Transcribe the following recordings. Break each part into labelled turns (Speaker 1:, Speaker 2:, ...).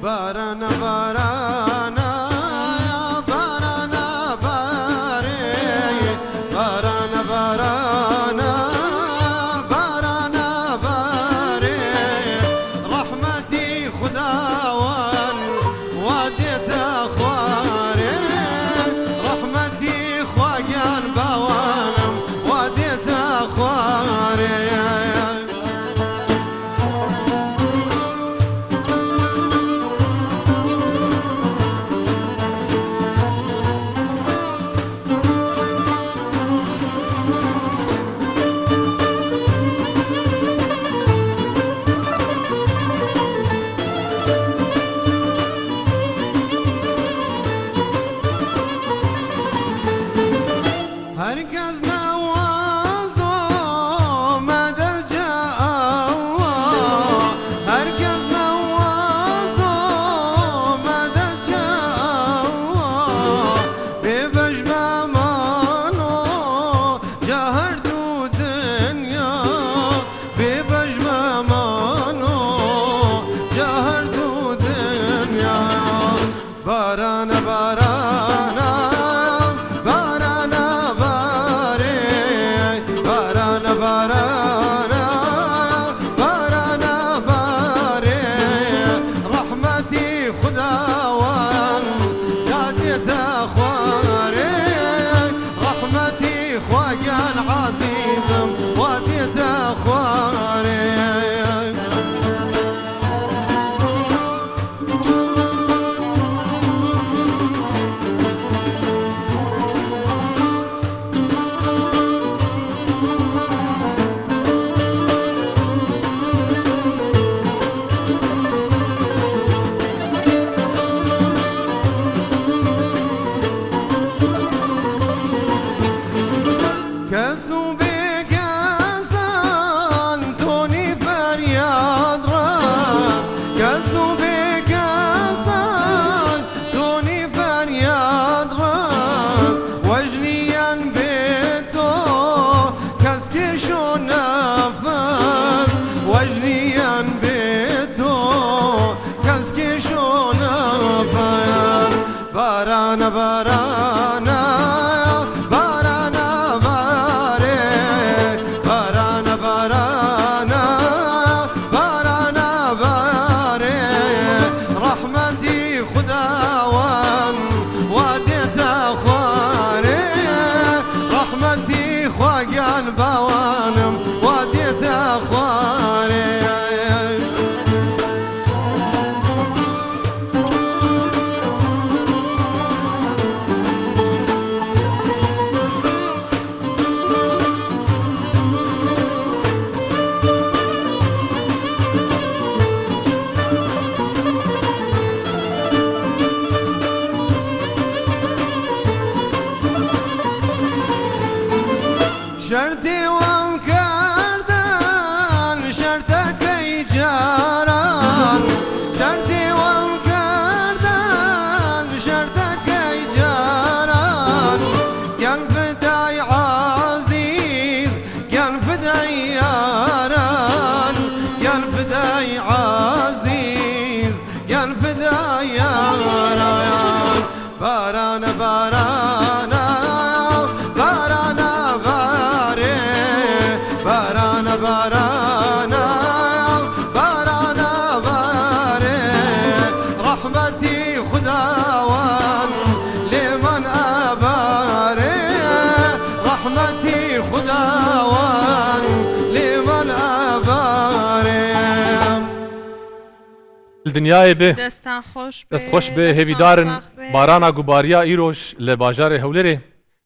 Speaker 1: باران باران باران باری باران باران باران باری رحمتی خداوند وادیت خواری رحمتی خواگان باوانم وادیت خواری هرگز نوازو مدد جاء الله هرگز نوازو مدد جاء الله ببجمامانو جهر دو دنیا ببجمامانو جهر دو دنیا باران باران باران باران باران باری رحمتی خداوند دادیت خواری رحمتی خواگان عزیزم وادیت خواری کسو بکسان تونی فریاد راست کسو بکسان تونی فریاد راست وجنیان به تو کس کشو نفس وجنیان به تو کس کشو نفس باران باران باوانم وادیت خواری شرطی وام کردن شرطک ایجاران شرطی وام کردن شرطک ایجاران گل فدای عزیز گل فدای یاران گل فدای عزیز گل فدای یاران باران باران باران باران باران باران باری رحمتی خداوند لمن اباری رحمتی خداوند لمن اباری
Speaker 2: دنیای به
Speaker 3: دستان خوش
Speaker 2: به هویدارن بارانا گوباریا ایروش لباجار هولره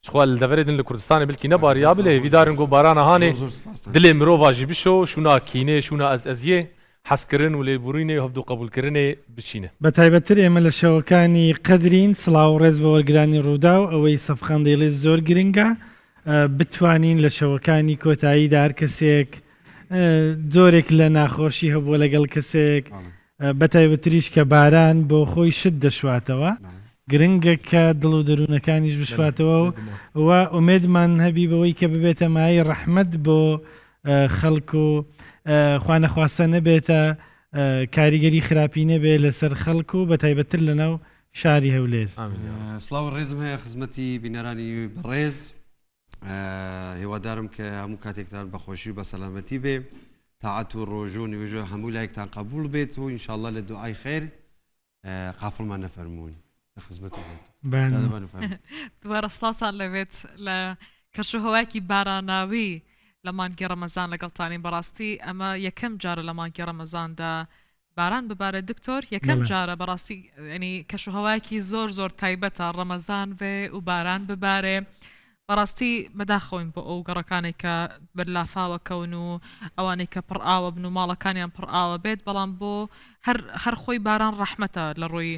Speaker 2: شخوال دفردن لکردستان بلکی نباریا بله هویدارن گو بارانا هانه دل مرو واجی بشو شونا کینه شونا از ازیه حس کردن و لیبورینه هفدو قبول کردن بچینه
Speaker 4: بەتایبەتتر ئێمە لە شەوەکانی قەدرین سڵاو و ڕێز بە وەرگرانی ڕوودا و ئەوەی سەفخەندەیڵێ زۆر گرنگە بتوانین لە شەوەکانی کۆتاییدا هەر کەسێک جۆرێک لە ناخۆشی هەبووە لەگەڵ کەسێک بەتایبەتریش کە باران بۆ خۆی شت دەشواتەوە گرنگە کە دڵ و دەروونەکانیش بشواتەوە و ئومێدمان هەبی بەوەی کە ببێتە مای ڕەحمەت بۆ خەڵک و خوا نەخواستە نەبێتە کاریگەری خراپی نەبێ لەسەر خەڵک و بە تایبەتتر لەناو شاری هەولێر.
Speaker 1: سڵاو ڕێزم هەیە خزمەتی بینەرانی بەڕێز هێوادارم کە هەموو کاتێکتان بەخۆشی و بە سەلامەتی بێ تاعەت و ڕۆژ و نوێژە هەموو لایەکتان قبول بێت و ئینشاءالله لە دوعای خێر قافڵمان نەفەرموون لە خزمەت
Speaker 3: دووارە سڵاوتان لەوێت لە کەشوهەوایەکی باراناوی لە مانگی ڕەمەزان لەگەڵتانی بەڕاستی ئەمە یەکەم جارە لە مانگی ڕەمەزاندا باران ببارە دکتۆر یەکەم جارە بەڕاستی ینی کەشوهەوایەکی زۆر زۆر تایبەتە ڕەمەزان بێ و باران ببارێ بەڕاستی بەداخۆین بۆ ئەو گەڕەکانێک کە بەرلافاوەکەون و ئەوانەی کە پڕ ئاوە بن و ماڵەکانیان پڕ ئاوە بێت بەڵام بۆ هەر خۆی باران ڕەحمەتە لە ڕووی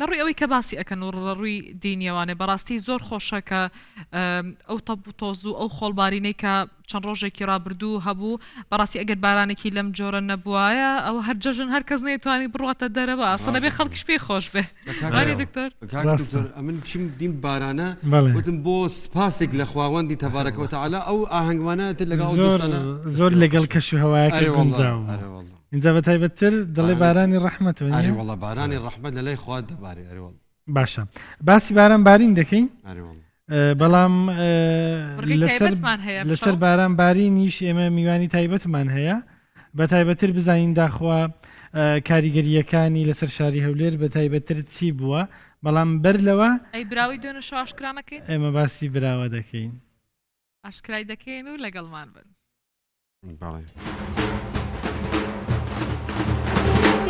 Speaker 3: ئەوەی کە باسی ئەکەن و ڕووی دینیەوانێ بەڕاستی زۆر خۆشە کە ئەو تەب و تۆز و ئەو خۆڵبارینەی کە چەند ڕۆژێکی ڕابردوو هەبوو بەڕاستی ئەگەر بارانێکی لەم جۆرە نەبووایە ئەوە هەر جەژن هەر کەس نەیتوانی بڕاتە دەرەوە ئەسڵ لەبێ خەڵکیش پێی خۆش بێ دکتۆر
Speaker 1: ئەمن چیم دیم بارانە وتم بۆ سپاسێک لە خواوەندی تەبارەکەوە تەعالا ئەو ئاهەنگوانە لەگەڵ
Speaker 4: زۆر لەگەڵ کەشوهەوایەکە گونجاوە اینجا بە تایبەتتر دڵی بارانی ڕەحمەتەوە
Speaker 1: وڵە بارانی ڕەحمەت لە لای خوا دەبارێ
Speaker 4: باشە باسی باران بارین دەکەین بەڵام لەسەر باران بارینیش ئێمە میوانی تایبەتمان هەیە بە تایبەتتر بزانین داخوا کاریگەریەکانی لەسەر شاری هەولێر بە تایبەتتر چی بووە بەڵام بەر لەوە
Speaker 3: ئەی براوی دوێنە شاشکرانەکەی
Speaker 4: ئێمە باسی براوە دەکەین
Speaker 3: ئاشکرای دەکەین و لەگەڵمان بن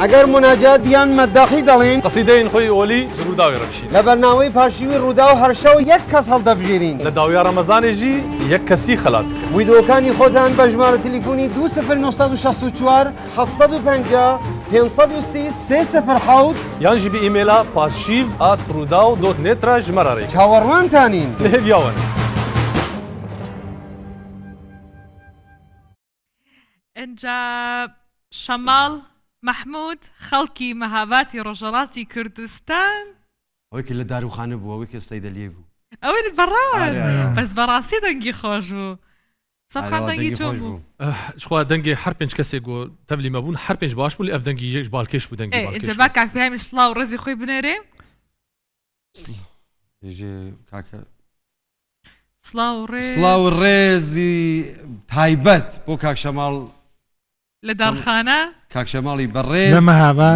Speaker 1: ئەگەر مناجات یان مەداحی دەڵێن
Speaker 2: قەسیدەین خۆی ئۆلی ڕووداوی ڕەبشین
Speaker 1: لە بەرنامەی پاشیوی ڕوودا و هەرشەو یەک کەس هەڵدەبژێرین
Speaker 2: لە داویا ڕەمەزانێژی یەک کەسی خەلات
Speaker 1: ویدۆکانی خۆتان بە ژمارە تەلیفۆنی 2964 750 530 307
Speaker 2: یانجی بە ئیمێلا pashiv@rudaw.net را ژمارەڕێ
Speaker 1: چاوەڕوانتانین
Speaker 2: لێڤیاوەن
Speaker 3: ئەنجا شەماڵ محمود خەڵکی مەهاباتی ڕۆژهەڵاتی کوردستان
Speaker 1: ئەوەی کە لە داروخانە بوو ئەوەی کە سەیدە لێ بوو
Speaker 3: ئەوەی بەڕاست بەس بەڕاستی دەنگی خۆش بوو سەفخان دەنگی چۆن بوو
Speaker 2: شخوا دەنگی هەر پێنج کەسێک گۆ تەبلی مەبوون هەر پێنج باش بوو لە ئەف دەنگی یەک باڵکێش بوو دەنگی
Speaker 3: ئێجا با کاکپیامی سڵاو ڕێزی خۆی بنێرێ
Speaker 1: سڵاو ڕێزی تایبەت بۆ کاک شەماڵ
Speaker 3: لە دارخانە
Speaker 1: کاکشەماڵی بەڕێز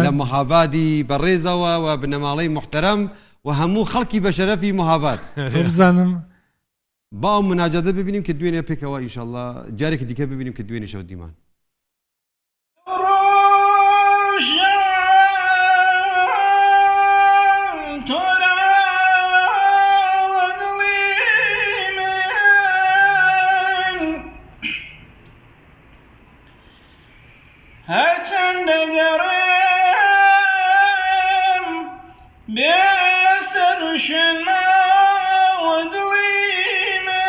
Speaker 1: لە مەهابادی بەڕێزەوە و بنەماڵەی محتەرەم و هەموو خەڵکی بە شەرەفی مەهاباد
Speaker 4: بزانم
Speaker 1: باو مناجاتە ببینیم کە دوێنێ پێکەوە ئینشاءالله جارێکی دیکە ببینیم کە دوێنێ شەو دیمان
Speaker 5: هرچند دگرم بسر شما و دلی من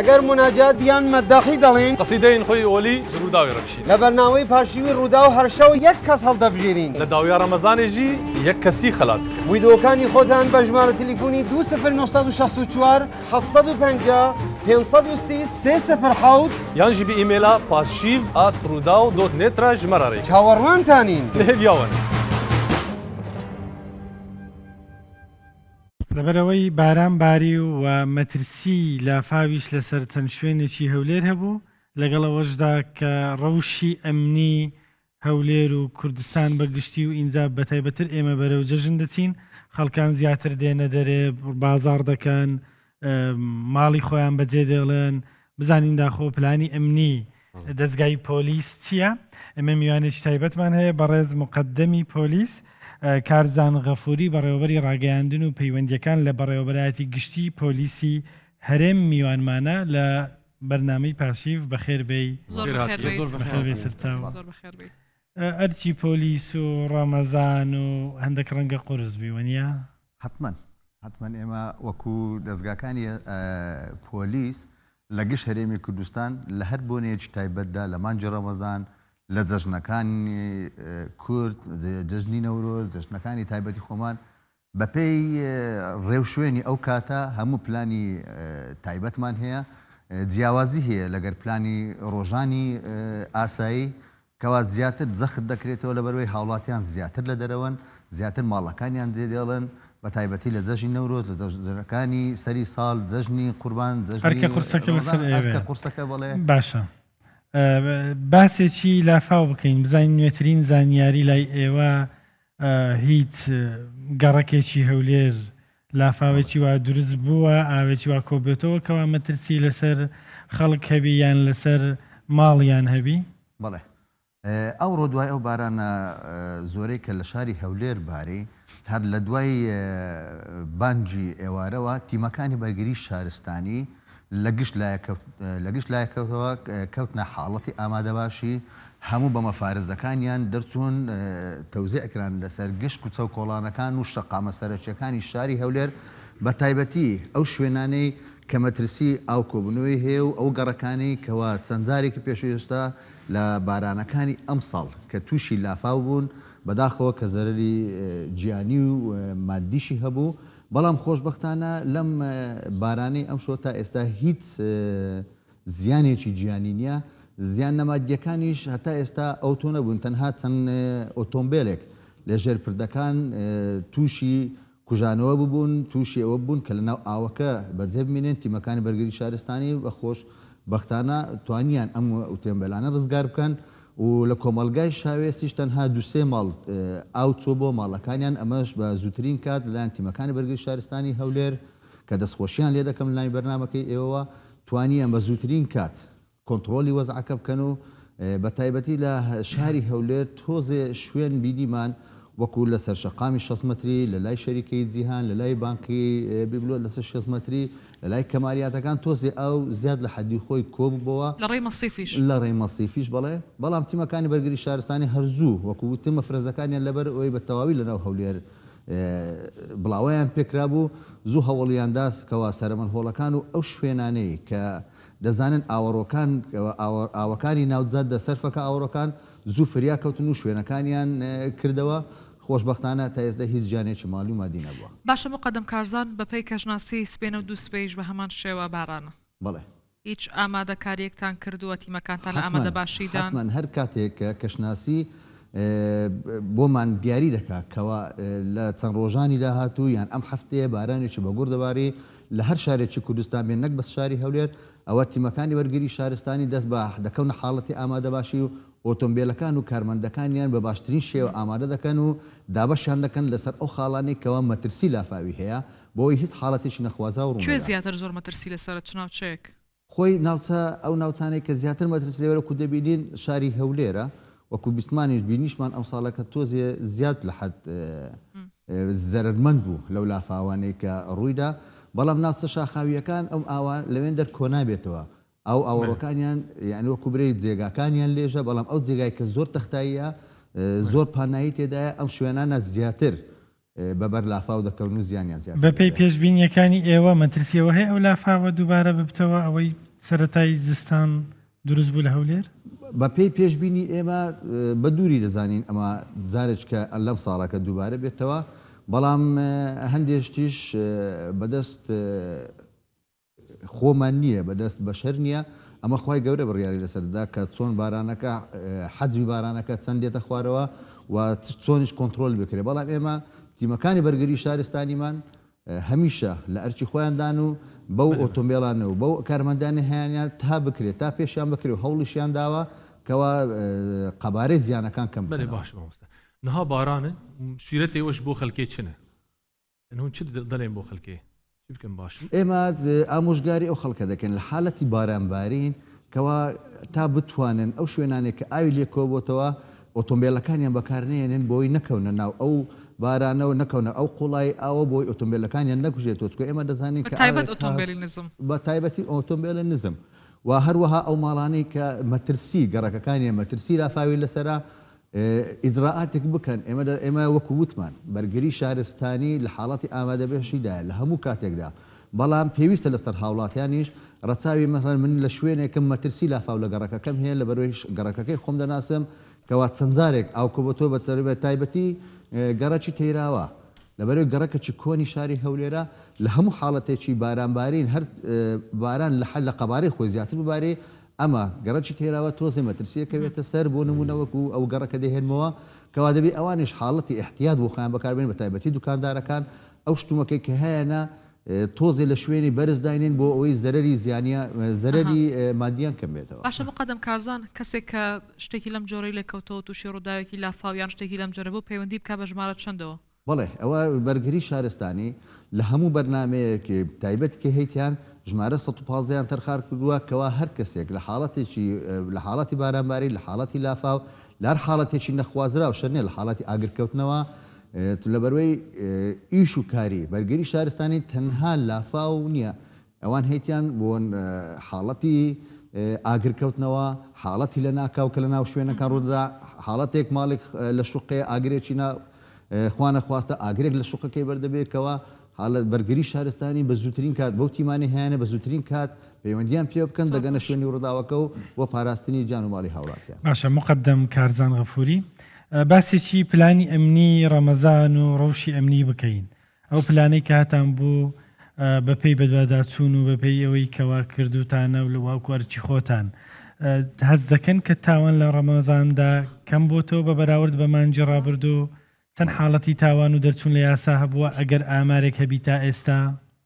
Speaker 1: ئەگەر مناجات یان مەداحی دەڵێن
Speaker 2: قەسیدەین خۆی ئۆلی ڕووداوی ڕەبشین
Speaker 1: لە بەرنامەی پاشیوی ڕوودا و هەرشەو یەک کەس هەڵدەبژێرین
Speaker 2: لە داویا ڕەمەزانێژی یەک کەسی خەلات
Speaker 1: ویدۆکانی خۆتان بە ژمارە تەلیفۆنی 2964 750 530 307
Speaker 2: یانجی بە ئیمێلا pashiv@rudaw.net را ژمارەڕێ
Speaker 1: چاوەڕوانتانین
Speaker 2: لێڤیاوەن
Speaker 4: لەبەرەوەی باران باری و مەترسی لافاویش لەسەر چەند شوێنێکی هەولێر هەبوو لەگەڵ ئەوەشدا کە ڕەوشی ئەمنی هەولێر و کوردستان بەگشتی و ئینجا بەتایبەتر ئێمە بەرەو جەژن دەچین خەڵکان زیاتر دێنە دەرێ بازار دەکەن ماڵی خۆیان بەجێ دێڵێن بزانین داخۆ پلانی ئەمنی دەستگای پۆلیس چییە؟ ئەمە میوانێکی تایبەتمان هەیە بەڕێز مقدەمی پۆلیس کارزان غەفوری بەڕێوەبەری ڕاگەیاندن و پەیوەندیەکان لە بەڕێوەبەرایەتی گشتی پۆلیسی هەرێم میوانمانە لە بەرنامەی پاشیف بەخێربێی
Speaker 3: زۆر بەخێر
Speaker 4: سەرچاو
Speaker 3: زۆر بەخێر بێت.
Speaker 4: ئەرچی پۆلیس و ڕەمەزان و هەندێک ڕەنگە قورس بیوەنیە
Speaker 6: حتمما ئێمە وەکو دەستگاکانی پۆلیس لە گشت هەرێمی کوردستان لە هەر بۆنێکی تایبەتدا لە مانجی ڕەمەزان لە جەژنەکانی کورد جەژنی نەورۆز جەژنەکانی تایبەتی خۆمان بەپێی ڕێو شوێنی ئەو کاتە هەموو پلانی تایبەتمان هەیە جیاوازی هەیە لەگەر پلانی ڕۆژانی ئاسایی کەوا زیاتر جەخت دەکرێتەوە لە بەروەی هاوڵاتیان زیاتر لە دەرەوەن زیاتر ماڵەکانیان جێدێڵن بە تایبەتی لە جەژنی نەورۆز لە جەژنەکانی سەری ساڵ جەژنی قوربان
Speaker 4: هەرکە قورسەکە لەسەر ئێوەیە
Speaker 6: قورسەکە بەڵێ
Speaker 4: باشە باسێکی لافاو بکەین بزانین نوێترین زانیاری لای ئێوە هیچ گەڕەکێکی هەولێر لافاوێکی وا دروست بووە ئاوێکی وا کۆبێتەوە کەوا مەترسی لەسەر خەڵک هەبی یان لەسەر ماڵیان هەبی
Speaker 6: بەڵێ ئەوڕۆ دوای ئەو بارانە زۆرەی کە لە شاری هەولێر باری هەر لە دوای بانجی ئێوارەوە تیمەکانی بەرگری شارستانی لە گشت لایەکەوتەوە کەوتنە حاڵەتی ئامادەباشی هەموو بە مەفارزەکانیان دەرچوون تەوزیعکران لەسەر گشت کوچە و کۆڵانەکان و شەقامە سەرەکیەکانی شاری هەولێر بە تایبەتی ئەو شوێنانەی کە مەترسی ئاو کۆبنەوەی هەیە و ئەو گەڕەکانی کەوا چەند جارێکی پێشوێستا لە بارانەکانی ئەم ساڵ کە تووشی لافاو بوون بەداخەوە کە زەرری گیانی و مادیشی هەبوو بەڵام خۆشبەختانە لەم بارانەی ئەم شۆ تا ئێستا هیچ زیانێکی گیانی نییە زیان نەمادیەکانیش هەتا ئێستا ئەو تۆ نەبوون تەنها چەند ئۆتۆمبیلێک لێژێر پردەکان تووشی کوژانەوە ببوون تووشی ئەوە بوون کە لەناو ئاوەکە بەجێ بمێنێن تیمەکانی بەرگری شارستانی بە خۆش بەختانە توانیان ئەم ئۆتۆمبیلانە ڕزگار بکەن و لە کۆمەلگای شاوێسیش تەنها دوسێ ماڵ ئاو چۆ بۆ ماڵەکانیان ئەمەش بە زووترین کات لەلایەن تیمەکانی بەرگری شارستانی هەولێر کە دەستخۆشییان لێ دەکەم لای بەرنامەکەی ئێوە توانیان بە زووترین کات کۆنتترۆلی وەزعەکە بکەن و بە تایبەتی لە شاری هەولێر تۆزێ شوێن بینیمان وەکو لە سەر شەقامی 6 متری لە لای شەریکەی جیهان لە لای بانکی بیبلۆ لەسەر 6 متری لە لای کەماریاتەکان تۆزێ ئەو زیاد لە حەدی خۆی کۆببەوە
Speaker 3: لە ڕێی مەسیفیش
Speaker 6: لە ڕێی مەسیفیش بەڵێ بەڵام تیمەکانی بەرگری شارستانی هەرزوو وەکو تمە فرەزەکانیان لەبەر ئەوەی بە تەواوی لەناو هەولێر بڵاویان پێکرا بوو زوو هەوڵیانداس کەوا سەرمەنهۆڵەکان و ئەو شوێنانەی کە دەزانن ئاوەڕۆکان ئاوەکانی ناوجات دەسەرفەکە ئاوەڕۆکان زوو فریا کەوتن و شوێنەکانیان کردەوە خۆشبەختانە تا ئێستا هیچ جانێکی ماڵی و مادی نەبووە
Speaker 3: باشە مقدم کارزان بەپێی کەژناسی سپێنە و دوو سپێش بە هەمان شێوە بارانە
Speaker 6: بەڵێ
Speaker 3: هیچ ئامادەکاریەکتان کردووە تیمەکانتان لە ئامادە باشیدان
Speaker 6: حتمەن هەر کاتێک کە کەشناسی بۆمان دیاری دەکات کەوا لە چەند ڕۆژانی داهاتوو یان ئەم هەفتەیە بارانێکی بەگوڕ دەبارێ لە هەر شارێکی کوردستان بێن نەک بەس شاری هەولێر ئەوە تیمەکانی وەرگری شارستانی دەست بە دەکەونە حاڵەتی ئامادەباشی و ئۆتۆمبیلەکان و کارمەندەکانیان بە باشترین شێوە ئامادە دەکەن و دابەشیان دەکەن لەسەر ئەو خاڵانەی کەوا مەترسی لافاوی هەیە بۆی هیچ حاڵەتێکی نەخوازا و
Speaker 3: کوێ زیاتر زۆر مەترسی لەسەر چناوچەیەک
Speaker 6: خۆی ناوچە ئەو ناوچانەی کە زیاتر مەترسی لێوەرە کو دەبینین شاری هەولێرە وەکو بیستمانیش بینیشمان ئەم ساڵەکە تۆزێ زیاد لە حەد زەرمەند بوو لەو لافاوانەی کە ڕوویدا بەڵام ناوچە شاخاویەکان ئەم ئاوان لەوێن دەرکۆنابێتەوە ئەو ئاوەڕەکانیان یعنی وەکو برەی جێگاکانیان لێژە بەڵام ئەو جێگای کە زۆر تەختاییە زۆر پانایی تێدایە ئەم شوێنانە زیاتر بەبەر لافاو دەکەون و زیانیان زیاتر
Speaker 4: بەپێی پێشبینیەکانی ئێوە مەترسیەوە هەیە ئەو لافاوە دووبارە ببتەوە ئەوەی سەرەتای زستان دروست بوو لە هەولێر
Speaker 6: بەپێی پێشبینی ئێمە بە دووری دەزانین ئەمە جارێک کە لەم ساڵەکە دووبارە بێتەوە بەڵام هەندێشتیش بەدەست خۆمان نییە بەدەست بەشەر نییە ئەمە خی گەورە بڕیاری لەسەردا کە چۆن بارانەکە حەجمی بارانەکە چەند دێتە خوارەوە و چۆنیش کۆنتترۆل بکرێت بەڵام ئێمە تیمەکانی بەرگری شارستانیمان هەمیشە لە ئەرچی خۆیاندان و بەو ئۆتۆمبیلانە و بەو کارمەندانی هیانیان تا بکرێت تا پێشیان بکرێت و هەوڵیشیان داوە کەوا قەبارەی زیانەکان کەم
Speaker 2: بەێ باش نها بارانە شیرەتی ئەوش بۆ خەلکێ چنە هون چ دەڵێن بۆ خەلکێ بکەم باش
Speaker 6: ئێمە ئامۆژگاری ئەو خەڵکە دەکەن لە حالەتی بارانبارین کەوا تا بتوانن ئەو شوێنانێک کە ئاوی لێکۆبۆتەوە ئۆتۆمبیلەکانیان بەکارنێنن بۆی نەکەونە ناو ئەو بارانەوە نەکەونە ئەو قوڵای ئاوە بۆی ئۆتۆمبیلەکانیان نەکوژێتەوە چکە ئێمە دەزانین کە
Speaker 3: تایبەت ئۆتۆمبیلی نزم
Speaker 6: بە تایبەتی ئۆتۆمبیلە نزم و هەروەها ئەو ماڵانەی کە مەترسی گەڕەکەەکانی مەترسی لافاوی لەسرە ئیجراعاتێک بکەن ئێمە وەکو وتمان بەرگری شارستانی لە حاڵەتی ئامادەبێشیدا لە هەموو کاتێکدا بەڵام پێویستە لەسەر هاوڵاتیانیش ڕەچاوی مەسەڵەن من لە شوێنێکم مەترسی لافاو لە گەڕەکەکەم هەیە لە بەروی گەڕەکەکەی خۆم دەناسم کەوا چەندجارێک ئاوکە بۆ تۆ بە تایبەتی گەڕەکی تەیراوە لەبەرەوەی گەڕەکەی کۆنی شاری هەولێرە لە هەموو حاڵەتێکی بارانبارین هەر باران لە قەبارەی خۆی زیاتر ببارێ ئەمە گەڕەکی تێراوە تۆزێ مەترسیەکە بێتە سەر بۆ نمونەوەکو ئەو گەڕەکە دەهێنمەوە کەوا دەبێ ئەوانش حاڵەتی احتیاط بۆ خۆیان بەکاربێن بە تایبەتی دوکاندارەکان ئەو شتومەکەی کە هەیەە تۆزێ لە شوێنی بەرز داینێن بۆ ئەوەی زەرری زیانە زەرری مادیان کەم بێتەوە
Speaker 3: باشە بقدەم کارزان کەسێک کە شتێکی لەم جۆرەی لێکەوتەوە تووشی ڕووداوێکی لافاویان شتێکی لەم جۆرە بۆ پەیوەندی بکە بە ژمارە چەندەوە
Speaker 6: بەڵێ ئەوە بەرگری شارستانی لە هەموو بەرنمەیەکی تایبەتکە هەیتیان ژمارە 115یان تەرخار کردووە کەوا هەر کەسێک لە حاڵەتێکی لە حاڵەتی بارانباری لە حاڵەتی لافاو لەر حاڵەتێکی نەخوازرا و شەرنێ لە حاڵەتی ئاگرکەوتنەوە لەبەروەی ئیش و کاری بەرگری شارستانی تەنها لافاو نییە ئەوان هەیتیان بۆ حاڵەتی ئاگرکەوتنەوە حاڵەتی لە ناکاو کە لە ناو شوێنەکان ڕوودا حاڵەتێک ماڵێک لە شوقێ ئاگرێکی خوانە خواستە ئاگرێک لە شوقەکەی بەردەبێتەوە حالت بەرگری شارستانی بە زووترین کات بەو تیمانی هیانە بە زووترین کات پەیوەندیان پێ بکەن دەگەنە شوێنی ڕووداوەکە و پاراستنی جان و ماڵی هاوڵاتیان
Speaker 4: باشە مقدەم کارزان غەفوری باسێکی پلانی ئەمنی ڕەمەزان و ڕەوشی ئەمنی بکەین ئەو پلانەی کاتان بوو بەپێی بەدواداچوون و بەپێی ئەوەی کەوا کردوتانە و لە واوکوەرچی خۆتان هەز دەکەن کە تاوان لە ڕەمەزاندا کەم بۆتەوە بە بەراورد بە مانجی ڕابردوو چەند حاڵەتی تاوان و دەرچوون لە یاسا هەبووە ئەگەر ئامارێک هەبی تا ئێستا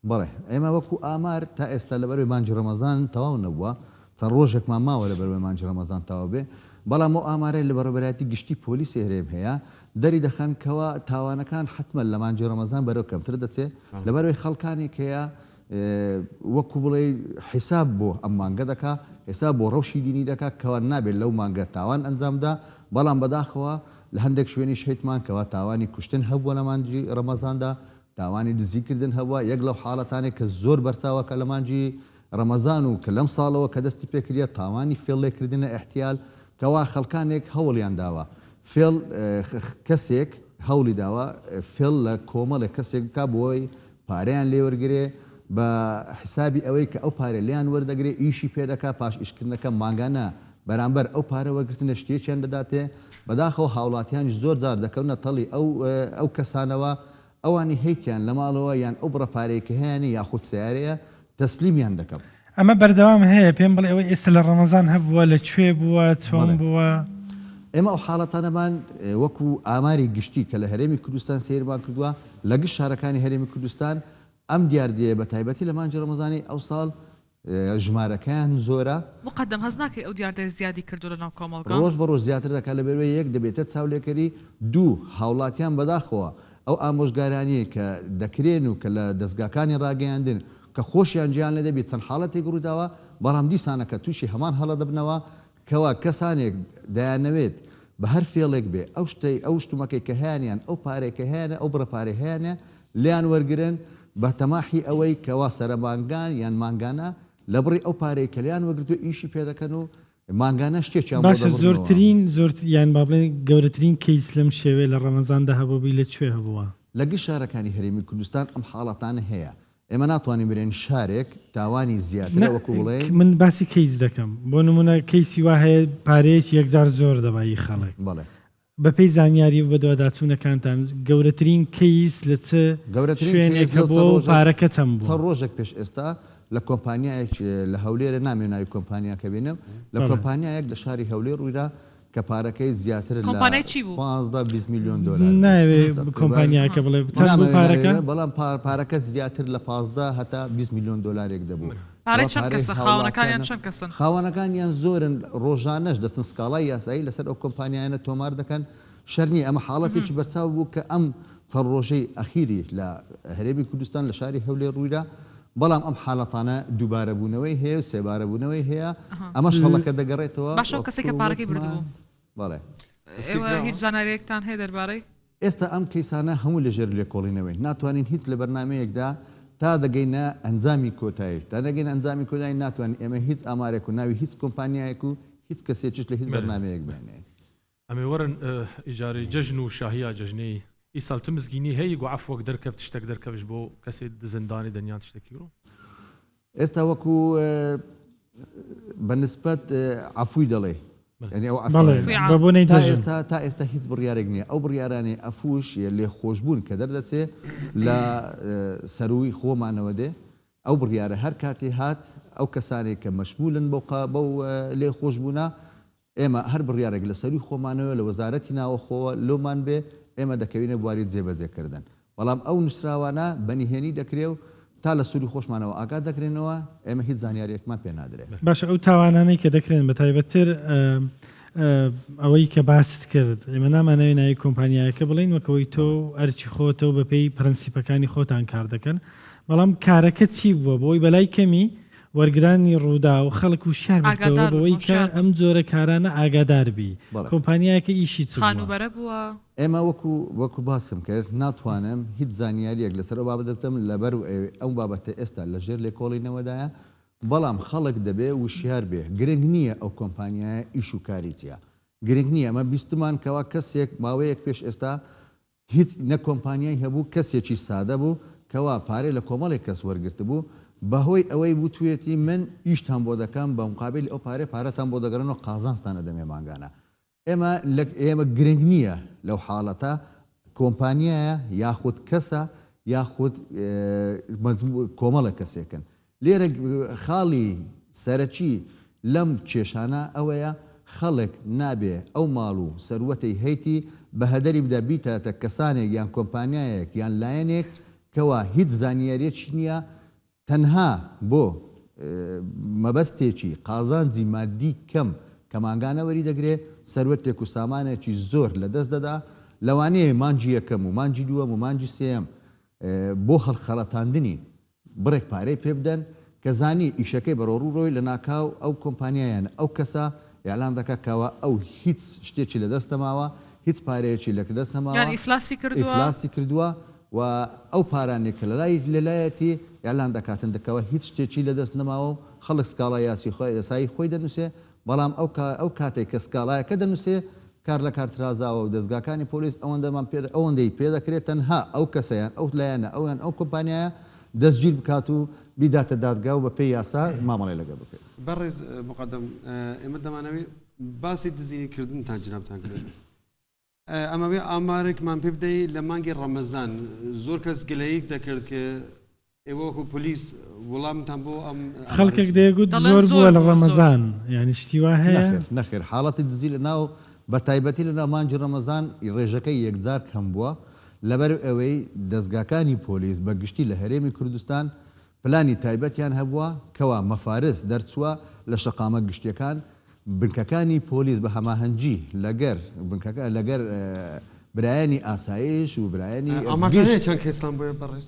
Speaker 6: بەڵێ ئێمە وەکو ئامار تا ئێستا لەبەروی مانجی ڕەمەزان تەواو نەبووە چەند ڕۆژێکمان ماوە لەبەروی مانجی ڕەمەزان تاوا بێ بەڵام ئەو ئامارەی لە بەڕێوەبەرەتی گشتی پۆلیسی هەرێم هەیە دەری دەخەن کەوا تاوانەکان حتمما لە مانجی ڕەمەزان بەرەو کەمتر دەچێت لەبەروی خەڵکانێک هەیە وەکو بڵێ حیساب بۆ ئەم مانگە دەکا حیساب بۆ ڕەوشی دینی دەکات کەوا نابێت لەو مانگە تاوان ئەنجامدا بەڵام بەداخەوە لە هەندێک شوێنی شەیتمان کەوا تاوانی کوشتن هەبووە لە مانجی ڕەمەزاندا تاوانی دزیکردن هەبووە یەک لەو حاڵەتانێک کە زۆر بەرچاوەکە لە مانجی ڕەمەزان و کە لەم ساڵەوە کە دەستی پێکردە تاوانی فێڵێکردنە احتیال کەوا خەڵکانێک هەوڵیان داوە فێڵ کەسێک هەوڵی داوە فێڵ لە کۆمەڵێک کەسێک کا بۆی پارەیان لێوەرگێ بە حسابی ئەوەی کە ئەو پارە لیان وەردەگرێ ئیشی پێدەکا پاش ئیشکردنەکە ماگانە بەرامبەر ئەو پارە وەرگرتنە شتێکیان دەداتێ بەداخەوە هاوڵاتیانش زۆر جار دەکەونە تەڵی ئەو کەسانەوە ئەوانی هەیتیان لە ماڵەوە یان ئەو بڕەپارێکی هەیەی یاخود سیارەیە تەسلیمیان دەکەم
Speaker 4: ئەمە بەردەوام هەیە پێم بڵێ ئەوەی ئێستا لە ڕەمەزان هەبووە لەکوێ بووە چۆن بووە
Speaker 6: ئێمە ئەو حاڵەتانەمان وەکو ئاماری گشتی کە لە هەرێمی کوردستان سیرمان کردووە لە گشت شارەکانی هەرێمی کوردستان ئەم دیاردیە بە تایبەتی لە مانجی ڕەمەزانی ئەو ساڵ ژمارەکەیان زۆرە
Speaker 3: مقدم هەز ناکەی ئەو دیاردەی زیادی کردو لە ناو کۆمەڵگا
Speaker 6: ڕۆژ بە ڕۆژ زیاتر دەکات لە بەروەی یەک دەبێتە چاولێکەری دوو هاوڵاتیان بەداخەوە ئەو ئامۆژگارانی کە دەکرێن و کە لە دەستگاکانی ڕاگەیاندن کە خۆشیان گیان لە دەبێت چەند حاڵەتێک ڕووداوە بەڵام دیسانەکە تووشی هەمان هەڵە دەبنەوە کەوا کەسانێک دەیانەوێت بە هەر فێڵێک بێ ئەو شتەی ئەو شتومەکەی کە هیانیان ئەو پارێکە هیانە ئەو بڕەپارێ هیانە لیان وەرگرن بە تەماحی ئەوەی کەوا سەرمانگان یان مانگانە لە بڕی ئەو پارەی کە لیان وەرگتو ئیشی پێ دەکەن و مانگانە شتێکیان
Speaker 4: باشە زۆرترین یان با بڵێن گەورەترین کەیس لەم شێوێ لە ڕەمەزاندا هەبووبی لەکوێ هەبووە
Speaker 6: لە گشت شارەکانی هەرێمی کوردستان ئەم حاڵەتانە هەیە ئێمە ناتوانین برێن شارێک تاوانی زیاتر وەکو بڵێ
Speaker 4: من باسی کەیس دەکەم بۆ نمونە کەیسی وا هەیە پارەیەکی یەکجار زۆر دەبایی خەڵک
Speaker 6: بەڵێ
Speaker 4: بەپێی زانیاری و بەدواداچوونەکانتان گەورەترین کەیس لە چ شوێنێکە بۆ پارەکە چەند بوو
Speaker 6: چەند ڕۆژێک پێش ئێستا لە کۆمپانیایەک لە هەولێرە نامێ ناوی کۆمپانیاکە بێنم لە کۆمپانیایەک لە شاری هەولێر ڕوویدا کە پارەکەی زیاتر لە 15-20 میلیۆن دلار
Speaker 4: ناوێ کۆمپانیاکە بڵێ پارەکە
Speaker 6: بەڵام پارەکە زیاتر لە 15 هەتا 20 میلیۆن دلارێک دەبوو خاوەنەکانیان زۆرن ڕۆژانەش دەچن سکاڵای یاسایی لەسەر ئەو کۆمپانیانە تۆمار دەکەن شەرنی ئەمە حاڵەتێکی بەرچاو بوو کە ئەم چەند ڕۆژەی ئەخیری لە هەرێمی کوردستان لە شاری هەولێر ڕوویدا بەڵام ئەم حاڵەتانە دووبارەبوونەوەی هەیە و سێبارەبوونەوەی هەیە ئەمە شەڵەکە دەگەڕێتەوە
Speaker 3: باشە کەسێک کە پارەکەی بردبوو
Speaker 6: بەڵێ
Speaker 3: ئێوە هیچ زاناریەکتان هەیە دەربارەی
Speaker 6: ئێستا ئەم کەیسانە هەموو لەژێر لێکۆڵینەوەی ناتوانین هیچ لە بەرنمەیەکدا تا دەگەینە ئەنجامی کۆتایی تا دەگەین ئەنجامی کۆتایی ناتوانین ئێمە هیچ ئامارێک و ناوی هیچ کۆمپانیایەک و هیچ کەسێکیش لە هیچ بەرنمەیەک بێنێ
Speaker 2: ئەمێ وەرن ئیجارەی جەژن و شاهیا جەژنەی ئیساڵ تو مزگینی هەیە و عەفوەک دەرکەوت تشتێک دەرکەوش بۆ کەسێک زندانی دەنیان تشتێکی ڕۆ
Speaker 6: ئێستا وەکو بەنسبەت عەفووی دەڵێ یعنی ئەو
Speaker 4: بەبوونەی
Speaker 6: تا ئێستا هیچ بڕیارێک نییە ئەو بڕیارانێ ئەفوش لێ خۆشببوون کە دەردەچێ لە سەروی خۆمانەوە دێ ئەو بڕیارە هەر کاتێ هات ئەو کەسانێک کە مەشمولن بەو لێ خۆشببوونا ئێمە هەر بڕیارێک لە سەروی خۆمانەوە لە وەزارەتی ناوەخۆوە لۆمان بێ ئێمە دەکەوینە بواری جێبەجێکردن بەڵام ئەو نووسراوانە بەنیهێنی دەکرێ و تا لە سووری خۆشمانەوە ئاگات دەکرێنەوە ئێمە هیچ زانیاریەکمان پێ نادرێت
Speaker 4: باشە ئەو تاوانانەی کە دەکرێن بە تایبەتتر ئەوەی کە باست کرد ئێمە نامانەوێت ناوی کۆمپانیایەکە بڵین وەکەوەی تۆ ئەرچی خۆتەوە بەپێی پرەنسیپەکانی خۆتان کار دەکەن بەڵام کارەکە چی بووە بۆی بەلای کەمی وەرگرانی ڕوودا و خەڵک و شار بکەوە بەوەی کە ئەم جۆرە کارانە ئاگادار بی کۆمپانیایەکە ئیشی
Speaker 3: خانوبەرە بووە
Speaker 6: ئێمە وەکو باسم کرد ناتوانم هیچ زانیاریەک لەسەر بابەت دەبتم لەبەر ئەو بابەتە ئێستا لەژێر لێکۆڵینەوەدایە بەڵام خەڵک دەبێ وشیار بێ گرنگ نییە ئەو کۆمپانیایە ئیش و کاری چیە گرنگ نییە ئەمە بیستمان کەوا کەسێک ماوەیەک پێش ئێستا هیچ نە کۆمپانیای هەبوو کەسێکی سادە بوو کەوا پارێ لە کۆمەڵێک کەس وەرگرت بوو بەهۆی ئەوەی بوتوێتی من ئیشتان بۆ دەکەم بە مقابل ئەو پارەتان بۆ دەگەڕنەوە قازانستانە دەمێ ماگانە ئێمە گرنگ نییە لەو حاڵەتە کۆمپانیایە یاخود کەسە یاخود کۆمەڵە کەسێکن لێرە خاڵی سەرەکی لەم کێشانە ئەوەیە خەڵک نابێ ئەو ماڵ و سەروەتەی هەیتی بە هەدەری بدا بیتەتە کەسانێک یان کۆمپانیایەک یان لایەنێک کەوا هیچ زانیاریەکی نییە تەنها بۆ مەبەستێکی قازانجی مادی کەم کە ماگانەوەری دەگرێت سەروەتێک و سامانێکی زۆر لە دەست دەدا لەوانەیە مانجی یەکەم و مانجی دووەم و مانجی سێم بۆ خەڵخەڵەتاندنی بڕێک پارەی پێ بدەن کە زانی ئیشەکەی بەڕۆڕوڕۆی لە ناکاو ئەو کۆمپانیایان ئەو کەسە یاعلان دەکەکەوە ئەو هیچ شتێکی لە دەستەماوە هیچ پارەیەکی لە دەستەماوە ئیفلاسی کردووە و ئەو پارانێک کە لەلایەتی یاعلان دەکاتن دەکەوە هیچ شتێکی لە دەست نەماوە و خەڵک سکاڵای یاسایی خۆی دەنووسێ بەڵام ئەو کاتێک کە سکاڵایەکە دەنووسێ کار لە کارترازاوە و دەستگاکانی پۆلیس ئەوەندەی پێ دەکرێت تەنها ئەو کەسەیان ئەو لایەنە ئەویان ئەو کۆمپانیایە دەستگیر بکات و بیداتە دادگا و بە پێی یاسا مامەڵی لەگە بکرێت
Speaker 1: بەڕێز مقدم ئێمە دەمانەوێت باسی دزینیکردنتان جنابتان کرد ئەمەوێ ئامارێکمان پێ بدەیت لە مانگی ڕەمەزان زۆر کەس گلەیەک دەکرد کە ئێوە وەکو پۆلیس وەڵامتان بۆ ئەم
Speaker 4: خەڵکێک دەیگوت زۆر بووە لە ڕەمەزان یعنی شتیوا هەیە
Speaker 6: نەخێر حاڵەتی دزی لە ناو بە تایبەتی لە ناو مانگی ڕەمەزان ڕێژەکەی یەکجار کەم بووە لەبەر ئەوەی دەستگاکانی پۆلیس بە گشتی لە هەرێمی کوردستان پلانی تایبەتیان هەبووە کەوا مەفارس دەرچووە لە شەقامە گشتیەکان بنکەکانی پۆلیس بە هەماهەنگی لەگەر برایانی ئاسایش و برایانی
Speaker 1: ئامارتان چەند کەستان بووە بەڕێز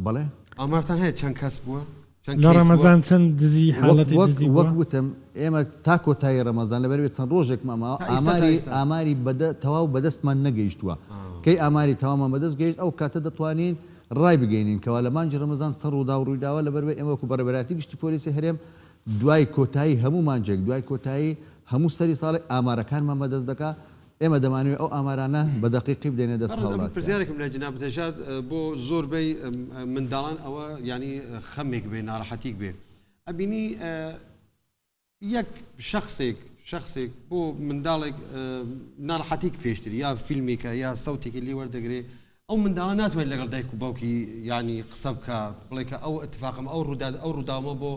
Speaker 6: بەڵێ
Speaker 1: ئامارتان هەیە چەند کەس بووە
Speaker 4: لە ڕەمەزان چەند دزی حاڵەتی دزی
Speaker 6: وەک وتم ئێمە تا کۆتایی ڕەمەزان لەبەرێت چەند ڕۆژێک ماماوە ئاماری تەواو بەدەستمان نەگەیشتووە کەی ئاماری تەوامان بەدەست گەیشت ئەو کاتە دەتوانین ڕای بگەینین کەوا لە مانگی ڕەمەزان چەند ڕوودا و ڕوویداوە لەبەرەوەی ئێمە وەکو بەڕێبەراتی گشتی پۆلیسی هەرێم دوای کۆتایی هەموو مانجێک دوای کۆتایی هەموو سەری ساڵی ئامارەکانمان بەدەست دەکات ئێمە دەمانوێت ئەو ئامارانە بە دەقیقی بدەینە دەست هەوڵات
Speaker 1: پرسیارێکم لە جناب تێشاد بۆ زۆربەی منداڵان ئەوە ینی خەمێک بێ ناڕەحەتیک بێ ئەبینی یەک شخصێک بۆ منداڵێک ناڕەحەتیک پێشتر یا فیلمێکە یا سەوتێکی لێ وەردەگرێ ئەو منداڵە ناتوانێت لەگەڵ دایک و باوکی ینی قسە بکە بڵێکە ئەو اتفاقم ئەو ڕووداوە بۆ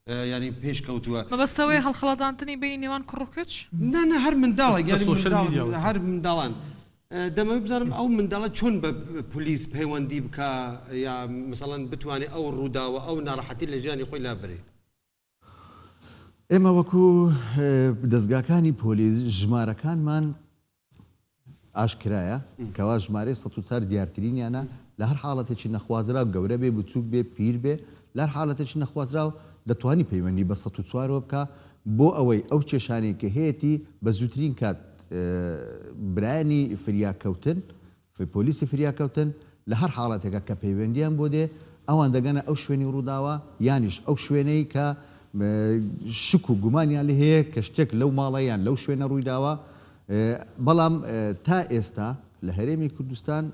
Speaker 1: ینی پێش کەوتووە
Speaker 3: مەبەستەوەی هەڵخەڵەتاندنی بین نێوان کوڕکچ
Speaker 1: نه هەر منداڵێک هەر منداڵان دەمەوێت بزانم ئەو منداڵە چۆن بە پلیس پەیوەندی بکە یا مثلەن بتوانێت ئەو ڕووداوە ئەو ناڕەحەتی لە ژیانی خۆی لابرێ
Speaker 6: ئێمە وەکو دەستگاکانی پۆلیس ژمارەکانمان ئاشکرایە کەوا ژمارەی ١04 دیارترینیانە لە هەر حاڵەتێکی نەخوازرا گەورە بێ بچووک بێ پیر بێ لە هەر حاڵەتێکی نەخوازراو دەتوانی پەیوەندی بە ١04 بکە بۆ ئەوەی ئەو کێشانەی کە هەیەی بە زووترین کات برایانی فریاکەوتن پۆلیسی فریاکەوتن لە هەر حاڵەتێکە کە پەیوەندیان بۆ دێ ئەوان دەگەنە ئەو شوێنی ڕووداوە یانیش ئەو شوێنەی کە شک و گومانیان لێ هەیە کە شتێک لەو ماڵەیان لەو شوێنە ڕوویداوە بەڵام تا ئێستا لە هەرێمی کوردستان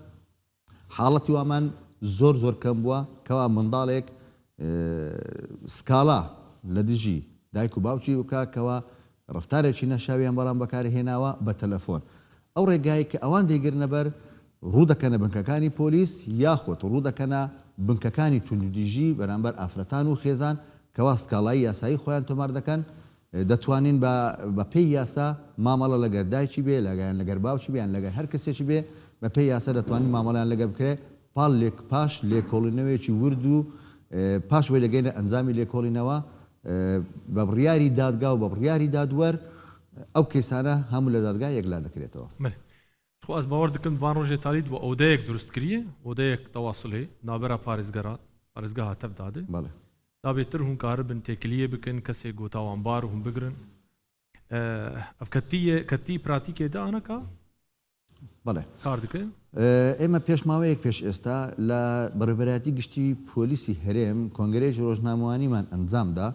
Speaker 6: حاڵەتی وامان زۆر زۆر کەم بووە کەوا منداڵێک سکاڵا لە دژی دایک و باوکی بکە کەوا ڕفتارێکی نەشاویان بەڵام بەکارهێناوە بە تەلەفۆن ئەو ڕێگایی کە ئەوان دەیگرنە بەر ڕوو دەکەنە بنکەکانی پۆلیس یاخۆت ڕوو دەکەنە بنکەکانی تونددیژی بەرامبەر ئافرەتان و خێزان کەوا سکاڵایی یاسایی خۆیان تۆمار دەکەن دەتوانین بە پێی یاسا مامەڵە لەگەر دایکی بێ لەگەیان لەگەر باوکی بیان لەگەر هەر کەسێکی بێ بە پێی یاسا دەتوانین مامەڵیان لەگە بکرێ پاش لێکۆڵینەوەیەکی ورد و پاش وی دەگەینە ئەنجامی لێکۆڵینەوە بە بڕیاری دادگا و بە بڕیاری دادوەر ئەو کەیسانە هەموو لە دادگا یەکلا دەکرێتەوە.
Speaker 2: خۆ ئەس باوەڕ دەکەم دوان ڕۆژێ تاریت بۆ ئەودەیەک دروست کریە ئەودەیەک تەواصل هەیە نابەرە پارێزگا هاتەف دادێ دا بێتتر هون کارە بن تێکلیە بکەن کەسێک گۆتاوانبار و هون بگرن ئەف کەتی پراتیکێدا ئەنەکە
Speaker 6: بەڵێ
Speaker 2: کار دەکەن
Speaker 6: ئێمە پێشماوەیەک پێش ئێستا لە بەڕێبەرایەتی گشتی پۆلیسی هەرێم کۆنگرێژ ڕۆژنامەوانیمان ئەنجامدا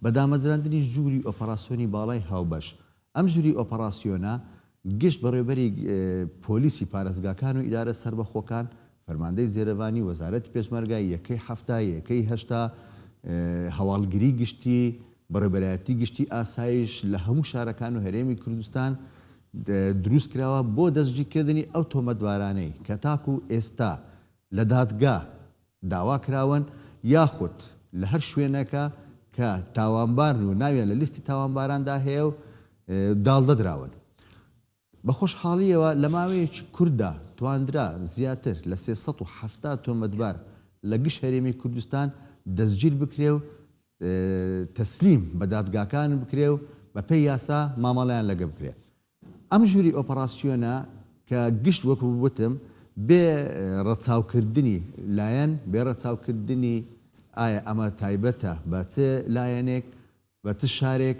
Speaker 6: بە دامەزراندنی ژووری ئۆپەراسیۆنی باڵای هاوبەش ئەم ژووری ئۆپەراسیۆنە گشت بەڕێبەری پۆلیسی پارێزگاکان و ئیدارە سەربەخۆکان فەرماندەی زێرەبانی وەزارەتی پێشمەرگای یەکەی هەفتا یەکەی هەشتا هەواڵگری گشتی بەڕێبەرایەتی گشتی ئاسایش لە هەموو شارەکان و هەرێمی کوردستان دروست کراوە بۆ دەستگیرکردنی ئەو تۆمەتبارانەی کە تاکو ئێستا لە دادگا داوا کراون یاخود لە هەر شوێنەکە کە تاوانبار و ناویان لە لیستی تاوانباراندا هەیە و داڵدەدراون. بە خۆشحاڵیەوە لە ماوەیەکی کووردا تواندرا زیاتر لە 370 تۆمەتبار لە گشت هەرێمی کوردستان دەستگیر بکرێ و تەسلیم بە دادگاکان بکرێ و بە پێی یاسا مامەڵیان لەگە بکرێ. ئەم ژووری ئۆپەراسیۆنە کە گشت وەکو وتم بێ ڕەچاوکردنی لایەن بێ ڕەچاوکردنی ئایا ئەمە تایبەتە بە چ لایەنێک بە چ شارێک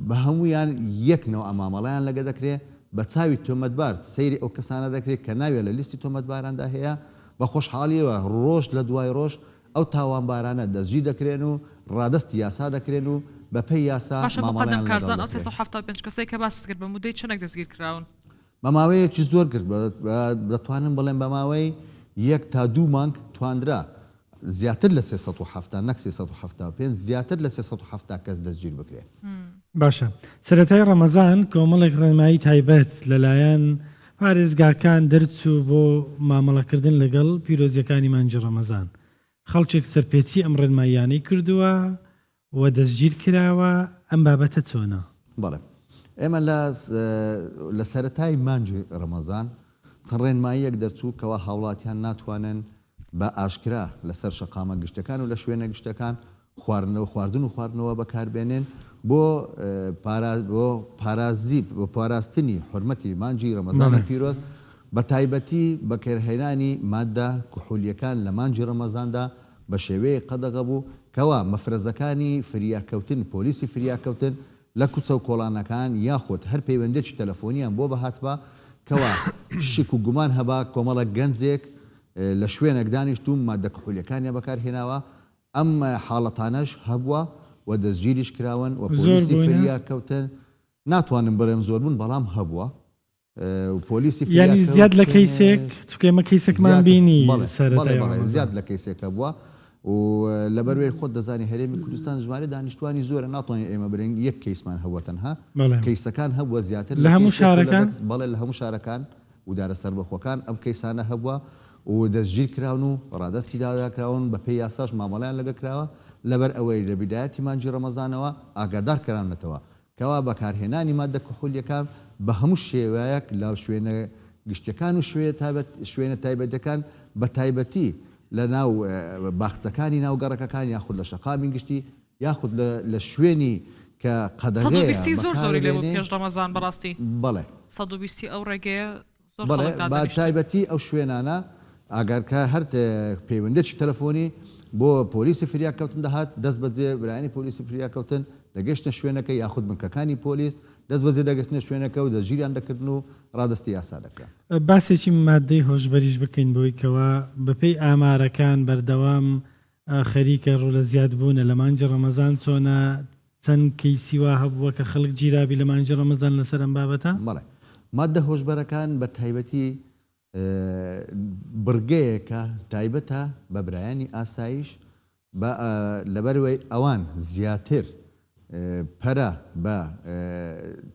Speaker 6: بە هەمویان یەکنەوە ئەمامەڵیان لەگە دەکرێت بە چاوی تۆمەتبار سەیری ئەو کەسانە دەکرێت کە ناوێت لە لیستی تۆمەتباراندا هەیە بە خۆشحاڵیەوە ڕۆژ لە دوای ڕۆژ ئەو تاوانبارانە دەستگیر دەکرێن و ڕادستی یاسا دەکرێن و بە پێی یاسا
Speaker 3: مامەڵیان کارزان ئەو 375 کەسەی کە باست کرد بە مودەی چەندێک دەستگیر کراون
Speaker 6: بە ماوەیەکی زۆر کرد دەتوانم بڵێن بە ماوەی 1 تا 2 مانگ تواندرا زیاتر لە 370 نەک 375 زیاتر لە 370 کەس دەستگیر بکرێت.
Speaker 4: باشە سەرەتای ڕەمەزان کۆمەڵێک ڕێنمایی تایبەت لەلایەن پارێزگاکان دەرچوو بۆ مامەڵەکردن لەگەڵ پیرۆزیەکانی مانجی ڕەمەزان خەڵکێک سەرپێچی ئەم ڕێنماییانەی کردووە و دەستگیر کراوە ئەم بابەتە چۆنە؟
Speaker 6: بەڵێ ئێمە لە سەرەتای مانجی ڕەمەزان چەند ڕێنماییەک دەرچوو کەوا هاوڵاتیان ناتوانن بە ئاشکرا لەسەر شەقامە گشتەکان و لە شوێنە گشتەکان خواردن و خواردنەوە بەکاربێنێن بۆ پاراستنی حرمەتی مانجی ڕەمەزانە پیرۆز بە تایبەتی بەکارهێنانی مادە کوحولیەکان لە مانجی ڕەمەزاندا بە شێوەیە قەدەغە بوو کەوا مەفرەزەکانی فریاکەوتن پۆلیسی فریاکەوتن لە کوچە و کۆڵانەکان یاخود هەر پەیوەندێکی تەلەفۆنیان بۆ بەهاتبە کەوا شک و گومان هەبا کۆمەڵە گەنجێک لە شوێنێک دانیشتوم مادە کوحولیەکانیان بەکارهێناوە ئەم حاڵەتانەش هەبووە و دەستگیریش کراون و پۆلیسی فریاکەوتن ناتوانم بڵێم زۆر بوون بەڵام هەبووە پۆلیسی
Speaker 4: یعنی زیاد لە کەیسێک چکێمە کەیسێکمان بینی
Speaker 6: زیاد لە کەیسێکە بووە و لەبەروێ خۆت دەزانی هەرێمی کوردستان ژمارە دانیشتوانی زۆرە ناتوانین ئێمە برین یەک کەیسمان هەبووە تەنها کەیسەکان هەبووە زیاتر
Speaker 4: لە هەموو شارەکان
Speaker 6: بەڵێ لە هەموو شارەکان ودارە سەربەخۆکان ئەم کەیسانە هەبووە و دەستگیر کراون و ڕادستی داداکراون بە پێی یاساش مامەڵیان لەگە کراوە لەبەر ئەوەی لە بیدایەتی مانجی ڕەمەزانەوە ئاگادار کراونەتەوە کەوا بەکارهێنانی مادە کوحولیەکان بە هەموو شێوەیەک لە شوێنە گشتەکان و شوێنە تایبەتەکان بە تایبەتی لە ناو باخچەکانی ناوگەڕەکەکان یاخود لە شەقامی گشتی یاخود لە شوێنی کە قەدەغەیە
Speaker 3: زۆر زۆری لێ پێش ڕەمەزان بەڕاستی
Speaker 6: بەڵێ
Speaker 3: 120 ئەو ڕێگەیە
Speaker 6: بە تایبەتی ئەو شوێنانە ئاگارکە هەر پەیوەندێکی تەلەفۆنی بۆ پۆلیسی فریاکەوتن دەهات دەست بەجێ برایانی پۆلیسی فریاکەوتن دەگەشتە شوێنەکە یاخود بنکەکانی پۆلیس دەست بەجێ دەگەستنە شوێنەکە و دەژیریان دەکردن و ڕادستی یاسا دەکرا.
Speaker 4: باسێکی مادەی هۆشبەریش بکەین بۆی کەوا بەپێی ئامارەکان بەردەوام خەریکە ڕوو لە زیادبوونە لە مانجی ڕەمەزان چۆنە چەند کەیسیوا هەبووە کە خەڵک جیرابی لە مانجی ڕەمەزان لەسەر ئەم بابەتە؟
Speaker 6: بەڵێ مادە هۆشبەرەکان بە تایبەتی برگەیەکە تایبەتە بە برایانی ئاسایش لەبەروەی ئەوان زیاتر پەرە بە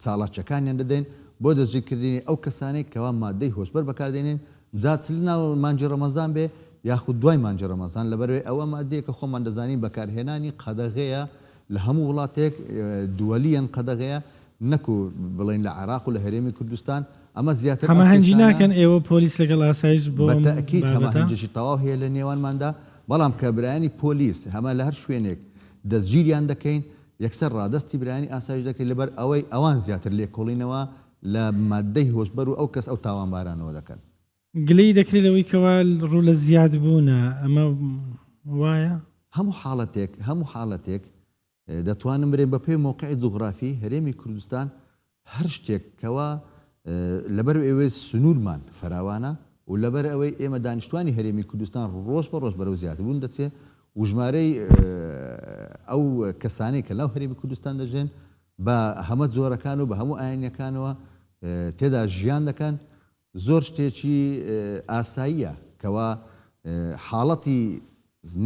Speaker 6: چاڵاکیەکانیان دەدەین بۆ دەستگیرکردنی ئەو کەسانێک کەوا مادەی هۆشبەر بەکاردێنێن جاچ ناو مانجی ڕەمەزان بێ یاخود دوای مانجی ڕەمەزان لەبەروەی ئەوە مادەیەکە خۆمان دەزانین بەکارهێنانی قەدەغەیە لە هەموو وڵاتێک دووەلیەن قەدەغەیە نەکو بڵین لە عێراق و لە هەرێمی کوردستان ئەمە زیاتر
Speaker 4: ئەمە هەنجی ناکەن ئێوە پۆلیس لەگەڵ ئاسایش بۆ
Speaker 6: بەتەئکید هەمە هەنجێکی تەواو هەیە لە نێوانماندا بەڵام کە برایانی پۆلیس هەمە لە هەر شوێنێک دەستگیریان دەکەین یەکسەر ڕادستی برایانی ئاسایش دەکەین لەبەر ئەوەی ئەوان زیاتر لێکۆڵینەوە لە مادەی هۆشبەر و ئەو کەس ئەو تاوانبارانەوە دەکەن.
Speaker 4: گلەی دەکرێت لەوەی کەوا ڕوو لە زیاد بوونە ئەمە وایە؟
Speaker 6: هەموو حاڵەتێک دەتوانم برێن بە پێی موقعی جوغرافی هەرێمی کوردستان هەر شتێک کەوا لەبەر ئێوەی سنوورمان فراوانە و لەبەر ئەوەی ئێمە دانیشتوانی هەرێمی کوردستان ڕۆژ بە ڕۆژ بەرەو زیاتربوون دەچێت و ژمارەی ئەو کەسانەی کە لەو هەرێمی کوردستان دەژێن بە هەمە جۆرەکان و بە هەموو ئاینەکانەوە تێدا ژیان دەکەن زۆر شتێکی ئاساییە کەوا حاڵەتی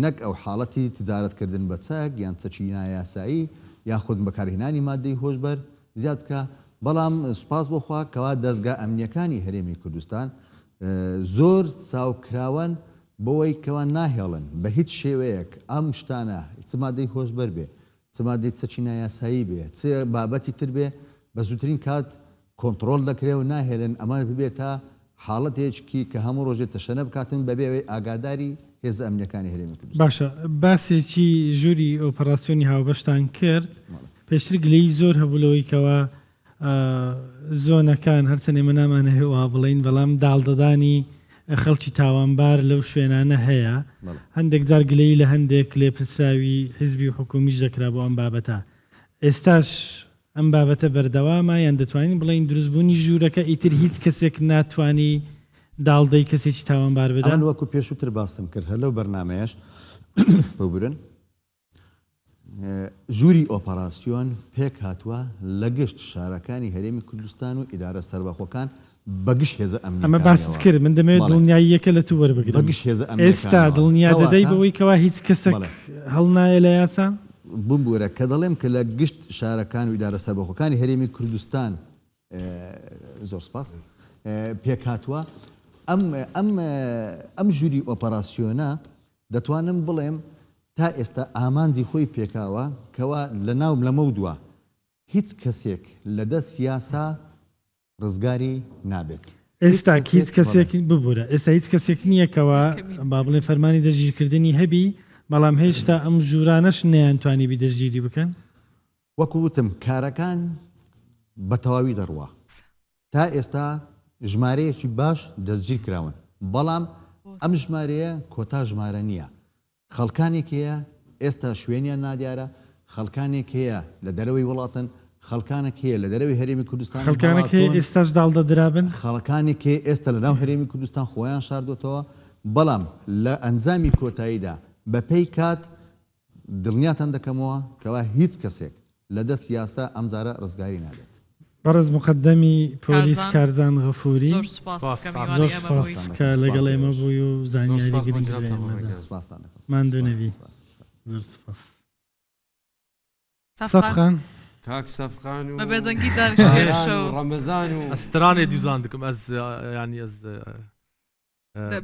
Speaker 6: نەک ئەو حاڵەتی تجارەتکردن بە چەک یان چەکی نایاسایی یاخود بەکارهێنانی مادەی هۆشبەر زیاد بکە بەڵام سوپاس بۆخوا کەوا دەستگا ئەمنیەکانی هەرێمی کوردستان زۆر چاوکراون بۆەوەی کەوا ناهێڵن بە هیچ شێوەیەک ئەم شتانە چ مادەی هۆشبەر بێ چ مادەی چەکی نایاسایی بێ چ بابەتی تر بێ بە زووترین کات کۆنتترۆل دەکرێت و ناهێنن ئەمە ببێتە حاڵەتێکی کە هەموو ڕۆژێت تەشەنە بکاتن بەبێەوەی ئاگاداری هێز ئەمنیەکانی هەرێمی کوردستان.
Speaker 4: باشە باسێکی ژووری ئۆپەراسیۆنی هاوبەشتان کرد پێشتر گلەی زۆر هەبوولەوەی کەوا زۆنەکان هەرچەنێ مە نامانە هێوا بڵین بەڵام داڵدەدانی خەڵکی تاوانبار لەو شوێنانە هەیە هەندێک جار گلەی لە هەندێک لێپرسراوی حیزبی و حکومیش دەکرا بۆ ئەم بابەتە ئێستاش ئەم بابەتە بەردەوامە یان دەتوانین بڵین دروستبوونی ژوورەکە ئیتر هیچ کەسێک ناتوانی داڵدەی کەسێکی تاوانبار بدەن
Speaker 6: وەکو پێشووتر باسم کرد هەر لەو بەرنمەیەش ببورن ژووری ئۆپەراسیۆن پێک هاتووە لە گشت شارەکانی هەرێمی کوردستان و ئیدارە سەربەخۆکان بەگشت هێزە
Speaker 4: ئەمە باست کرد من دەمەوێت دڵنیاییەکە لە تو وەربگرم
Speaker 6: بەگشت هێزە
Speaker 4: ئێستا دڵنیا دەدەی بەوەی کەوا هیچ کەسێک هەڵنایە لە یاسا
Speaker 6: بمبورە کە دەڵێم کە لە گشت شارەکان و ئیدارە سەربەخۆکانی هەرێمی کوردستان زۆر سپاس پێک هاتووە ئەم ژووری ئۆپەراسیۆنە دەتوانم بڵێم تا ئێستا ئامانجی خۆی پێکاوە کەوا لە ناوم لەمە دووە هیچ کەسێک لە دەست یاسا ڕزگاری نابێت.
Speaker 4: ئێستا هیچ کەسێک ببوورە ئێستا هیچ کەسێک نییەکەوە با بڵێ فەرمانی دەژیرکردنی هەبی بەڵام هێشتا ئەم ژوورانەش نەیانتوانی بی دەژگیری بکەن
Speaker 6: وەکو وتم کارەکان بە تەواوی دەڕوە تا ئێستا ژمارەیەکی باش دەستگیر کراون بەڵام ئەم ژمارەیە کۆتا ژمارە نییە خەڵکانێک هەیە ئێستا شوێنیان نادیارە خەڵکانێک هەیە لە دەرەوەی وڵاتن خەڵکانێک هەیە لە دەرەوەی هەرێمی کوردستان
Speaker 4: خەڵکانێک هەیە ئێستاش داڵدەدرابن
Speaker 6: خەڵکانێک هەیە ئێستا لە ناو هەرێمی کوردستان خۆیان شاردوتەوە بەڵام لە ئەنجامی کۆتاییدا بەپێی کات دڵنیاتان دەکەمەوە کەوا هیچ کەسێک لە دەست یاسا ئەمجارە ڕزگاری نابێت.
Speaker 4: بەڕز مقدەمی پۆلیس کارزان غەفوری
Speaker 3: زۆر سوپاس
Speaker 4: کە لەگەڵ ئێمە بووی و زانیاری گرنگ ماندوونەوی زۆر سوپاس. سەفخان
Speaker 1: کاک سەفخان و
Speaker 3: بەبێزەنگی دانیشتێرشە و
Speaker 1: ڕەمەزان و
Speaker 2: ئەسترانێ دووزان دکم ئەز ینی ئەز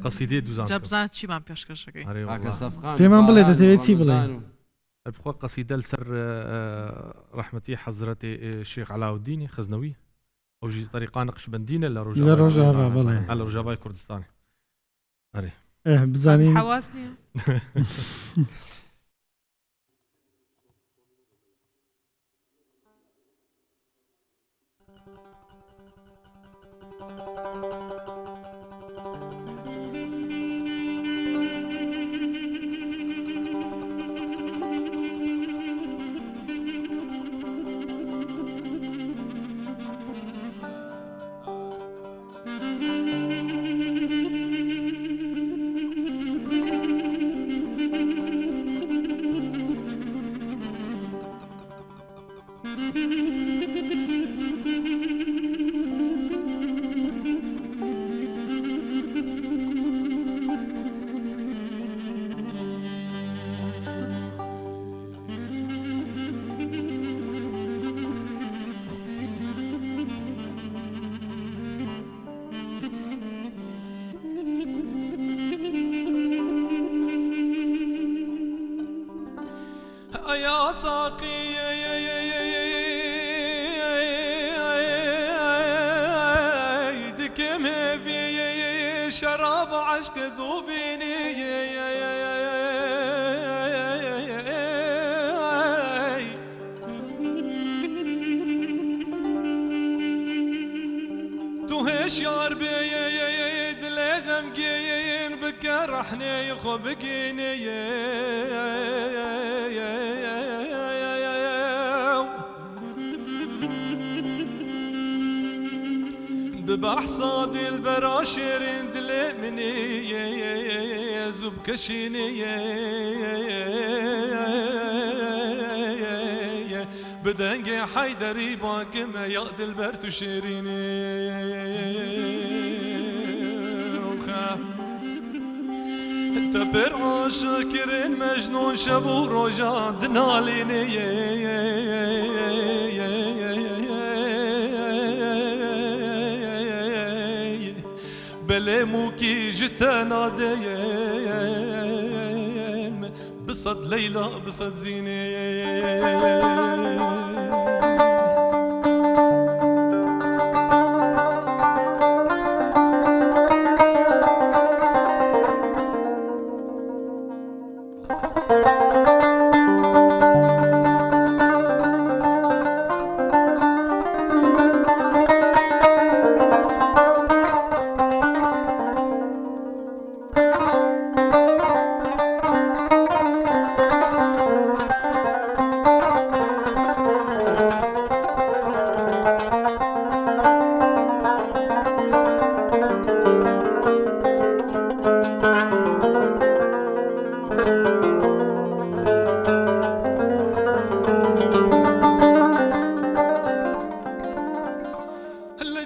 Speaker 2: قەسیدێ دووزان
Speaker 3: جەبزان چیمان پێشکەشەکەی
Speaker 1: کاکە سەفخان
Speaker 4: پێمان بڵێ دەتەوێت چی بڵێ
Speaker 2: بخوا قصيدة لسر رحمتي حضرة الشيخ علاء الدين خزنوي أو جي طريقة نقشبندية
Speaker 4: لرجابة بلى
Speaker 2: على رجابة كردستان أري
Speaker 4: بزانين
Speaker 3: حواسني
Speaker 7: يا ساقي دكم في شراب عشق زوبيني توهش يار بيد لغم جين بكرحني خبقيني ببحصاد البراشر دلمني زب كشيني بدنجي حيدري باكما يقد البرت شيريني تبر عاشقين مجنون شبو رجا دناليني بلي موكي جتنا دايم بصد ليلى بصد زيني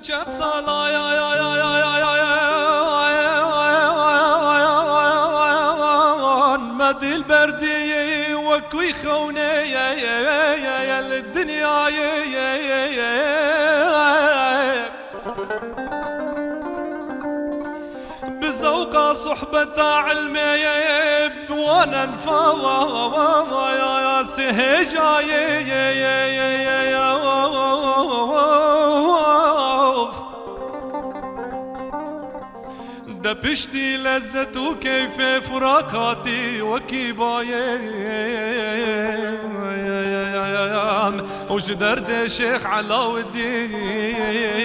Speaker 7: جت صلاة مدي البردي وكوي خوني يا الدنيا بزوقة صحبة علمي وانا نفاوى يا سهجا دبشتي لذة كيف فراقاتي وكيبايا وش درد شيخ علاو الدين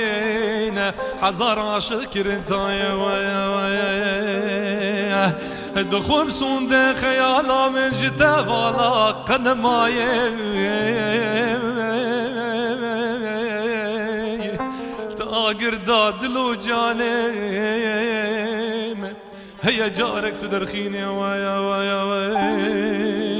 Speaker 7: حزار عشكر انتايا دخوم سوند خيالا من جتافالا قنمايا تاقر دادلو جانيم هيا جارك تدرخيني ويا ويا ويا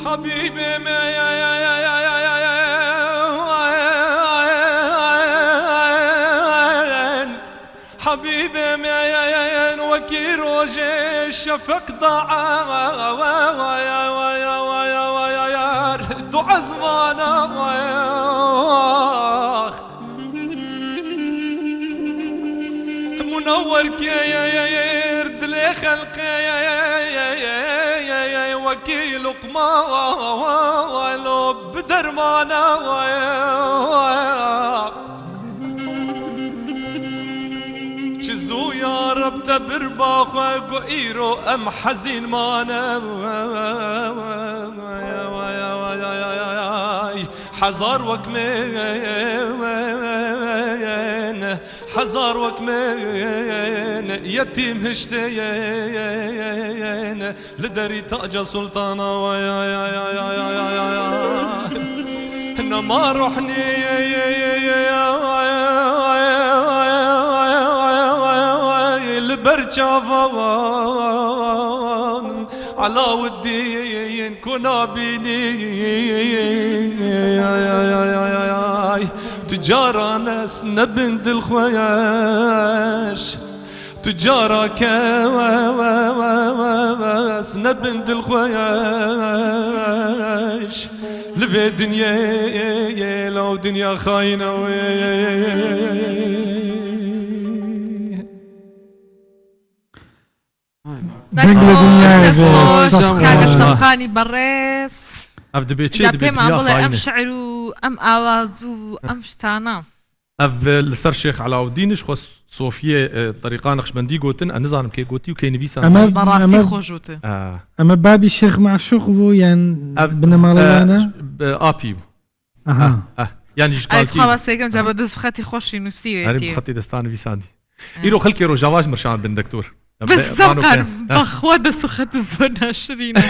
Speaker 7: حبيبي ما حبيبي مين وكي روج الشفق ضاع دعا زمانه منور كير دلي خلقي وكيل قمالو بدرمانا چزو يا رب تبرباخ وقيرو ام حزين مانا حزار وكمين حزار وكمين يتيم هشتين لدري تاج سلطانة انما روحني لبرشافان علاو الدين كنا بيني تجارة ناس نبند الخياش تجارة كواس نبند الخياش لبي دنيا لو دنيا خاينة
Speaker 3: كاغا سمخاني بريس
Speaker 2: افد بيتشي
Speaker 3: جابي معمولة ام شعر ام آواز ام شتانا
Speaker 2: اف لسر شيخ علاء الدين شخص صوفيه طريقه نقشبندي قوتن انظام كي قوتي وكاين نبيسان
Speaker 3: براستي خوجوته
Speaker 4: اما بابي الشيخ معشوق بو يعني بنمالوانا
Speaker 2: ابي يعني
Speaker 3: قالتي خلاص هيك جاب دز خطي خوشي نسيتي
Speaker 2: هاري خطي دستان فيساندي يرو خلكي رو جواز مرشان دن دكتور
Speaker 3: بس زبقر بخواد سخت الزونا شرينا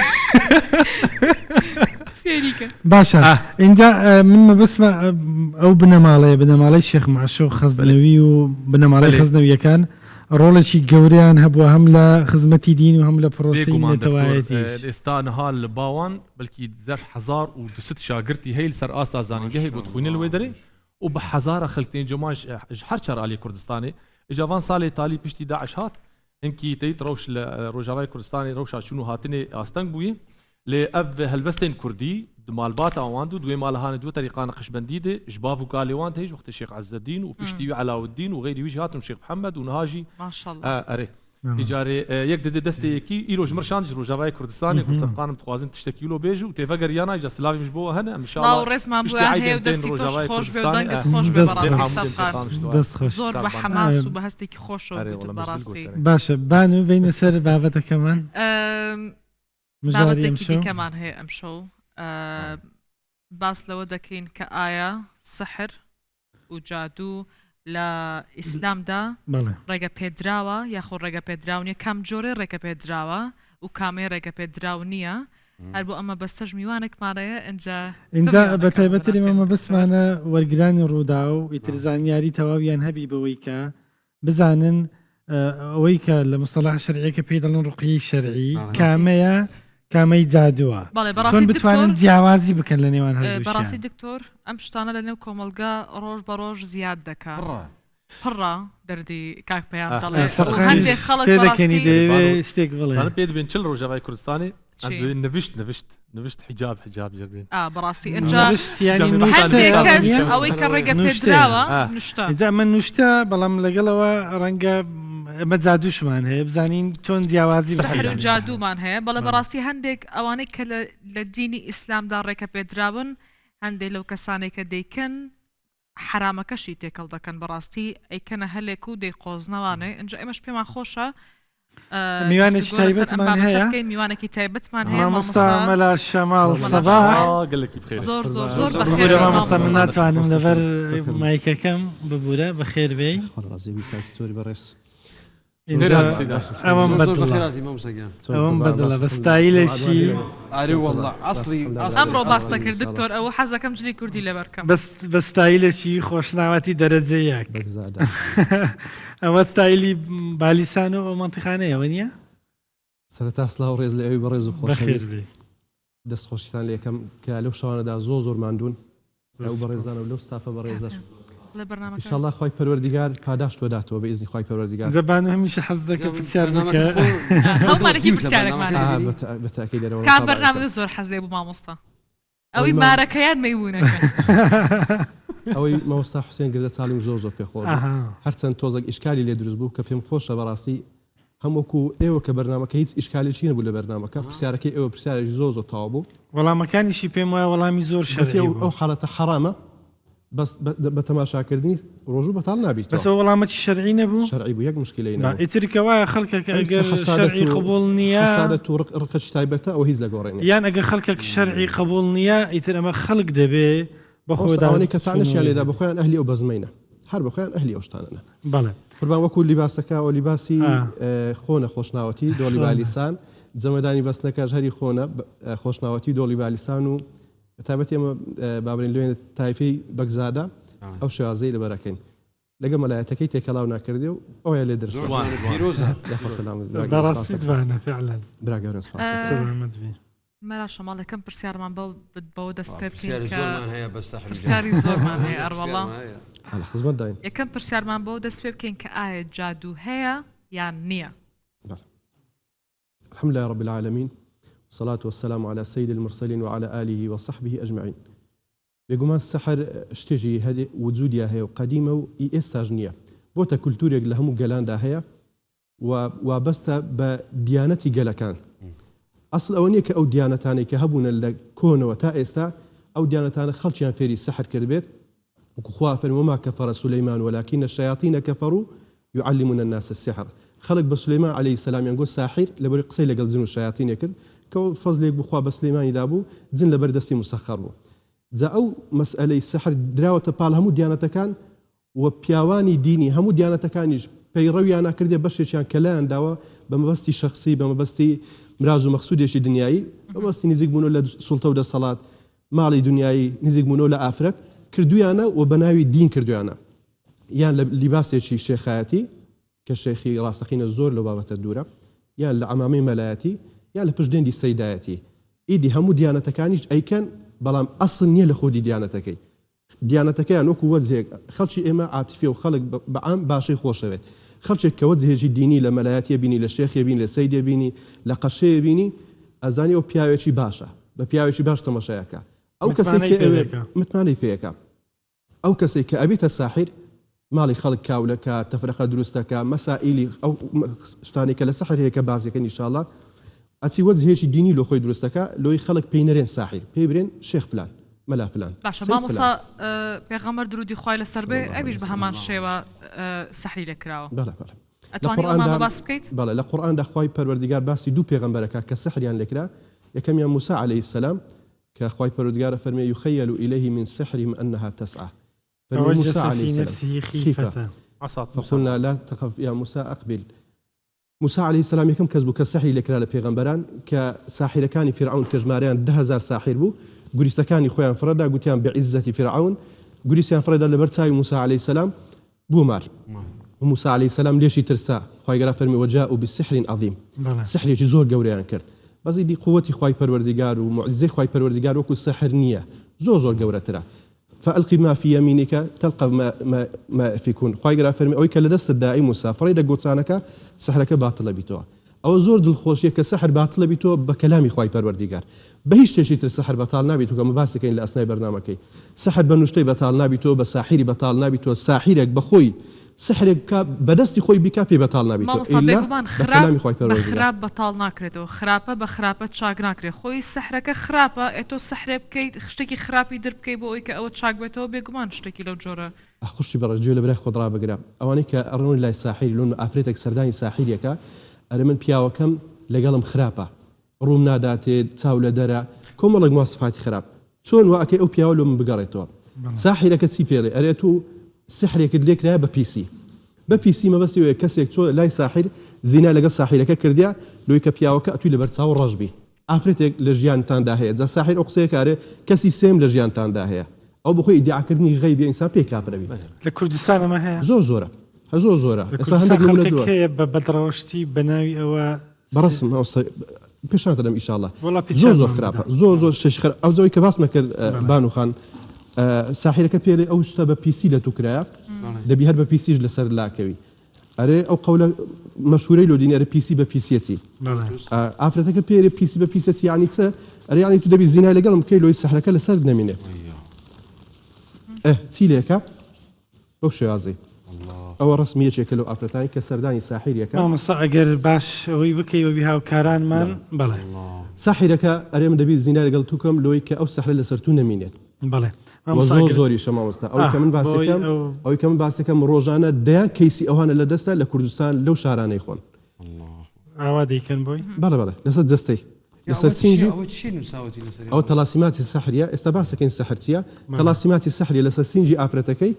Speaker 3: سيريكا
Speaker 4: باشا انجا من ما بسمع او بنمالي الشيخ معشوق خزنوي وبنمالي خزنوي كان رولشي قوريان هبوا هملا خدمتي دين وهملا بروسين نتوايتيش
Speaker 2: الاستان هال باوان بلكي زر حزار ودست شاگرتي هي سر استا زانيگه قلت خوين الويدري وبحزاره خلقتين جماش حرشر علي كردستاني اجافان صالي تالي بشتي داعش هات انكي تيت روش روجاوي كردستاني روشا شنو هاتني استنگ بوي لأب هلبستين كردي مالبات اواندو دوي مالهان دو طريقه نقشبنديده جبافو كاليوانت هيج وقت الشيخ عز الدين وبشتي علاء الدين وغيري وجه هاتم الشيخ محمد ونهاجي
Speaker 3: ما شاء الله
Speaker 2: اري اجاري يقدد دستي كي ايروج مرشان روجاوي كردستاني كردستان متوازن تشتكي له بيجو تفجر يانا اجا سلافي مش بو هنا ان شاء الله
Speaker 3: ورس ما بو هي ودستي خوش بودنك خوش براسي سبقان زور بحماس وبهستك خوش براسي
Speaker 4: باشا بانو بين سر بابته كمان
Speaker 3: بابتك دي كمان هي امشو باس لو دكين كآية سحر وجادو لإسلام دا رقا بيدراوا ياخو رقا بيدراونيا كام جوري رقا بيدراوا وكامي رقا بيدراونيا هربو اما بستجمي وانك ماريا
Speaker 4: انجا بتايبتري ماما بس معنا ورقراني روداو يترزان ياري تواويان هبي بويكا بزانن ويكا المصطلح شرعي كبيدلن رقيي شرعي كامي جادوا شون بتوانن جیاوازی بکن لنیوان هردوشیان
Speaker 3: براسی دکتور ام شتانه لنیو کۆمەلگا روج بروج زیاد دکا پڕە دەردی کاک پێیان دەڵێ هەندێک خەڵک
Speaker 4: بەڕاستی شتێک بڵێ
Speaker 2: انا بيد بين چل روجاوي كردستاني نفشت حجاب جردين
Speaker 3: براسي انجا
Speaker 4: يعني
Speaker 3: هەندێک کەس ئەوەی کە ڕێگە پێدراوە نوشتا
Speaker 4: ئجا من نوشتا بەڵام لەگەڵەوە ڕەنگە ئەمە جادوشمان هەیە بزانین چۆن جیاوازی
Speaker 3: سحر و جادومان هەیە بەڵێ بەڕاستی هەندێک ئەوانەی کە لە دینی ئیسلامدا ڕێکە پێدراون هەندێک لەو کەسانێک کە دەیکەن حرامەکەشی تێکەڵ دەکەن بەڕاستی ئەیکەنە هەلێک و دەیقۆزنەوانێ ئەنجا ئێمەش پێمان خۆشە
Speaker 4: میوانێکی تایبەتمان هەیە
Speaker 3: میوانێکی تایبەتمان هەیە
Speaker 4: مامۆستا مەلا شەماڵ سەباح
Speaker 3: زۆر
Speaker 4: بەخێر مامۆستا من ناتوانم لەبەر مایکەکەم ببوورە بەخێر بێی ئەوەم بەدڵە بەستایلێکی
Speaker 1: ئاری والله ئەسڵی
Speaker 3: ئەمڕۆ باس دەکرد دکتۆر ئەوە حەزەکەم جلی کوردی لەبەرکەم
Speaker 4: بەستایلێکی خۆشناوەتی دەرەجە یەک ئەوە ستایلی بالیسان و مەنتیقانەیەوە نییە؟
Speaker 8: سەرەتا سڵاو ڕێز لە ئەوی بەڕێز و خۆشەویست دەستخۆشیتان لێ یەکەم کە لەو شەوانەدا زۆر ماندوون ئەو بەڕێزانە و لەو ستافە بەڕێزەش
Speaker 3: لە بەرنامەکە
Speaker 8: إن شاء الله خواهی پەروەردیگار پاداش تۆ داتەوە بە ئیزنی خواهی پەروەردیگار.
Speaker 4: زەبان هەمیشە حەز دەکە پرسیار بکە.
Speaker 3: هەمومانێکی پرسیارێکمان
Speaker 8: بەتاکید دەرەوە.
Speaker 3: کام بەرنامە زۆر حەزێ بوو مامۆستا ئەوەی مارەکەیان مەیبوونەکەن.
Speaker 8: ئەوەی مامۆستا حوسێن گردە چاڵیم زۆر پێخۆش هەرچەند تۆزێک ئیشکالی لێ دروست بوو کە پێم خۆشە بەڕاستی هەمووەکو ئێوە کە بەرنامەکە هیچ ئیشکالێکی نەبوو لە بەرنامەکە پرسیارەکەی ئێوە پرسیارێکی زۆر تەواو بوو.
Speaker 4: وەڵامەکانیشی پێم وایە وەڵامی زۆر شەرعی بوو.
Speaker 8: ئەو حاڵەتە حرامە بەس بە تەماشاکردنی ڕۆژوو بەتاڵ نابیت.
Speaker 4: بەس وەڵامەتی شەرعی نەبوو؟
Speaker 8: شەرعی بوو یەک مشکلەی نەبوو.
Speaker 4: ئیترکە وایە خەڵکێک ئەگەر شەرعی قبوڵ نییە
Speaker 8: حەسادەت و ڕقەت تایبەتە ئەوە هیچ لەگۆڕێنێ.
Speaker 4: یان ئەگەر خەڵکێک شەرعی قبوڵ نییە ئیتر ئەمە خەڵک دەبێ
Speaker 8: بەخۆداوانی کە تانەشیان لێدا بخۆیان ئەهلی ئەو بەزمەینە هەر بەخۆیان ئەهلی ئەو شتانەنە.
Speaker 4: بەڵێ
Speaker 8: قوربان وەکو لیباسەکە و لیباسی خۆنە خۆشناوەتی دۆڵی بالیسان جەمەدانی بەستنەکەش هەری خۆنە خۆشناوەتی دۆڵی بالیسان و تایبەتی ئەمە بابرین لێن تایفەی بەگزادە ئەو شێوازەی لەبەرەکەین لەگە مەلایەتەکەی تێکەڵاو ناکردێ و ئەوە لێ دەرس
Speaker 4: بەڕاستی جوانە فعلا
Speaker 8: براگەورە سپاس
Speaker 3: مەرا شەماڵەکەم پرسیارمان بەوە دەست پێ بکەین
Speaker 1: زۆرمان هەیە بەستە
Speaker 3: پرسیاری زۆرمان هەیە ئەڕوەڵا
Speaker 8: خزمەت داین.
Speaker 3: یەکەم پرسیارمان بەوە دەست پێ بکەین کە ئایا جادو هەیە یان نییە؟
Speaker 8: الحمد لله رب العالمين والصلاة والسلام على سيد المرسلين وعلى آله وصحبه أجمعين. بێگومان سەحر شتێکی هەدێ وجودیا هەیە و قەدیمە و ئێستاژ نییە بۆتە کولتورێک لە هەموو گەلاندا هەیە و وابەستە بە دیانەتی گەلەکان. ئەسڵ ئەوە نییە کە ئەو دیانەتانەی کە هەبوونە لە کۆنەوە تا ئێستا ئەو دیانەتانە خەڵکیان فێری سەحر کردبێت وەکو خوا فەرمێ وما كفر سليمان ولكن الشياطين كفروا يعلمون الناس السحر. خەڵک بە سليمان عليه السلام یان گۆ ساحر لەبەر قسەی لەگەڵ جن و شیاطینێ کرد کە فەزلێک بخوا بە سلەیمانی دابوو جن لەبەر دەستی مسەخەر بوو. جا ئەو مەسئلەی سەحر دراوەتە پاڵ هەموو دیانەتەکان و پیاوانی دینی هەموو دیانەتەکانیش پەیڕەویان ناکردێ بەشێکیان کەلایان داوە بە مەبەستی شەخسی بە مەبەستی مراز و مەخسودێکی دنیایی بەمەستی نزیک بوونەوە لە سوڵتە و دەسەڵات ماڵی دنیایی نزیک بوونەوە لە ئافرەت کردویانە و بە ناوی دین کردویانە یان لە لیباسێکی شێخایەتی کە شێخی ڕاستەقینە زۆر لە بابەتە دوورە یان لە عەمامەی مەلایەتی یان لە پشتدێنی سەیدایەتی ئیدی هەموو دیانەتەکانیش ئەیکەن بەڵام ئەسڵ نییە لە خۆدی دیانەتەکەی دیانەتەکەیان وەکو وەزێک خەڵکی ئێمە عاتیفێ و خەڵک بەعام باشەی خۆشەوێت خەڵکێک کە وەزێکی دینی لە مەلایەتیە بینی لە شێخێ بینی لە سەیدێ بینی لە قەشەیە بینی ئەزانی ئەو پیاوێکی باشە بە پیاوێکی باش تەماشایەکە ئەو کەسێک کە ئەوێ متمانەی پێیەکە ئەو کەسێک کە ئەبێتە ساحیر ماڵی خەڵک کاولەکە تەفرەخە دروستەکە مەسائیلی ئەو شتانی کە لە سەحر هەیە کە بازەکەن ئینشاءالله ئەچی وەزهێکی دینی لۆ خۆی دروستەکە لۆی خەڵک پێی نەرێن ساحیر پێی برێن شێخ فلان مەلا فلان
Speaker 3: باشە مامۆستا پێغەمبەر درودی خوای لەسەر بێ ئەویش بە هەمان شێوە سەحری لێ کراوە ئەتوانی ئەومان باس بکەیت
Speaker 8: بەڵێ لە قورئاندا خوای پەروەردگار باسی دوو پێغەمبەرەکە کە سەحریان لێکرا یەکەمیان موسى عليه السلام کە خوای پەروەردگار فەرمێ يخيل إليه من سحرهم أنها تسعى موسى عليه السلام خيفة فقلنا لا تخف يا موسى أقبل موسى عليه السلام یەکەم کەس بوو کە سەحری لێکرا لە پێغەمبەران کە ساحیرەکانی فرعون کە ژمارەیان 10,000 ساحیر بوو گوریستەکانی خۆیان فرەدا گوتیان بعزەتی فرعون گوریستیان فرەدا لەبەر چاوی موسى عليه السلام بوو مار موسى عليه السلام لێشی ترسا خوای گەورە فەرمی وجاءوا بسحر عظيم سحرێکی زۆر گەورەیان کرد بەس ئیدی قووەتی خوای پەروەردگار و معجزەی خوای پەروەردگار وەکو سەحر نییە زۆر گەورەترە فألقي ما في يمينك تلقى ما يفكون خوای گەورە فەرمی ئەوەی کە لە دەستتدا ئەی موسى فڕی لە گۆچانەکە سەحرەکە باتڵە بیتەوە ئەوە زۆر دڵخۆشیە کە سەحر باتڵە بیتەوە بە کەلامی خوای پەروەردگار بە هیچ شتێکی تر سەحر بەتاڵ نابێتەوە کە مەباسەکەین لە ئەسنای بەرنامەکەی سەحر بە نوشتەی بەتاڵ نابێتەوە بە ساحیری بەتاڵ نابێتەوە ساحیرێک بەخۆی سحرێک بەدەستی خۆی بیکا پێ بەتاڵ نابێتەوە
Speaker 3: خراپ بەتاڵ ناکرێتەوە خراپە بە خراپە چاک ناکرێت خۆی سەحرەکە خراپە ئێتۆ سەحرێ بکەیت شتێکی خراپی دەربکەی بۆ ئەوی کە ئەوە چاک بێتەوە بێگومان شتێکی لەو جۆرە
Speaker 8: خوشی بەڕێژێ لە برای خۆدرا بگرە ئەوانەی کە ئەڕۆن لای ساحیر لۆن ئافرێتێک سەردانی ساحیرێکە ئەرە من پیاوەکەم لەگەڵم خراپە ڕووم ناداتێت چاو لە دەرە کۆمەڵێک مواسفاتی خراپ چۆن واکەی ئەو پیاوە لۆ من بگەڕێتەوە ساحیرەکە چی پێڵێ ئەرێت و سحرێکت لێکرایە بە پیسی بە پیسی مەبەستی وەیە کەسێک چۆ لای ساحیر زینا لەگەڵ ساحیرەکە کردیا لۆی کە پیاوەکە ئەتووی لەبەر چاو ڕەشبی ئافرێتێک لە ژیانتاندا هەیە جا ساحیر ئەو قسەیەکارێ کەسی سێم لە ژیانتاندا هەیە ئەو بخۆی ئیدعاکردنی غەیبی ئینسان پێی کافرەبی
Speaker 4: لە کوردستان ئەمە هەیە
Speaker 8: زۆرە زۆرە ئێستا هەندێک
Speaker 4: نمونە بە بەدڕەوشتی بەناوی ئەوە
Speaker 8: بەڕسم پێشان دەدەم ئینشاءالله زۆر خراپە زۆر شەش خراپ ئەو زۆی کە باس نەکرد بانوخان ساحیرەکە پێڵێ ئەو شتە بە پیسی لە توکرایە دەبی هەر بە پیسیش لەسەر لاکەوی ئەرێ ئەو قەولە مەشهورەی لۆ دینێرە پیسی بە پیسیەتی ئافرەتەکە پێرێ پیسی بە پیسەتی یانی چە ئەرێ یانی تو دەبی زینای لەگەڵم بکەی لۆی سەحرەکە لەسەر نەمینێ چی لێکە بەو شێوازەی ئەوە ڕسمیەکێکە لەو ئافرەتانی کە سەردانی ساحیرەکە
Speaker 4: مامۆستا ئەگەر باش ئەوەی بکەیەوە بی هاوکارانمان بەڵێ
Speaker 8: ساحیرەکە ئەرێ من دەبی زینای لەگەڵ توکەم لۆی کە ئەو سەحرە لەسەر تو نەمینێت
Speaker 4: بەڵێ
Speaker 8: زۆر زۆری شەماوەستا ئەوەی کە من باسەکەم ئەوەی کە من باسەکەم ڕۆژانە دەیان کەیسی ئەوانە لە دەستە لە کوردستان لەو شارانەی خۆن
Speaker 4: ئاوا دەیکەن بۆی
Speaker 8: بەڵێ بەڵێ لەسەر جەستەی لەسەر سینجی ئەو تەلاسیماتی سەحریە ئێستا باسەکەین سەحرچیە تەلاسیماتی سەحری لەسەر سینجی ئافرەتەکەی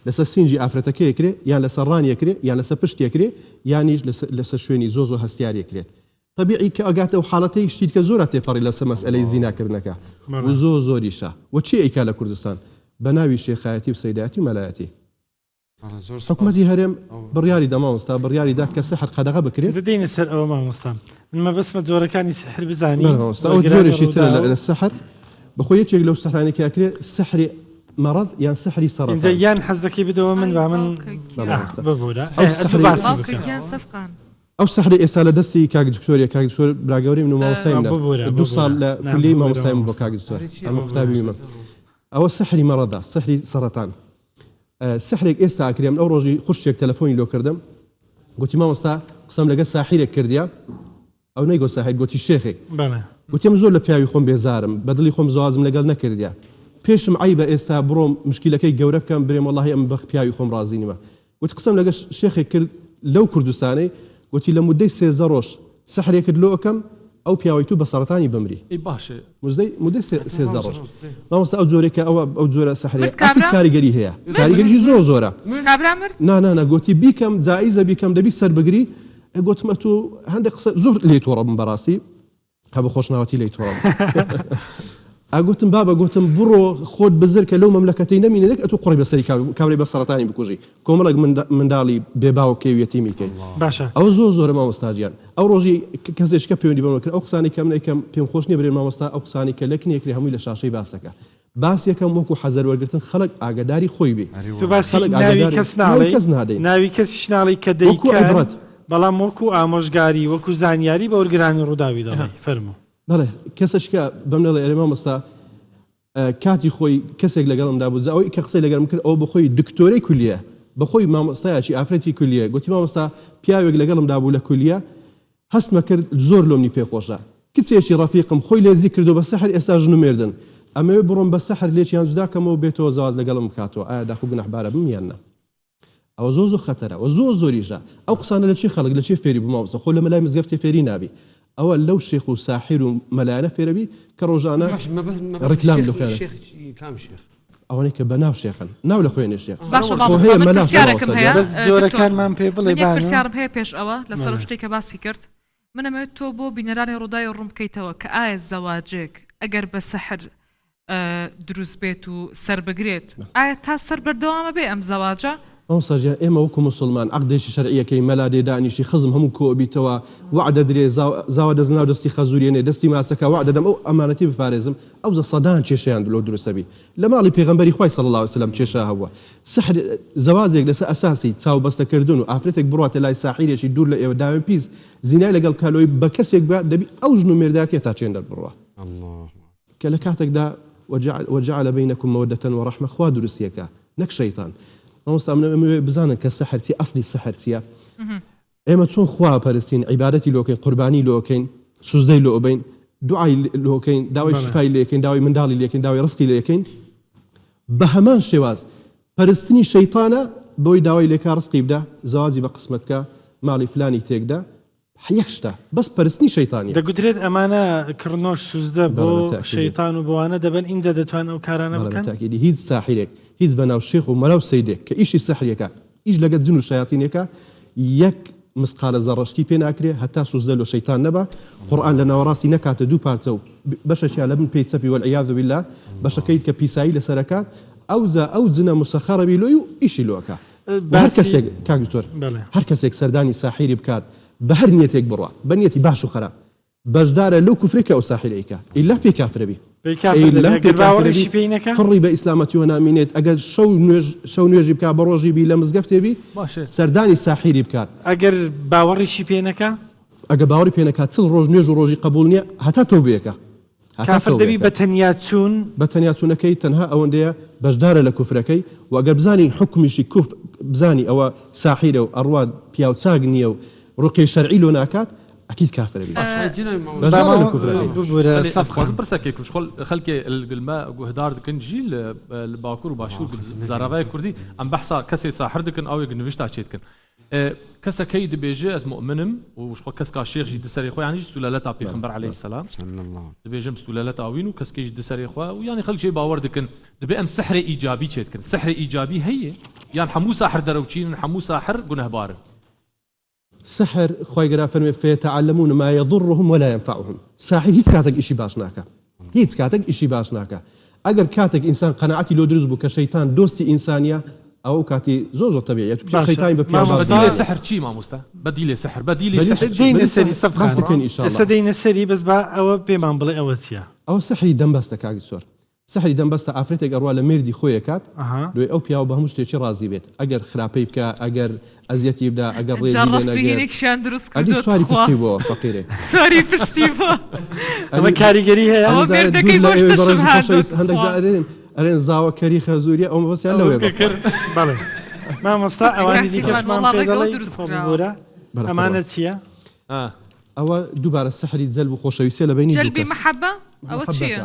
Speaker 8: لەسەر سینجی ئافرەتەکەیەکرێ یان لەسەر ڕانیەکرێ یان لەسەر پشتێکرێ یانیش لەسەر شوێنی زۆ هەستیارێکرێت طبیعی کە ئەگاتە و حاڵەتەی شتیت کە زۆرە تێپەڕی لەسەر مەسئلەی زیناکردنەکە و زۆریشە و چی ئەیکا لە کوردستان بە ناوی شێخایەتی و سەیدایەتی و مەلایەتی حکوومەتی هەرێم بڕیاری دەمامۆستا بڕیاریدا کە سەحر قەدەغە بکرێت
Speaker 4: دەدەینە سەر ئەوە مامۆستا من مەبەستمە جۆرەکانی سەحر بزانی
Speaker 8: ئەو جۆرێکی ترە لە سەحر بەخۆ یەکێک لەو سەحرانێکیاکرێت سەحری مەڕەض یان سەحری سەرەتان
Speaker 4: یان حەز دەکەی بدەوە من با من ببوورە
Speaker 8: ئەو سەحری ئێستا لە دەستی کاک دکتۆریە کاک دکتۆر براگەوری من و مامۆستایم دو ساڵ لە کولی مامۆستایم بۆ کاک دکتۆر ئەمە قوتابی من ئەوە سەحری مەڕەدا سەحری سەرەتان سەحرێک ئێستا ئاکرێم ئەو ڕۆژی خوشتێک تەلەفۆنی لۆ کردم گوتی مامۆستا قسەم لەگە ساحیرێک کردیا ئەو نەیگۆ ساحیر گوتی شێخێک گوتیم زۆر لە پیاوی خۆم بێزارم بەدڵی خۆم زوازم لەگەڵ نەکردیا پێشم عیبە ئێستا بڕۆم مشکلەکەی گەورە بکەم برێم وەڵاهی ئەم بە پیاوی خۆم ڕازی نیمە گوتی قسەم لەگە شێخێک کرد لەو کوردستانەی گوتی لە مودەی 13 ڕۆژ سەحرێکت لۆ ئەەکەم ئەو پیاوی تو بە سەرەتانی بمری مودەی 13 ڕۆژ مامۆستا ئەو جۆرێکە ئەو جۆرە سەحرێک کاریگەری هەیە کاریگەریشی زۆرە نانە گوتی بیکەم جائیزە بیکەم دەبی سەر بگری گوتمە تو هەندێک قسە زۆر لێ تۆڕەبم بەڕاستی هە بە خۆشناوەتی لێ تۆڕەم ئاگوتم بابە گوتم بڕۆ خۆت بزر کە لەو مەملەکەتەی نەمینێک ئەتو قڕی بەسەری کابری بە سەرەتانی بکوژی کۆمەڵک منداڵی بێباو کێویەتیمی کەی ئەو زۆرە مامۆستاجیان ئەو ڕۆژی کەسێشکە پەیوەندی بەمە کرد ئەو قسانی کەم نەیکەم پێم خۆش نییە برێن مامۆستا ئەو قسانی کە لەکنێکری هەمووی لە شاشەی باسەکە باسیەکەم وەکو حەزەر وەرگرتن خەڵک ئاگاداری خۆی بێ
Speaker 4: تو باسی ناوی کەس ناڵێ ناوی کەسیش ناڵی کە دەیکات بەڵام وەکو ئامۆژگاری وەکو زانیاری بە وەرگرانی ڕووداوی دەڵێ فەرموو
Speaker 8: بەڵێ کەسەشکە بەم نەڵێ ئێرە مامۆستا کاتی خۆی کەسێک لەگەڵمدا بوو ئەوەی کە قسەی لەگەڵم کرد ئەو بەخۆی دکتۆرەی کولیە بەخۆی مامۆستایەکی ئافرەتی کولیە گوتی مامۆستا پیاوێک لەگەڵمدا بوو لە کولیە هەستمە کرد زۆر لۆمنی پێخۆشە کچێکی ڕەفیقم خۆی لێزی کردو بە سەحر ئێستا ژنومێردن ئەمەوێ بڕۆم بە سەحر لێکیان جوداکەمەوە بێتەوە زەواج لەگەڵم بکاتەوە ئایا داخو گونەحبارە بم یان نە ئەوە زۆر خەتەرە و زۆریشە ئەو قسانە لە چی خەڵک لە چی فێری بوو مامۆستا خۆ لە مەلای مزگەفتی فێری نابی ئەوە لەو شێخ و ساحیر و مەلایەنە فێرەبی کە ڕۆژانە ڕکلام دەکەن ئەوانەی کە بەناو شێخن ناو لە خۆێنێ شێخ
Speaker 4: جۆرەکانمان پێ بڵێ
Speaker 3: پرسیارم هەیە پێش ئەوە لەسەر شتێک کە باسی کرد منەمەوێت تۆ بۆ بینەرانی ڕووداوی ڕوون بکەیتەوە کە ئایا زەواجێک ئەگەر بە سەحر دروست بێت و سەر بگرێت ئایا تا سەر بەردەوامە بێ ئەم زەواجە
Speaker 8: ئەو ساژیان ئێمە وەکو مسلمان عەقدێکی شەرعیەکەی مەلادێ دانیشی خزم هەموو کۆبیتەوە وعدە درێ زاوە دەزناو دەستی خەزوریێنێ دەستی ماسەکە وعدە دەم ئەو ئەمانەتی بپارێزم ئەو سەدان کێشەیان لۆ دروستەبی لە ماڵی پێغەمبەری خوای صلی الله علیه وسلم کێشە هەبووە سحر زەواجێک لەسەر ئەساسی چاو بەستەکردن و ئافرەتێک بڕاتە لای ساحیرێکی دوور لە ئێوە داوێن پیس زینای لەگەڵ کالۆی بە کەسێک بە دەبی ئەو ژن و مێرداتیە تا چێن دەربڕوە کە لە کاتێکدا وجعل بينكم مودة ورحمة خوا دروستیەکە نەک شەیطان مامۆستا من بزانن کە سەحرچی ئەسلی سەحرچیە ئێمە چۆن خوا پەرستین عیبادەتی لۆکەین قوربانی لۆکەین سوزدەی لۆ بین دوعای لۆکەین داوای شفای لێکەین داوای منداڵی لێکەین داوای ڕزقی لێکەین بە هەمان شێواز پەرستنی شەیطانە بۆی داوای لێکا ڕزقی بدە زەواجی بە قسمەتکە ماڵی فلانی تێکدا یەک شتە بەس پەرستنی شەیطانی
Speaker 4: دەگوترێت ئەمانە کڕنۆش سوزدە بۆ شەیطان و بۆوانە دەبن ئینجا دەتوان ئەو کارانە بکەن
Speaker 8: هیچ ساحیرێک هیچ بەناو شێخ و مەلاو سەیدێک کە ئیشی سەحرێکە ئیش لەگەت جن و شایاتینێکە یەک مسقالە زەڕەشتی پێ ناکرێ هەتا سوزدە لۆ شەیطان نەبە قورئان لە ناوەڕاستی نەکاتە دوو پارچە و بەشەشیان لە بن پێی چەپی وەالعیاذ بالله بەشەکەیت کە پیسایی لەسەرەکات ئەو جنە مسەخەرە بی لۆی و ئیشی لۆکە هەر کەسێک کاک دکتۆر هەر کەسێک سەردانی ساحیری بکات بە هەر نیەتێک بڕوە بە نیەتی باش و خەراب بەشدارە لەو کوفرێکە ئەو ساحیرەیەکە ئیلا پێی کافرەبی
Speaker 4: باوەڕیشی پێی نەکە
Speaker 8: فڕی بە ئیسلامەتی نامینێت ئەگەر شەو نوێژی بکات بە ڕۆژی بی لە مزگەفتێبی سەردانی ساحیری بکات
Speaker 4: ئەگەر باوەڕیشی پێ نەکە
Speaker 8: ئەگە باوەڕی پێ نەکات چل ڕۆژ نوێژ و ڕۆژی قبول نییە هەتا تۆبیەکە
Speaker 4: کافر دەبی بە تەنیا چوون
Speaker 8: بە تەنیا چوونەکەی تەنها ئەوەندەیە بەشدارە لە کوفرەکەی و ئەگەر بزانی حکمیشی کوف بزانی ئەوە ساحیرە و ئەڕوات پیاو چاک نییە و ڕوقی شەرعی لۆ ناکات ئەکید کافرە بی بەشدارە لە کوفرەکەی
Speaker 2: برسێکی شخۆل خەلکێ گلمە گوهدار دکن جی لە باکوور و باشوور زاراوای کوردی ئەم بەحسا کەسێ ساحر دکن ئەوێک نوشتا چێتکن کەسەکەی دەبێژێ ئەس مؤمنم و شخۆ کەسکا شێخی دسەری خۆ یانی سولەلەتا پێغەمبەر عەلەیهی سەلام دەبێژم سولەلەتا ئەوین و کەسکەیش دسەری خۆ و یانی خەڵکی باوەڕ دکن دەبێ ئەم سەحری ئیجابی چێتکن سەحری ئیجابی هەیە یان هەموو ساحر دەرەوچین هەموو ساحر گونەهبارن
Speaker 8: سحر خۆی گەرا فەرمێ فيتعلمون ما يضرهم ولا ينفعهم ساحر هیچ کاتێک ئیشی باش ناکە هیچ کاتێک ئیشی باش ناکە ئەگەر کاتێک ئینسان قەنەعەتی لۆ دروست بوو کە شەیتان دۆستی ئینسانیە ئەو کاتی زۆر تەبیعیە شەیتانی بە
Speaker 2: بەدیلێ سحر چی مامۆستا بەدیلێ سحر بەدیلێ
Speaker 4: ئێستا دەینە سەری بەس بە ئەوە پێمان بڵێ ئەوە چییە
Speaker 8: ئەو سحری دەمبەستە کاگی سۆر سحری دەمبەستە ئافرەتێک ئەڕوا لە مێردی خۆی کات دوێ ئەو پیاوە بە هەموو شتێکی ڕازی بێت ئەگەر خراپەی بکە ئەگەر ئەزیەتی بدا ئەگەر
Speaker 3: ڕێژیێکشان دروست
Speaker 8: سواری پشتی بۆ فەقیرێ
Speaker 3: سواری پشتی بۆ
Speaker 4: ئەمە کاریگەری هەیە
Speaker 8: هەندێک جارێن ئەرێن زاوە کەری خەزوریە ئەو بەسییان لەوێ
Speaker 4: بەڵێ مامۆستا ئەوانی دیکەشمان پێ دەڵێ گۆرە ئەمانە چییە؟
Speaker 8: ئەوە دووبارە سەحری جەلب و خۆشەویستە لە بینی
Speaker 3: جەلبی مەحەبە ئەوە چییە؟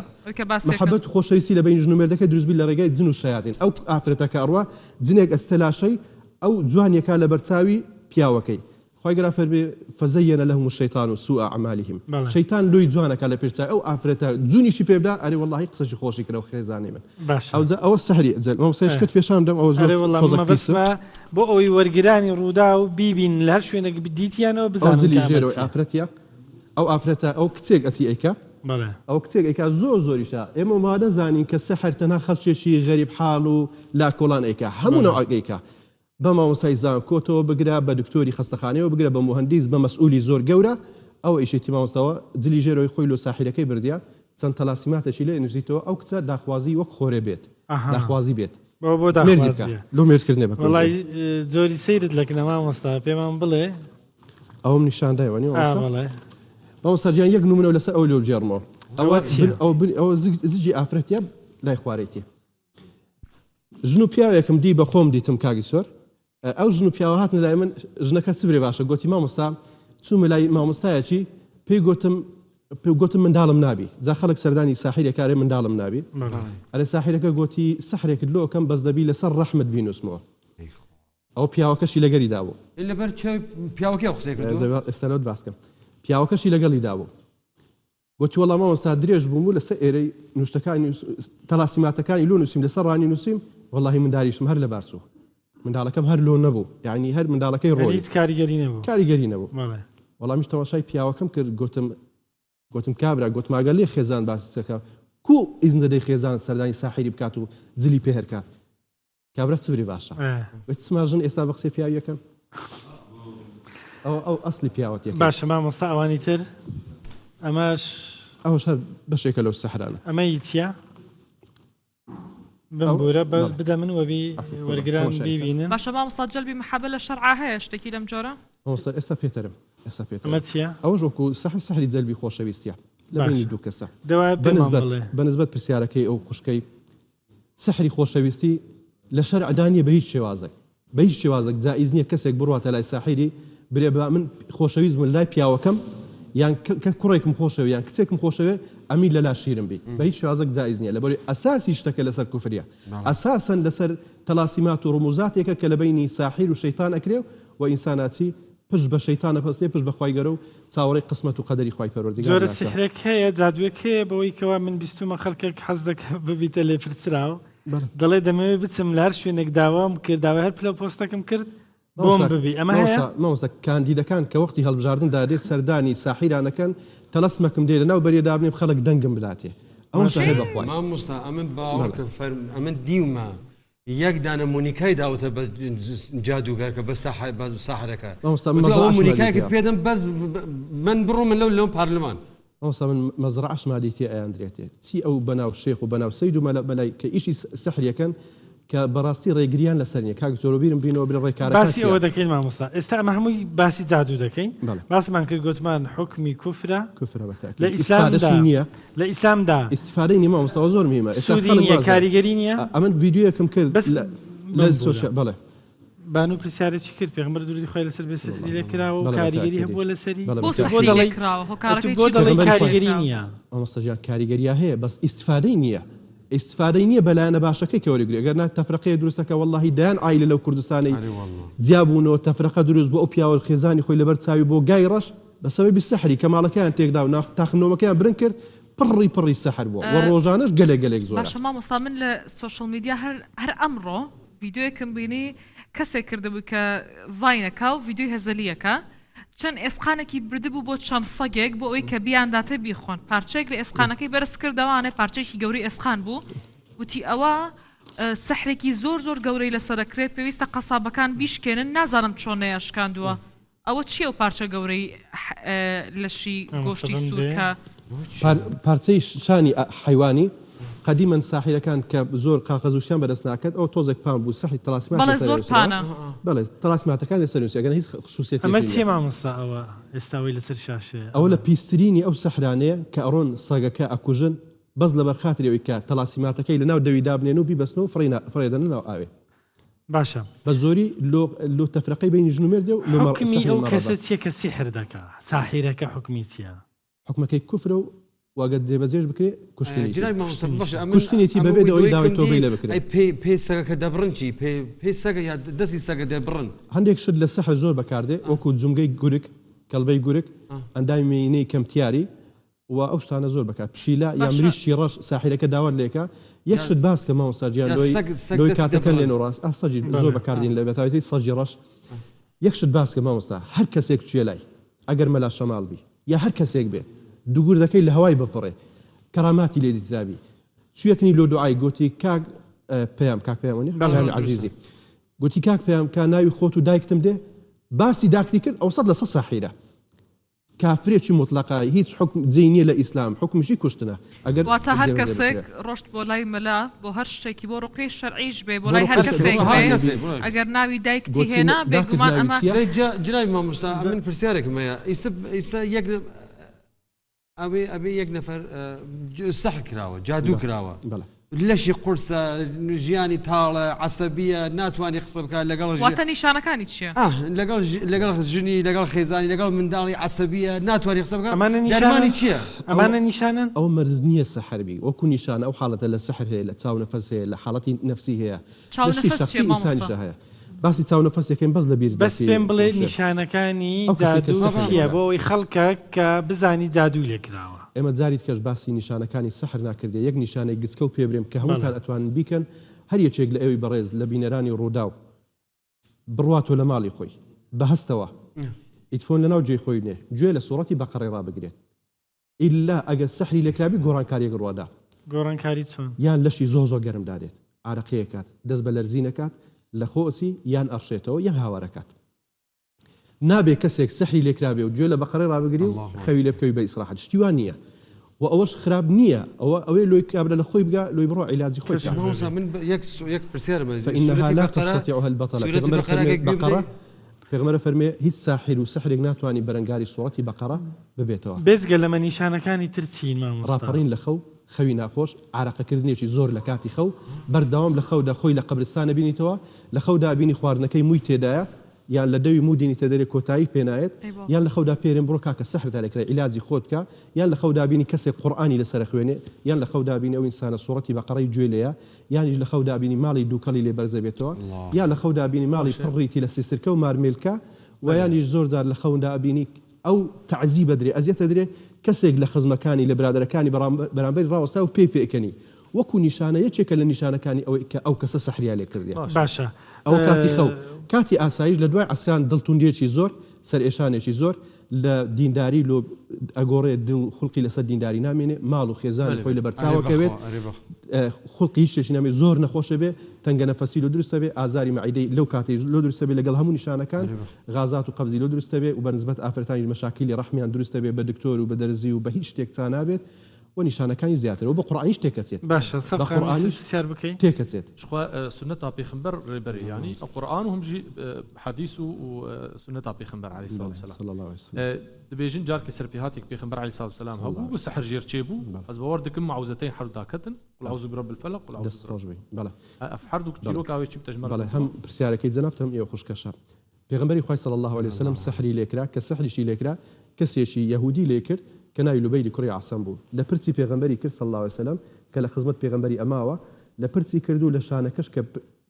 Speaker 8: محەبەت و خۆشەویستی لە بینی ژن و مێردەکە دروستبی لە ڕێگای جن و شەیاطین ئەو ئافرەتەکە ئەڕوا جنێک ئەستەلاشەی ئەو جوانیەکە لە بەرچاوی پیاوەکەی خۆی گەرا فەرمێ فەزەیەنە لەهم الشەیطان سوء أعمالهم شەیطان لۆی جوانەکە لە پێشچای ئەو ئافرەتە جوونیشی پێ بدا ئەرێ وەڵڵاهی قسەشی خۆشی کرا و خێزانی من ئەو سەحری جەلب مامۆستای پێشام دەم ئەوە زۆر
Speaker 4: بۆ ئەوەی وەرگرانی ڕوودا و بیبین لە هەر شوێنێک دیتیانەوە بزانلی
Speaker 8: ژێرەوەی ئافرەتە ئەو ئافرەتە ئەو کچێک ئەسی ئەیکە ئەو کچێک ئەیکا زۆر زۆریشە ئێمە وا دەزانین کە سەحر تەنها خەڵکێکی غەریب حاڵ و لاکۆڵان ئەیکا هەموو نەوەیکا بە مامۆستای زان کۆتەوە بگرە بە دکتۆری خەستەخانەوە بگرە بە مهندس بە مەسئولی زۆر گەورە ئەو ئیشێتی مامۆستاوە جلی ژێرەوەی خۆی لۆ ساحیرەکەی بردیا چەند تەلاسیماتەشی لێ نووسیتەوە ئەو کچە داخوازی وەک خۆرێ بێت داخوازی بێت لۆ مێردکردنێ بە
Speaker 4: وڵای زۆری سەیرت لەکنە مامۆستا پێمان بڵێ
Speaker 8: ئەوم نیشاندایوانی مامۆستاجیان یەک نمونە لەسەر ئەو لێو بجێڕمەوە ئەوە زیجی ئافرەتە لای خوارێتی ژن و پیاوێکم دی بە خۆم دیتم کاگی سۆر ئەو ژن و پیاوە هاتن لای من ژنەکە چبرێ باشە گوتی مامۆستا چوومە لای مامۆستایەکی پێی گوتم منداڵم نابی جا خەڵک سەردانی ساحیرێکارێ منداڵم نابی ئەرێ ساحیرەکە گوتی سەحرێکت لۆکەم بەس دەبی لەسەر ڕەحمت بینوسمەوە ئەو پیاوەکەشی لەگەری دابوو
Speaker 1: لەبەر پیاوەکە قسەی کردو
Speaker 8: ئێستانەوت باسکەم پیاوەکەشی لەگەڵی دابوو گوتی وەڵام مامۆستا درێژ بووم و لەسەر ئێرەی نوشتەکانی تەلاسیماتەکانی لۆ نووسیم لەسەر ڕانی نووسیم وەڵڵاهی منداریشم هەر لەبار چوو منداڵەکەم هەر لۆ نەبوو یعنی هەر منداڵەکەی ڕۆی کاریگەری نەبوو وەڵامیش تەماشای پیاوەکەم کرد گوتم کابرا گوتماگە لێ خێزان باسیەکە کو ئیزن دەدەی خێزان سەردانی ساحیری بکات و جلی پێ هەرکات کابرا چبری باشە سماژن ئێستا بە قسەی پیاویەکەم ئەو ئەسلی پیاوەتی
Speaker 4: باشە مامۆستا ئەوانی تر
Speaker 8: ئەوش هەر بەشێکە لەو سەحرانە
Speaker 4: ئەمەی چییە؟ بمبورە بەس بدە من وەبی وەرگران بیبینن
Speaker 3: باشە مامۆستا جەلبی مەحەبە لە شەرعا هەیە شتێکی لەم جۆرە؟
Speaker 8: مامۆستا ئێستا پێتەرم
Speaker 4: ئەمە چییە؟
Speaker 8: ئەوەش وەکو سەحری جەلبی خۆشەویستیە لە بینی دوو کەسە بەنسبەت پرسیارەکەی ئەو خوشکەی سەحری خۆشەویستی لە شەرعدانیە بە هیچ شێوازێک جائیز نییە کەسێک بڕواتە لای ساحیری برێ بە من خۆشەویستم لای پیاوەکەم یان کە کوڕێکم خۆشەوە یان کچێکم خۆشەوێ ئەمی لەلا شیرم بی بە هیچ شێوازێک جائیز نییە لەبەرەوەی ئەساسی شتەکە لەسەر کوفریە ئەساسەن لەسەر تەلاسیمات و ڕموزاتێکە کە لە بینی ساحیر و شەیطان ئەکرێ و ئینساناتی پشت بە شەیطانە پەسێ پشت بە خوای گەورە و چاوەڕێی قسمەت و قەدەری خوای پەروەردگار
Speaker 4: زۆرە سحرێک هەیە جادوێک هەیە بەوەی کەوا من بیستومە خەڵکێک حەز دەکە ببیتە لێ پرسراوە دەڵێ دەمەوێت بچم لە هەر شوێنێک داوام کرد داوای هەر پلە پۆستەکەم کرد بۆم ببی ئەمە
Speaker 8: مامۆستا کاندیدەکان کە وەختی هەڵبژاردندا دێت سەردانی ساحیرانەکەن تەلەسمەکم دێ لەناو بەریەدا بنێ خەڵک دەنگم بداتێ ئەوە شەهێ بەخوای
Speaker 1: مامۆستا ئەمن باوەڕکە ئەمن دیومە یەک دانە مونیکای داوتە بە جادوگەرکە بە ساحرەکە مونیکایکت پێدەم بەس من بڕۆ من لەو پارلمان
Speaker 8: ئەوسا من مەزرعەش مادیتێ ئەیاندرێتێ چی ئەو بەناو شێخ و بەناو سەید و مەلای کە ئیشی سحریەکەن کە بەڕاستی ڕێگریان لەسەر نیە کاک زۆربیرم بینەوە بێ ڕێکارەکە
Speaker 4: باسی ئەوە دەکەین مامۆستا ئێستا ئەمە هەمووی باسی جادوو دەکەین باسمان کرد گوتمان حکمی کوفرە
Speaker 8: لە ئیسلامدا
Speaker 4: نییە لە ئیسلامدا
Speaker 8: ئیسفادەی نیمە مستەوە زۆر میمە
Speaker 4: کاریگەری نییە
Speaker 8: ئەمن ڤیددیوەکەم کرد لە سۆشیال بەڵێ
Speaker 4: بانو پرسیارێکی کرد پێغمبەر دووری خۆی لەسەر بێسەری لێ کراوە و کاریگەری هەبووە لەسەری بۆ دەڵی کاریگەری نییە
Speaker 8: ئەمەستەژیان کاریگەریە هەیە بەس ئیسفادەی نییە ئیسفادەی نییە بەلایەنە باشەکەی کەوەریگرێ گەرنا تەفرەقەیە دروستەکە واللهی دایان عیلە لەو کوردستانی جیابوونەوە تەفرەقە دروست بۆ ئەو پیاوە خێزانی خۆی لەبەر چاوی بۆ گای ڕەش بەسەبەبی سەحری کەماڵەکەیان تێکدا و تاخنەوەکەیان برن کرد پڕی سەحر بووە و ڕۆژانەش گەلێک زۆر
Speaker 3: باشە مامۆستا من لە سوشەل میدیا هەر ئەمڕۆ ڤیددیۆیەکم بینی کەسێک کردبوو کە ڤاینەکە و ڤیددیۆی هەزەلیەکە چەند ئێسقانێکی بردبوو بۆ چەند سەگێک بۆ ئەوەی کە بیانداتە بیخۆن پارچەیەک لە ئێسقانەکەی بەرز کردەوانێ پارچەیەکی گەوری ئێسقان بوو وتی ئەوە سەحرێکی زۆر گەورەی لەسەرکرێت پێویستە قەسابەکان بیشکێنن نازانم چۆن نەیەشکاندووە ئەوە چییە و پارچە گەورەی لەشی گۆشتی سوورکە
Speaker 8: پارچەی شانی حیوانی قدیما ساحیرەکان کە زۆر قاقەزوشیان بەدەست ناکات ئەو تۆزێک پام بوو سەحی تەلاسیمات
Speaker 3: زۆر پانە
Speaker 8: بەڵێ تەلاسیماتەکان لەسەر نووسیەکەن هیچ خصوصیەتی
Speaker 4: ئەمە چێ مامۆستا ئەوە ئێستاوی لەسەر شاشەیە
Speaker 8: ئەوە لە پیسترینی ئەو سەحرانەیە کە ئەڕۆن سەگەکە ئەکوژن بەس لەبەر خاتریەوەی کە تەلاسیماتەکەی لەناو دەوی دابنێن و بیبەستنەوە و فڕێدەن ناو ئاوێ
Speaker 4: باشە
Speaker 8: بە زۆری لۆ تەفرەقەی بینی ژنومێردێ و
Speaker 4: حکمی ئەو کەسە چیە کە سیحر دەکا ساحیرەکە حکمی چیە
Speaker 8: حکمەکەی کوفرە و واگە جێبەجێش بکرێ کوشتنیتی بەبێت ئەوەی داوای تۆبەی لە بکرێت
Speaker 1: پێ سەگەکە دەبڕن چی پێ سەگە یا دەستی سەگە دەبڕن
Speaker 8: هەندێک شت لە سەحر زۆر بەکاردێ وەکو جومگەی گورک کەڵبەی گورک ئەندامی مینەی کەمتیاری و ئەو شتانە زۆر بکات پشیلا یا مریشی ڕەش ساحیرەکە داوات لێکە یەک شت باس کە مامۆستاجیان لۆی کاتەکە لێن و ڕاست ئەسەجی زۆر بەکاردین لە بێتاوەتی سەجی ڕەش یەک شت باس کە مامۆستا هەر کەسێک توێ لای ئەگەر مەلا شەماڵ بی یا هەر کەسێک بێ دووگور دەکەی لە هەوای بفڕێ کەراماتی لێ دیترابی چویەکنی لۆ دوعای گوتی کاک پێیامنی عزیزی گوتی کاک پێیام کا ناوی خۆت و دایکتم دێ باسی داکتی کرد ئەو سەد لە سە ساحیرە کافرێکی مطلقای هیچ حکم جێی لە ئیسلام حکمشی کوشتنە ئەگەر
Speaker 3: واتە هەر کەسێک ڕۆشت بۆ لای مەلا بۆ هەر شتێکی بۆ ڕوقی شەرعیش بێ بۆ لای هەر کەسێک ئەگەر ناوی دایکتی هێنا بێگومان ئەمە
Speaker 1: جنابی مامۆستا من پرسیارێکم هەیە ئیستا یەک ئەبێ یەک نەفەر سەحر کراوە جادوو کراوە لەشی قورسە ژیانی تاڵە عەسەبیە ناتوانانی قسە بکات لەگەڵ
Speaker 3: واتە نیشانەکانی چییە
Speaker 1: لەگەڵ ژنی لەگەڵ خێزانی لەگەڵ منداڵی عەسەبیە ناتوانانی قسە بکات دەرمانی چییە
Speaker 4: ئەمانە نیشانن
Speaker 8: ئەو مەرز نییە سەحربی وەکو نیشانە ئەو حاڵەتە لە سەحر هەیە لە چاو نەفەس هەیە لە حاڵەتی نەفسی هەیە لەشتی شەخسی ئینسانیشە هەیە باسی چاو نەفەسەکەین بەس لە بیر
Speaker 4: بەس پێم بڵێ نیشانەکانی جادوو چییە بۆ ئەوەی خەڵکە کە بزانی جادوو لێ کراوە
Speaker 8: ئێمە جاریت کەش باسی نیشانەکانی سەحر ناکردێ یەک نیشانەی گچکە و پێبرێم کە هەمووتان ئەتوانن بیکەن هەر یەکێک لە ئێوەی بەڕێز لە بینەرانی ڕوودا و بڕواتۆ لە ماڵی خۆی بەهەستەوە ئیتفۆن لەناو جێی خۆی نێ گوێ لە سوڕەتی بەقەڕێ ڕابگرێت ئیلا ئەگەر سەحری لێکرابی گۆڕانکاریەک ڕوادا
Speaker 4: گۆڕانکاری چۆن
Speaker 8: یان لەشی زۆ گەرم دادێت عارەقەیەکات دەست بە لەرزینەکات لە خۆچی یان ئەرشێتەوە یان هاوارەکات نابێ کەسێک سەحری لێکرابێ و گوێ لە بەقەڕێ ڕابگری و خەوی لێ بکەوی بە ئیسراحەت شتیوان نییە و ئەوەش خراپ نییە ئەوەی لۆی کابرا لە خۆی بگا لۆی بڕۆ عیلاجی خۆی
Speaker 1: من یەک پرسیارم
Speaker 8: فإنها لا تستطيعها البطلة پێغمبەر فەرمێ هیچ ساحر و سەحرێک ناتوانانی بەرەنگاری سوڕەتی بەقەڕە ببێتەوە
Speaker 4: بێجگە لەمە نیشانەکانی ترچین مامۆستا
Speaker 8: ڕاپەڕین لە خەوی ناخۆش عارەقەکردنێکی زۆر لە کاتی خەو بەردەوام لە خەودا خۆی لە قەبرستانە بینیتەوە لە خەودا بینی خواردنەکەی مووی تێدایە یان لە دەوی مودینی تەدەرێک کۆتایی پێنایێت یان لە خەودا پێرم بڕۆ کاکە سەحردا لەکرا عیلاجی خۆت کە یان لە خەودا بینی کەسێک قورئانی لەسەر خوێنێ یان لە خەودا بینی ئەو ئینسانە سوڕەتی بەقەڕەی گوێ لێیە یانیش لە خەودا بینی ماڵی دووکەڵی لێ بەرزە بێتەوە یان لە خەودا بینی ماڵی پڕڕیتی لە سیسرکە و مارمێلکە و یانیش زۆرجار لە خەوندا بینی ئەو تەعزی بەدرێ ئەزیەتە درێ کەسێک لە خزمەکانی لە برادەرەکانی بەرامبەر ڕاوەسا و پێکەنی وەکو نیشانە یەکێکە لە نیشانەکانی ئەوەی کە ئەو کەسە سەحریا لێ کردێ
Speaker 4: باشە
Speaker 8: ئەو کاتی خەو کاتی ئاسایش لە دوای عەسران دڵتوندێکی زۆر سەرئێشانێکی زۆر لە دینداری لۆ ئەگۆڕێ دڵ خوڵقی لەسەر دینداری نامێنێ ماڵ و خێزانی خۆی لە بەرچاوەکەوێت خوڵقی هیچ شتێکی نامێ زۆر نەخۆشە بێ تەنگە نەفەسی لۆ دروستە بێ ئازاری مەعیدەی لەو کاتەی لۆ دروستە بێ لەگەڵ هەموو نیشانەکان غازات و قەبزی لۆ دروستە بێ و بەنسبەت ئافرەتانی مەشاکیلی ڕەحمیان دروستە بێ بە دکتۆر و بە دەرزی و بە هیچ شتێک چا نابێت و نیشانەکانی زیاتر و بە قورئانیش تێکەچێت
Speaker 4: باشە
Speaker 8: بە قورئانیش
Speaker 4: سیار بکەین
Speaker 8: تێکەچێت
Speaker 2: شخوا سنة پیغمبر ربري يعني القرآن هم جي حديث وسنة پیغمبر عليه الصلاة والسلام
Speaker 8: صلى الله عليه وسلم
Speaker 2: دبيجن جار كسر بهاتك پیغمبر عليه الصلاة والسلام هو سحر جير تشيبو از بوردكم معوزتين حرد داكتن قل اعوذ برب الفلق قل اعوذ
Speaker 8: دەست ڕۆژ بێ بەڵێ
Speaker 2: افحردك جيروك اوي تشي بتجمل
Speaker 8: بەڵێ هەم پرسیارەکەی جەنابتەم ئێوە خوشکەشە پێغمبەری خوای صلی الله عليه وسلم سحری لێکرا کە سحریشی لێکرا کەسێکی یەهودی لێکرد کە ناوی لوبەیلی کوڕی عەسەم بوو لە پرچی پێغمبەری کرد صلی الله عليه وسلم کە لە خزمەت پێغمبەری ئەماوە لە پرچی کردو لە شانەکەش کە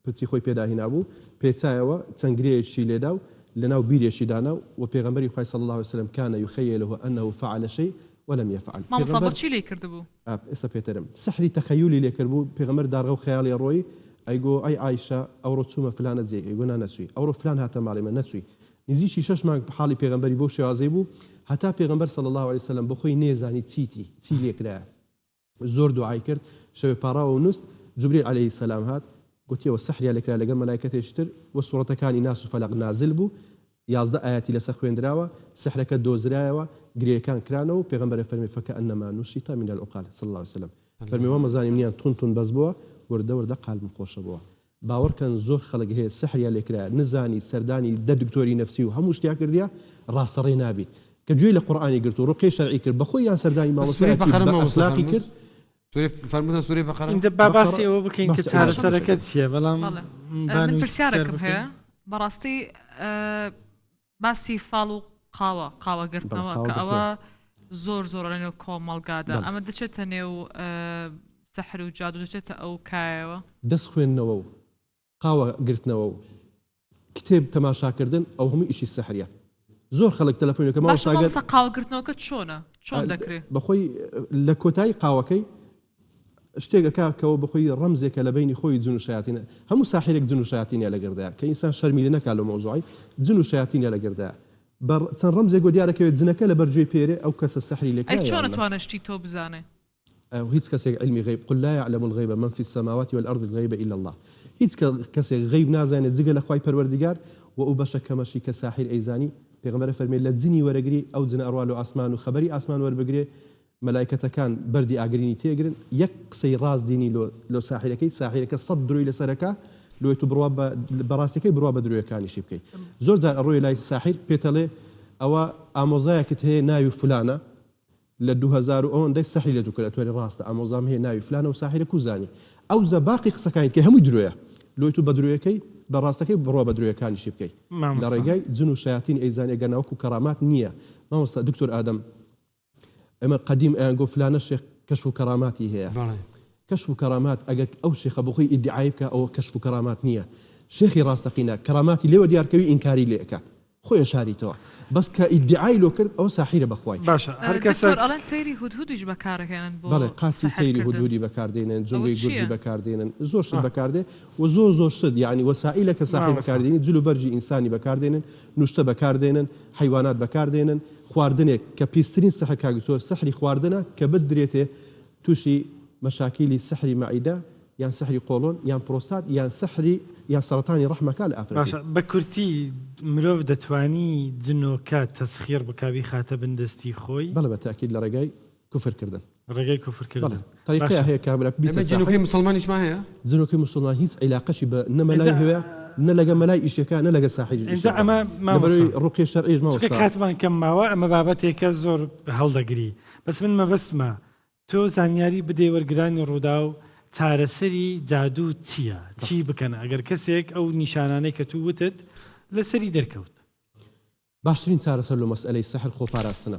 Speaker 8: پرچی خۆی پێداهینا بوو پێچایەوە چەنگرەیەکی لێدا و لەناو بیرێکی دانا و پێغمبەری خوای صلی الله عليه وسلم كان يخيله أنه فعل شيء ولم يفعل
Speaker 3: ما مصابت شي لي كردبو
Speaker 8: ئێستا پێتەرم سحری تەخەیولی لێکرد بوو پێغمبەر داڕغە و خەیاڵی ڕۆی ئەیگۆ ئەی ئایشە ئەوڕۆ چوومە فلانە جێ ئەیگۆ نەچووی ئەوڕۆ فلان هاتە ماڵی من نەچووی نزیکی 6 مانگ حاڵی پێغمبەری بۆ شێوازەی بوو هەتا پێغمبەر صلی الله عليه وسلم بۆ خۆی نێزانی چی لێکرایە زۆر دوعای کرد شەوێ پاڕاوە و نووست جوبریل عليه السلام هات گوتیەوە سحریا لێکرا لەگەڵ مەلایکەتێکی تر و سوڕەتەکانی ناس و فەلەق نازل بوو 11 ئاەتی لەسەر خوێندراوە سحرەکە دۆزرایەوە گرێیەکان کرانەوە و پێغمبەر فەرمی فەکەئەنەما نوشیتە من العقال صلی الله عليه وسلم فەرمیەوە مەزانی منیان تون بەس بووە وردە قالبم خۆشە بووە باوەڕکەن زۆر خەڵک هەیە سحریا لێکرا نزانی سەردانی دکتۆری نەفسی و هەموو شتیا کردیا ڕاستەڕێ نابیت کە گوێی لە قورئانی گرت و ڕوقی شەرعی کرد بەخۆی یان سەردانی مامۆستایەکی بەئەخلاقی کرد
Speaker 1: فرموتە سوورەی بەقەرە
Speaker 4: اینجا باسی ئەوە بکەین کە چارەسەرەکە چییە بەڵام
Speaker 3: من پرسیارێکم هەیە بەڕاستی باسی فاڵ و قاوەگرتنەوە کە ئەوە زۆر لەنێو کۆمەڵگادا ئەمە دەچێتە نێو سەحر و جادو دەچێتە ئەو کایەوە
Speaker 8: دەست خوێندنەوە و قاوە گرتنەوە و کتێب تەماشاکردن ئەو هەموو ئیشی سەحریە زۆر خەڵک تەلەفۆنەکە ماوەساگەر
Speaker 3: قاوەگرتنەوەکە چۆن دەکرێت
Speaker 8: بەخۆی لە کۆتایی قاوەکەی شتێکەکە کەەوە بخۆی ڕەمزێکە لە بینی خۆی جن و شایاتینە هەموو ساحرێک جن و شایاتینە لە گردەیە کە ئینسان شەرمیلە نەکات لە مۆزوعی جن و شایاتینە لە گردەیە چەند ڕەمزێک گۆ دیارەکەوێت جنەکە لە بەرجێ پێرێ ئەو کەسە سەحری لێکرا
Speaker 3: چۆن نتوانشتی تۆ بزانێ
Speaker 8: هیچ کەسێک علمی غیب قل لا يعلم الغيب من في السماوات والأرض الغيب إلا الله هیچ کەسێک غیب نازانێت جگە لە خوای پەروەردگار و ئەو بەشە کەمەشی کە ساحر ئەیزانی پێغمبەر فەرمێ لە جنی وەرەگری ئەو جنە ئەڕوا لە ئاسمان و خەبەری ئاسمان وەربگرێ مەلایکەتەکان بەردی ئاگرینی تێگرن یەک قسەی ڕاست دینی لۆ ساحرەکە 100 دروی لەسەرەکە لۆی تو بەڕاستیەکەی بڕوا بە درویەکانیشی بکەیت زۆر جار ئەڕۆی لای ساحر پێتەڵێ ئەوە ئامۆزایەکت هەیە ناوی فلانە لە 2000 ئەوەندەی سەحری لە دووکە ئەتوێنێ ڕاستە ئامۆزام هەیە ناوی فلانە و ساحرە کوزانی ئەو زەباقی قسەکانیت کە هەمووی درۆیە لۆی تو بە درویەکەی بەڕاستەکەی بڕوا بە درویەکانیشی بکەیت لە ڕێگای جن و شایاتین ئەیزانی ئەگەناوەکو کەرامات نییە مامۆستا دکتۆر ئادەم ئەمە قدیم ئەیانگۆ فلانە شێخ کەشف و کەراماتی هەیە کەشف و کەرامات ئەگەر ئەو شێخە بخۆی ئیدعای بکە ئەوە کەشف و کەرامات نییە شێخی ڕاستەقینە کەراماتی لێوە دیارکەوی ئینکاری لێ ئەکات خۆی شاریتەوە بەس کە ئیدعای لۆ کرد ئەو ساحیرە بەخوای
Speaker 4: باشە هەر کەسە
Speaker 3: ئەڵەن تەیری هودهودیش بەکارەکەن بۆ
Speaker 8: بەڵێ قاسی تەیری هودهودی بەکاردێنن جوڵی گورجی بەکاردێنن زۆر شت بەکاردێ و زۆر شت یعنی وەسائلە کە ساحر بەکاردێنی جلو بەرجی ئینسانی بەکاردێنن نوشتە بەکاردێنن حیوانات بەکاردێنن خواردنێک کە پیسترین سەحر کاگتۆر سەحری خواردنە کە بدرێتێ تووشی مەشاکیلی سەحری مەعیدە یان سەحری قۆڵۆن یان پرۆستات یان سەحری یان سەرەتانی ڕەحمەکە لە ئافرەت
Speaker 4: باشە بە کورتی مرۆڤ دەتوانی جنۆکە تەسخیر بکاوی خاتە بندستی خۆی
Speaker 8: بەڵێ بە تاکید لە ڕێگای کوفرکردن
Speaker 4: ڕێگەی کوفرکردن
Speaker 8: طریقەیە هەیە کامرە
Speaker 1: جنوبی مسلمانیشمان هەیە
Speaker 8: جنۆکەی مسلمان هیچ عیلاقەشی بە نەمەلای هەیە نە لەگە مەلای ئیشەکە نە لەگە ساحری
Speaker 4: ئەمە
Speaker 8: بەروی ڕوقی شەرعیش ماوەستا
Speaker 4: کاتمان کەم ماوە ئەمە بابەتێکە زۆر هەڵدەگری بەس من مەبەستمە تۆ زانیاری بدەی وەرگرانی ڕوودا و چارەسەری جادوو چییە چی بکەن ئەگەر کەسێک ئەو نیشانانەی کە تو وتت لەسەری دەرکەوت
Speaker 8: باشترین چارەسەر لە مەسئلەی سەحر خۆپاراستنە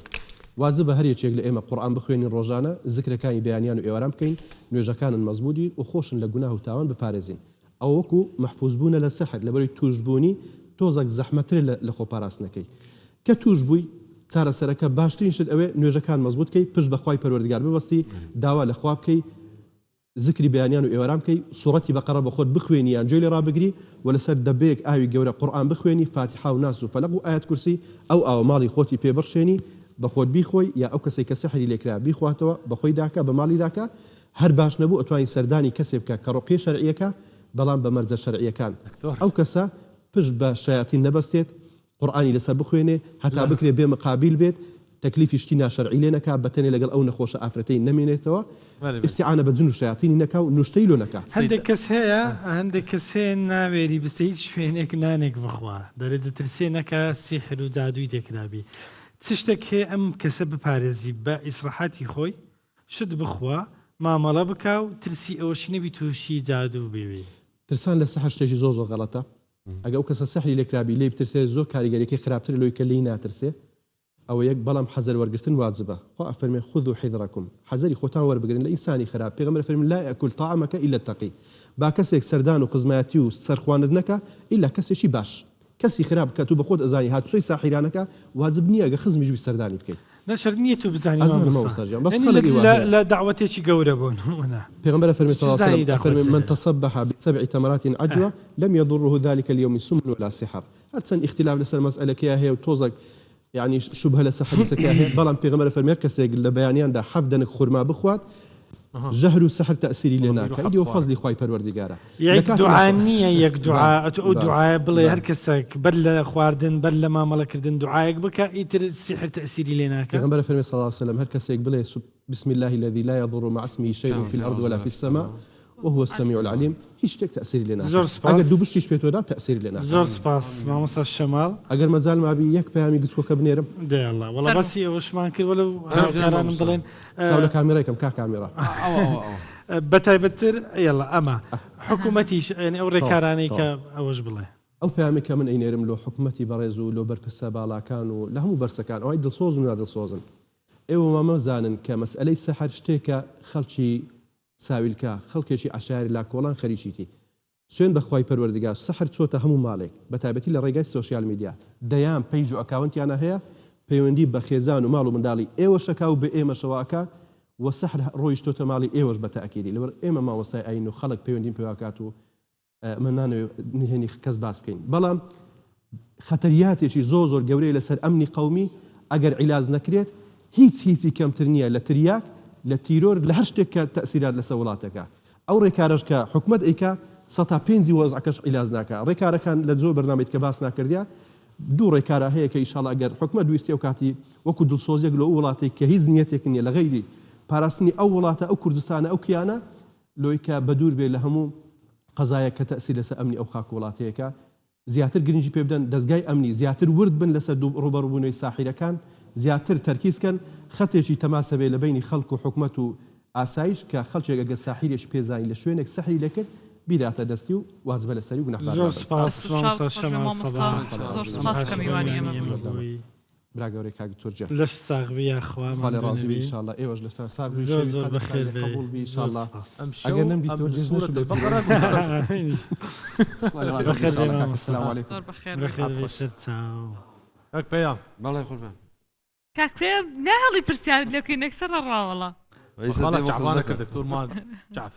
Speaker 8: واجب بە هەر یەکێک لە ئێمە قورئان بخوێنین ڕۆژانە ذکرەکانی بەیانیان و ئێواران بکەین نوێژەکانن مەزبوطی و خۆشن لە گوناه و تاوان بپارێزین ئەو وەکو مەحفوظبوونە لە سەحر لەبەرەوەی توشبوونی تۆزێک زەحمەتر لە خۆپاراستنەکەی کە توش بووی چارەسەرەکە باشترین شت ئەوێ نوێژەکان مەزبوط بکەی پشت بەخوای پەروەردگار ببەستی داوا لە خوا بکەی ذکری بەیانیان و ئێواران بکەی سوڕەتی بەقەرە بە خۆت بخوێنی یان گوێی لێ ڕابگری و لەسەر دەبەیەک ئاوی گەورە قورئان بخوێنی فاتحە و ناس و فەلەق و ئایەت کورسی ئەو ئاوە ماڵی خۆتی پێبڕشێنی بە خۆت بیخۆی یا ئەو کەسێک کە سەحری لێکرا بیخواتەوە بەخۆی داکە بە ماڵی داکە هەر باش نەبوو ئەتوانی سەردانی کەسێک بکە کە ڕۆقی شەرعیەکە بەڵام بە مەرجە شەرعیەکان
Speaker 2: دکتۆر.
Speaker 8: ئەو کەسە پشت بە شایەتین نەبەستێت قورئانی لەسەر بخوێنێ هەتا بکرێ بێ مقابل بێت تەکلیفی شتی ناشەرعی لێ نەکا بەتەنێ لەگەڵ ئەو نەخۆشە ئافرەتەی نەمێنێتەوە ئیستیعانە بە جن و شایەتینی نەکا و نوشتەی لۆ نەکا
Speaker 4: هەندێک کەس هەیە هەندێک کەس هەیە ناوێری بستە هیچ شوێنێک نانێک بخوا دەرێت دەترسێ نەکە سیحر و جادووی تێکرابی چ شتێک هەیە ئەم کەسە بپارێزی بە ئیسراحەتی خۆی شت بخوا مامەڵە بکا و ترسی ئەوەشی نەبی تووشی جادوو بێوێ
Speaker 8: ترسان لە سەحر شتێکی زۆر غەڵەتە ئەگە ئەو کەسە سەحری لێکرابی لێ بترسێ زۆر کاریگەریەکەی خراپتر لۆی کە لی ناترسێ ئەوە یەک بەڵام حەزەر وەرگرتن واجبە خوا ئەفەرمێ خذوا حذركم حەزەری خۆتان وەربگرن لە ئینسانی خراپ پێغەمبەر فەرمی لا یأکل طعامك إلا التقي با کەسێک سەردان و خزمەتی و سەرخواند نەکە ئیلا کەسێکی باش کەسی خراپ کە تو بە خۆت ئەزانی هاتووی ساحیرانەکە واجب نییە ئەگە خزمیش بی سەردانی بکەیت
Speaker 4: نەشەر نییە تو بزانی لە داوەتێکی گەورە بۆن
Speaker 8: پێغەمبەر فەرمی صلی الله عليه وسلم فەرمی من تصبح بسبع تمرات عجوة لم يضره ذلك اليوم سم ولا سحر هەرچەند اختلاف لەسەر مەسئلەکەیە هەیە و تۆزێک يعني شبهه لەسەر حەدیثەکە هەیە بەڵام پێغەمبەر فەرمی کەسێک لە بەیانیاندا 7 دەنگ خورما بخوات جهر و سحر تأثيري لنا كايدي وفضل خواي پروردگارا
Speaker 4: يك دعانية يك دعاء او دعاء بلا هر كسك بل خواردن بل ما ملكردن دعائك بكا يتر السحر تأثيري لنا
Speaker 8: پیغمبر فرمي صلى الله عليه وسلم هر كسك بلا بسم الله الذي لا يضر مع اسمه شيء في الارض ولا في السماء وهو السميع العليم هیچ شتێک تأثيري لنا اگر دوو بشتیش پێتۆدا تأثيري لنا
Speaker 4: زۆر سپاس مامۆستا شەماڵ
Speaker 8: اگر مەجال مابی یەک پەیامی گچکۆکە بنێرم
Speaker 4: دێ الله وەڵا بەسی ئەوەشمان کرد وەلو هاوکارانم دەڵێن
Speaker 8: چاو لە کامێرەکەم کا کامێرە
Speaker 4: بەتایبەتتر یاڵا ئەمە حکوومەتیش ئەو ڕێکارانەی کە ئەوەش بڵێ
Speaker 8: ئەو پەیامی کە من ئەینێرم لۆ حکوومەتی بەڕێز و لۆ بەرپرسە باڵاکان و لە هەموو بەرسەکان ئەوەی دڵسۆز و نادڵسۆزن ئێوە مامەزانن کە مەسئلەی سەحر شتێکە خەڵکی ساویلکە خەڵکێکی عشاری لا کۆڵان خەریکیتی سوێن بەخوای پەروەردگار سەحر چۆتە هەموو ماڵێک بەتایبەتی لە ڕێگای سۆشیال میدیا دەیان پەیج و ئەکاونتیانە هەیە پەیوەندی بە خێزان و ماڵ و منداڵی ئێوە شەکا و بە ئێمەشەواکە و سەحر ڕۆیشتۆتە ماڵی ئێوەش بە تەئەکیدی لەبەر ئێمە ماوەسای ئاین و خەڵک پەیوەندیم پێواکات و من نانەوێت نهێنی کەس باس بکەین بەڵام خەتەریاتێکی زۆر گەورەی لەسەر ئەمنی قەومی ئەگەر عیلاج نەکرێت هیچی کەمتر نییە لە تریاک لە تیرۆر لە هەر شتێک کە تەئسیرات لەسەر وڵاتەکە ئەو ڕێکارەش کە حکومەت ئەیکا 105 وەزعەکەش عیلاج ناکە ڕێکارەکان لە زۆر بەرنامەیەک کە باس ناکردیا دوو ڕێکارە هەیە کە ئینشاڵڵا ئەگەر حکومەت ویستی ئەو کاتی وەکو دڵسۆزیەک لە وڵاتێک کە هیچ نیەتێک نییە لە غەیری پاراستنی ئەو وڵاتە ئەو کوردستانە ئەو کیانە لۆی کە بەدوور بێ لە هەموو قەزایەک کە تەئسیر لەسەر ئەمنی ئەو خاک وڵاتەیەکە زیاتر گرنگی پێ بدەن دەستگای ئەمنی زیاتر ورد بن لەسەر ڕوبەڕووبوونەوەی ساحیرەکان زیاتر تەرکیزکەن خەتێکی تەماسە بێ لە بینی خەڵک و حکومەت و ئاسایش کە خەڵکێک ئەگە ساحیرێش پێزانی لە شوێنێک سەحری لەکرد بیراتە دەستی و وازبە لەسەری و گوناحبار
Speaker 4: زۆر سپاس
Speaker 8: براگەورەی کاکتۆرجە
Speaker 4: لەش ساغبی یاخوا
Speaker 8: خاڵی ڕازی بی ئینشاءڵڵا ئێوەش لەستان ساغبی
Speaker 4: زۆر بەخێر بێ
Speaker 8: قبول بی ئینشاءڵڵا ئەگەر نەمبی تۆ جزنش بێ السلام علیکم
Speaker 4: بەخێر بێ سەر چاو
Speaker 2: هەک پێیان
Speaker 1: بەڵێ قوربان
Speaker 3: کاک پێ نهێڵی پرسیارت لەکەی نەکسەر ڕاوەڵە
Speaker 2: خاڵە جعبانە کرد دکتۆرمان جعف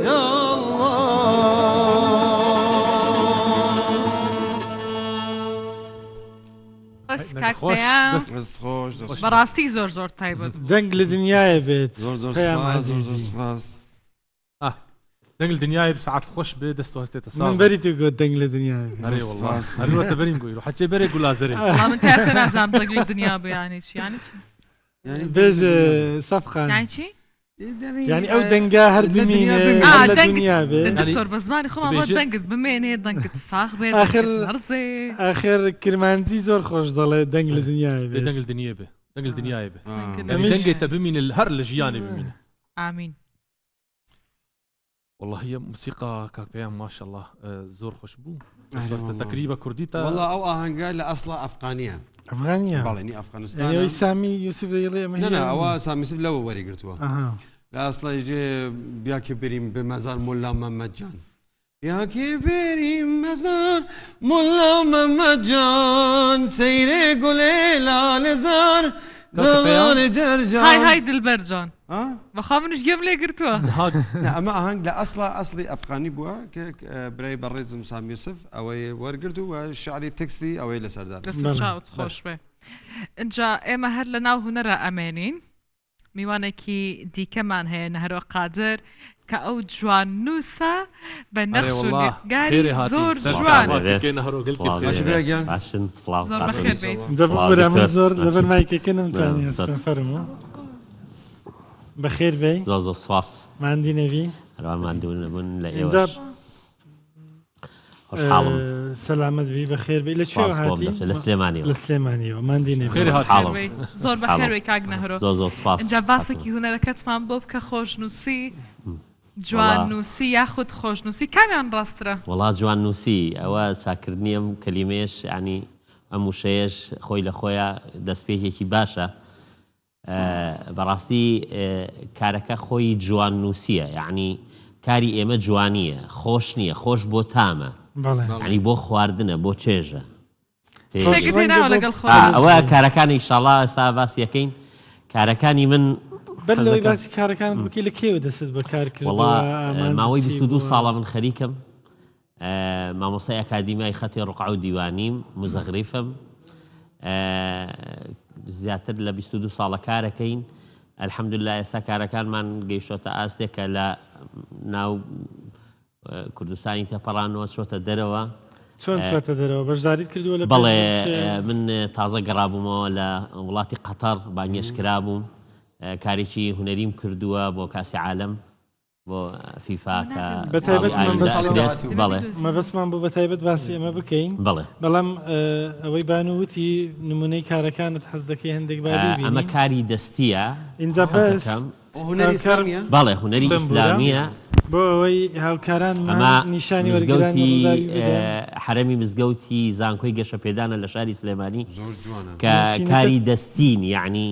Speaker 7: يا الله
Speaker 3: خوش کاکتەیان
Speaker 1: دەست خۆش دەست
Speaker 3: بەڕاستی زۆر زۆر تایبەت بوو.
Speaker 4: دەنگ لە دنیاە بێت
Speaker 1: زۆر زۆر
Speaker 4: پێیان
Speaker 1: سپاس زۆر زۆر
Speaker 4: عزیزی.
Speaker 1: سپاس
Speaker 2: دەنگل دنیای بساعت خۆش بێ دەست هەستێتە
Speaker 4: من
Speaker 2: ساڵ
Speaker 4: بەری تو گوت دەنگ لە دنیاە
Speaker 2: هەرێ والله هەروەتە بەرین گوی حەچێ بەرێ گولازەرێ
Speaker 3: وڵام من تاسە نازانم دەنگلی دنیا بێ یانی چی یانی چی
Speaker 4: بێژ سەفخان
Speaker 3: یانی چی؟
Speaker 4: یعنی ئەو دەنگا هەر بمینێ
Speaker 3: آه،
Speaker 4: لە
Speaker 3: دەنگ-
Speaker 4: دنیا بێ
Speaker 3: دکتۆر بە زمانی خۆمان بۆ
Speaker 2: دەبێژێت-
Speaker 3: دەنگت بمێنێ دەنگت ساخ بێت
Speaker 4: آخر-
Speaker 3: دەنگت نەرزێ
Speaker 4: ئاخر کرمانجی زۆر خۆش دەڵێ دەنگ لە دنیاە
Speaker 2: بێ
Speaker 4: بێت
Speaker 2: دەنگل دنیای بێ دەنگل دنیای بێ
Speaker 3: دەنگت-
Speaker 2: یعنی دەنگێتە بمینە هەر لە ژیانی بمینە
Speaker 3: ئامین
Speaker 2: والله هي موسيقى كاكبيان ما شاء الله زور خوش بو
Speaker 1: والله.
Speaker 2: تقريبا كرديتا
Speaker 1: والله ئەو ئاهەنگە لە ئەسڵا ئەفغانیە
Speaker 4: ئەفغانیە
Speaker 1: بەڵێنی
Speaker 4: یعنی
Speaker 1: ئەفغانستانە
Speaker 4: ئەوی سامی یوسف دەیڵێ ئەمە
Speaker 1: نه ئەوە سامیسب لەوە وەریگرتووە
Speaker 4: ئەها
Speaker 1: لە ئەسڵی ژێ بیاکە بریم بە مەزار مۆلا مەمەدجان بیاکێ بریم مەزار مۆلا مەمەدجان سەیرێ گولێ لالێزار گڵانێ جەرجان
Speaker 3: های های دلبەر جان
Speaker 1: ها؟
Speaker 3: بەخوا منش گەم لێ گرتووە
Speaker 1: نه ئەمە ئاهەنگ لە ئەسڵا ئەسڵی ئەفغانی بووە کە برای بەڕێزم سام یوسف ئەوەی وەرگرت و شعری تەکسی ئەوەی لەسەردار
Speaker 3: دەست چاوت خۆش بێ اینجا ئێمە هەر لە ناو هوەرە ئەمێنین میوانێکی دیکەمان هەیە نەهرۆ قادر کە ئەو جوان نووسە بە نەخش و نێفگاری زۆر جوان
Speaker 1: باش براگیان
Speaker 9: باشن سڵاو
Speaker 3: زۆر بەخێر بێت
Speaker 4: دەبڕە من زۆر لەبەر مایکەکە نمتوانی هەستم فەرموو بەخێر بێ
Speaker 9: زۆر زۆر سواس
Speaker 4: ماندی نەوی
Speaker 9: هەروانمان دوونەبوون لە
Speaker 4: اینجا
Speaker 9: ئێوە خۆشحاڵم
Speaker 4: سەلامەت بی بەخێر بێ لە
Speaker 9: سواس
Speaker 4: کوێ
Speaker 9: بۆم
Speaker 4: هاتی
Speaker 9: دەفێ لە سلێمانیەوە
Speaker 4: لە سلێمانیەوە ماندی نەوی
Speaker 2: خێری هات
Speaker 9: حاڵم
Speaker 3: زۆر بەخێر بێ کاک نەهرۆ
Speaker 9: زۆر زۆر سپاس
Speaker 3: اینجا باسێکی هوەرەکەتمان بۆ بکە خۆشنووسی جوان نووسی یاخود خۆشنووسی کامیان ڕاسترە
Speaker 9: وڵات جوان نووسی ئەوە چاکردنیم کەلیمەیەش ینی ئەم وشەیەش خۆی لە خۆیان دەستپێکێکی باشە بەڕاستی کارەکە خۆی جوان نووسیە یعنی کاری ئێمە جوانیە خۆش نییە خۆش بۆ تامە ینی بۆ خواردنە بۆ چێژە
Speaker 3: شتێکت هێناوە لەگەڵ خۆ
Speaker 9: ئەوە کارەکانی ئیشاڵڵا ئێستا باسی یەکەین کارەکانی من
Speaker 4: بەر لەوەی باسی کارەکان بکەی لە کێوە دەست بە کار
Speaker 9: وڵا ماوەی 22 ساڵە من خەریکم مامۆسای ئەکادیمیای خەتی ڕقع و دیوانیم مزەغریفم زیاتر لە 22 ساڵە کارەکەین ئەلحەمدوللا ئێستا کارەکانمان گەیشتۆتە ئاستێکە لە ناو کوردستانی تێپەڕانەوە چۆتە دەرەوە
Speaker 4: چۆن چۆتە دەرەوە بەشداریت کردووە لە
Speaker 9: بەڵێ من تازە گەڕابوومەوە لە وڵاتی قەتەر بانگێشکرا بووم کارێکی هوەریم کردووە بۆ کاسی عالەم بۆ فیفا کە بەڵێ
Speaker 4: مەبەستمان بوو بە تایبەت باسی ئەمە بکەین
Speaker 9: بەڵێ
Speaker 4: بەڵام ئەوەی بانووتی نمونەی کارەکانت حەز دەکەی هەندێک باری
Speaker 9: ئەمە کاری دەستیە
Speaker 4: اینجا بەس
Speaker 1: هوەری ئیسلامیە
Speaker 9: بەڵێ هوەری ئیسلامیە
Speaker 4: بۆ ئەوەی هاوکارانمان نیشانی
Speaker 9: مزگەوتی حرەمی مزگەوتی زانکۆی گەشە پێدانە لە شاری سلێمانی کە کاری دەستین یعنی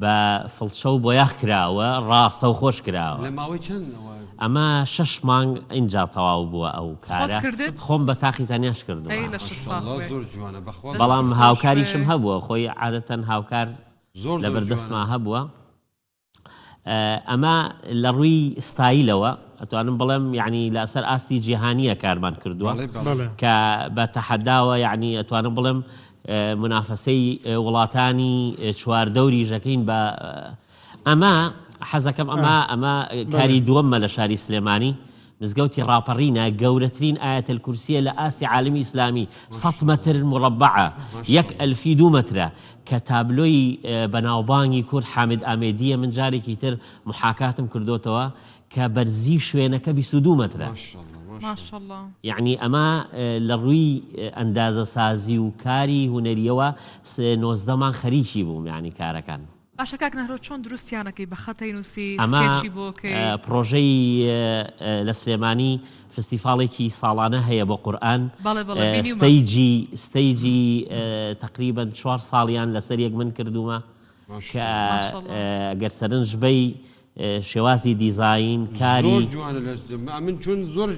Speaker 9: بە فڵشە و بۆ یاخ کراوە ڕاستە و خۆش کراوە
Speaker 1: لە ماوەی چەند
Speaker 9: ئەمە 6 مانگ اینجا تەواو بووە ئەو کارە خۆم بە تاقی تەنیاش کردم
Speaker 1: زۆر جوانە بەخوا
Speaker 9: بەڵام هاوکاریشم هەبووە خۆی عادەتەن هاوکار لە بەردەستما هەبووە ئەمە لە ڕووی ستایلەوە ئەتوانم بڵێم یعنی لەسەر ئاستی جیهانیە کارمان کردووە کە بە تەحەداوە یعنی ئەتوانم بڵێم منافەسەی وڵاتانی چواردەوری ژەکەین بە ئەمە حەزەکەم ئەمە کاری دووەممە لە شاری سلێمانی مزگەوتی ڕاپەڕینە گەورەترین ئاەتەل کورسیە لە ئاستی عالمی ئیسلامی 100 مەتر مربعە 1,002 مەترە کە تابلۆی بەناوبانگی کورد حامد ئامێدیە من جارێکی تر محاکاتم کردوتەوە کە بەرزی شوێنەکە 22 مەترە یعنی ئەمە لە ڕووی ئەندازە سازی و کاری هوەریەوە 19مان خەریکی بووم یعنی کارەکان
Speaker 3: باشە کاک نەهرۆ چۆن دروستیانەکەی بە خەتەی نووسی
Speaker 9: ئەمە
Speaker 3: سکێچی بۆکەی
Speaker 9: پرۆژەی لە سلێمانی فستیڤاڵێکی ساڵانە هەیە بۆ قورئان ستەیجی تقریبا 4 ساڵیان لەسەر یەک من کردومە کە ئەگەر سەرنج بەی شێوازی دیزاین کاری
Speaker 1: من چون زۆر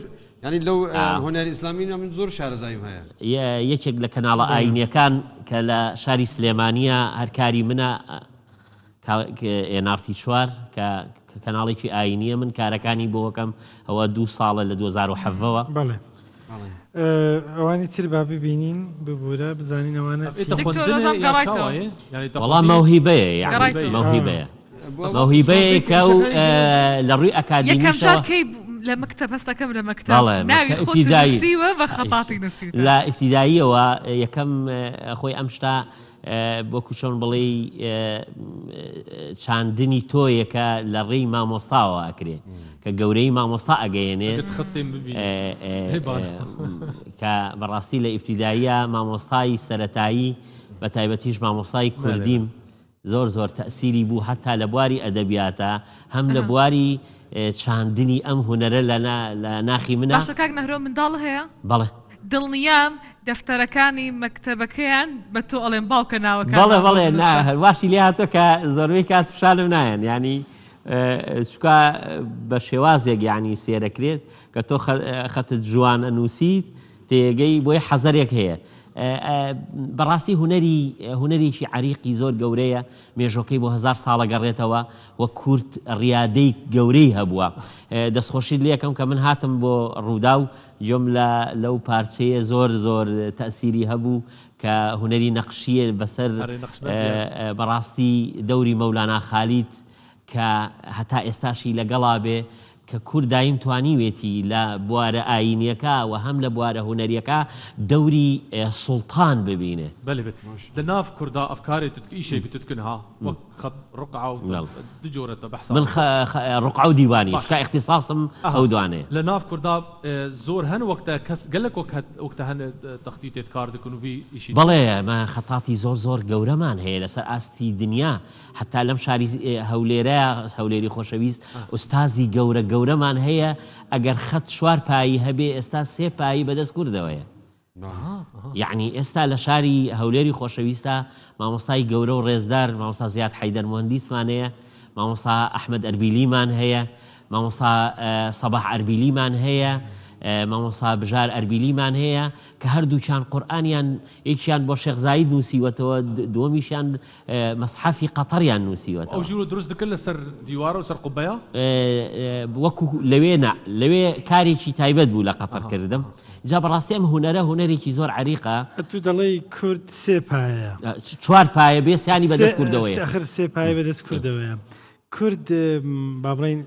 Speaker 1: ینی لەو هۆنەری ئیسلامینە من زۆر شارەزایم هەیە
Speaker 9: یەکێک لە کەناڵە ئاینیەکان کە لە شاری سلێمانیە هەرکاری منە ئێنارتی چوار کە کەناڵێکی ئاینیە من کارەکانی بۆ وەکەم ئەوە 2 ساڵە لە 2007ەوە
Speaker 4: بەڵێ ئەوانی تر با ببینین ببوورە بزانین ئەوانە
Speaker 9: وەڵام مەوهیبەیە مەوهیبەیە مەوهیبەیەکە و لە ڕووی ئەکادمیشەوە
Speaker 3: لە مەکتەب هەستەکەم لە مەکتەب ناوی خۆت نووسیوە بە خەتاتی نووسیوە
Speaker 9: لە ئیبتیداییەوە یەکەم خۆی ئەم شتا بۆکو چۆن بڵێ چاندنی تۆیەکە لە ڕێی مامۆستاوە ئەکرێ کە گەورەی مامۆستا ئەگەیەنێت کە بەڕاستی لە ئیبتیداییە مامۆستای سەرەتایی بە تایبەتیش مامۆستای کوردیم زۆر تەسیری بوو حتا لە بواری ئەدەبیاتە هەم لە بواری چاندنی ئەم هونەرە لە ناخی منە
Speaker 3: باشە کاک نەهرۆ منداڵ هەیە
Speaker 9: بەڵێ
Speaker 3: دڵنیام دەفتەرەکانی مەکتەبەکەیان بە تۆ ئەڵێن باوکە ناوەکان
Speaker 9: بەڵێ هەرواشی لێ هاتۆ کە زۆربەی کات فشالم نایەن ینی چکە بە شێوازێک یعنی سێرەکرێت کە تۆ خەتت جوان ئەنووسیت تێگەی بۆی حەزەرێک هەیە بەڕاستی هونەرێکی عریقی زۆر گەورەیە مێژۆکەی بۆ 1000 ساڵە گەڕێتەوە وە کورد ڕیادەی گەورەی هەبووە دەستخۆشی لێکم کە من هاتم بۆ ڕوودا و جۆم لەو پارچەیە زۆر تەسیری هەبوو کە هونەری نەقشیە بەسەر بەڕاستی دەوری مەولانا خالید کە هەتا ئێستاشی لەگەڵا بێ کە کورد دایم توانیوێتی لە بوارە ئاینیەکە و هەم لە بوارە هونەریەکە دەوری سوڵتان ببینێ
Speaker 2: لە ناف کووردا ئەفکارێت ئیشێکی تتکنها وەک خەت ڕقع و دجۆرەتە بەحساب
Speaker 9: من ڕقع و دیوانی شکا اختصاصم ئەو دوانێ
Speaker 2: لە ناف کووردا زۆر هەن وەکتە کەس گەلک وەکتە هەن تەختیتێت کار دەکەن و ئیشی
Speaker 9: بەڵێ مە خەتاتی زۆر گەورەمان هەیە لەسەر ئاستی دنیا حتا لەم شاری هەولێری خۆشەویست ئوستازی گەورەمان هەیە ئەگەر خەت 4 پایی هەبێ ئێستا 3 پایی بەدەست کوردەوەیە یعنی ئێستا لە شاری هەولێری خۆشەویستە مامۆستای گەورە و ڕێزدار مامۆستا زیاد حەیدەر مهندیسمان هەیە مامۆستا ئەحمەد ئەربیلیمان هەیە مامۆستا سەباح ئەربیلیمان هەیە مامۆستا بژار ئەربیلیمان هەیە کە هەردووچیان قورئانیان یەکیان بۆ شێخ زاید نووسیوەتەوە دووەمیشیان مەسحەفی قەتەریان نووسیوەتەوە
Speaker 2: ئەو ژوورە دروست دەکرد لەسەر دیوارە و سەر قوبەیە
Speaker 9: وەکو لەوێ کارێکی تایبەت بوو لە قەتەر کردم جا بەڕاستی ئەم هونەرێکی زۆر عریقە
Speaker 4: تو دەڵێ کورد 3 پایە
Speaker 9: 4 پایە بێ سیانی بەدەست کوردەوەیە
Speaker 4: ئەخر 3 پایە بەدەست کوردەوەیە کورد با بڵێن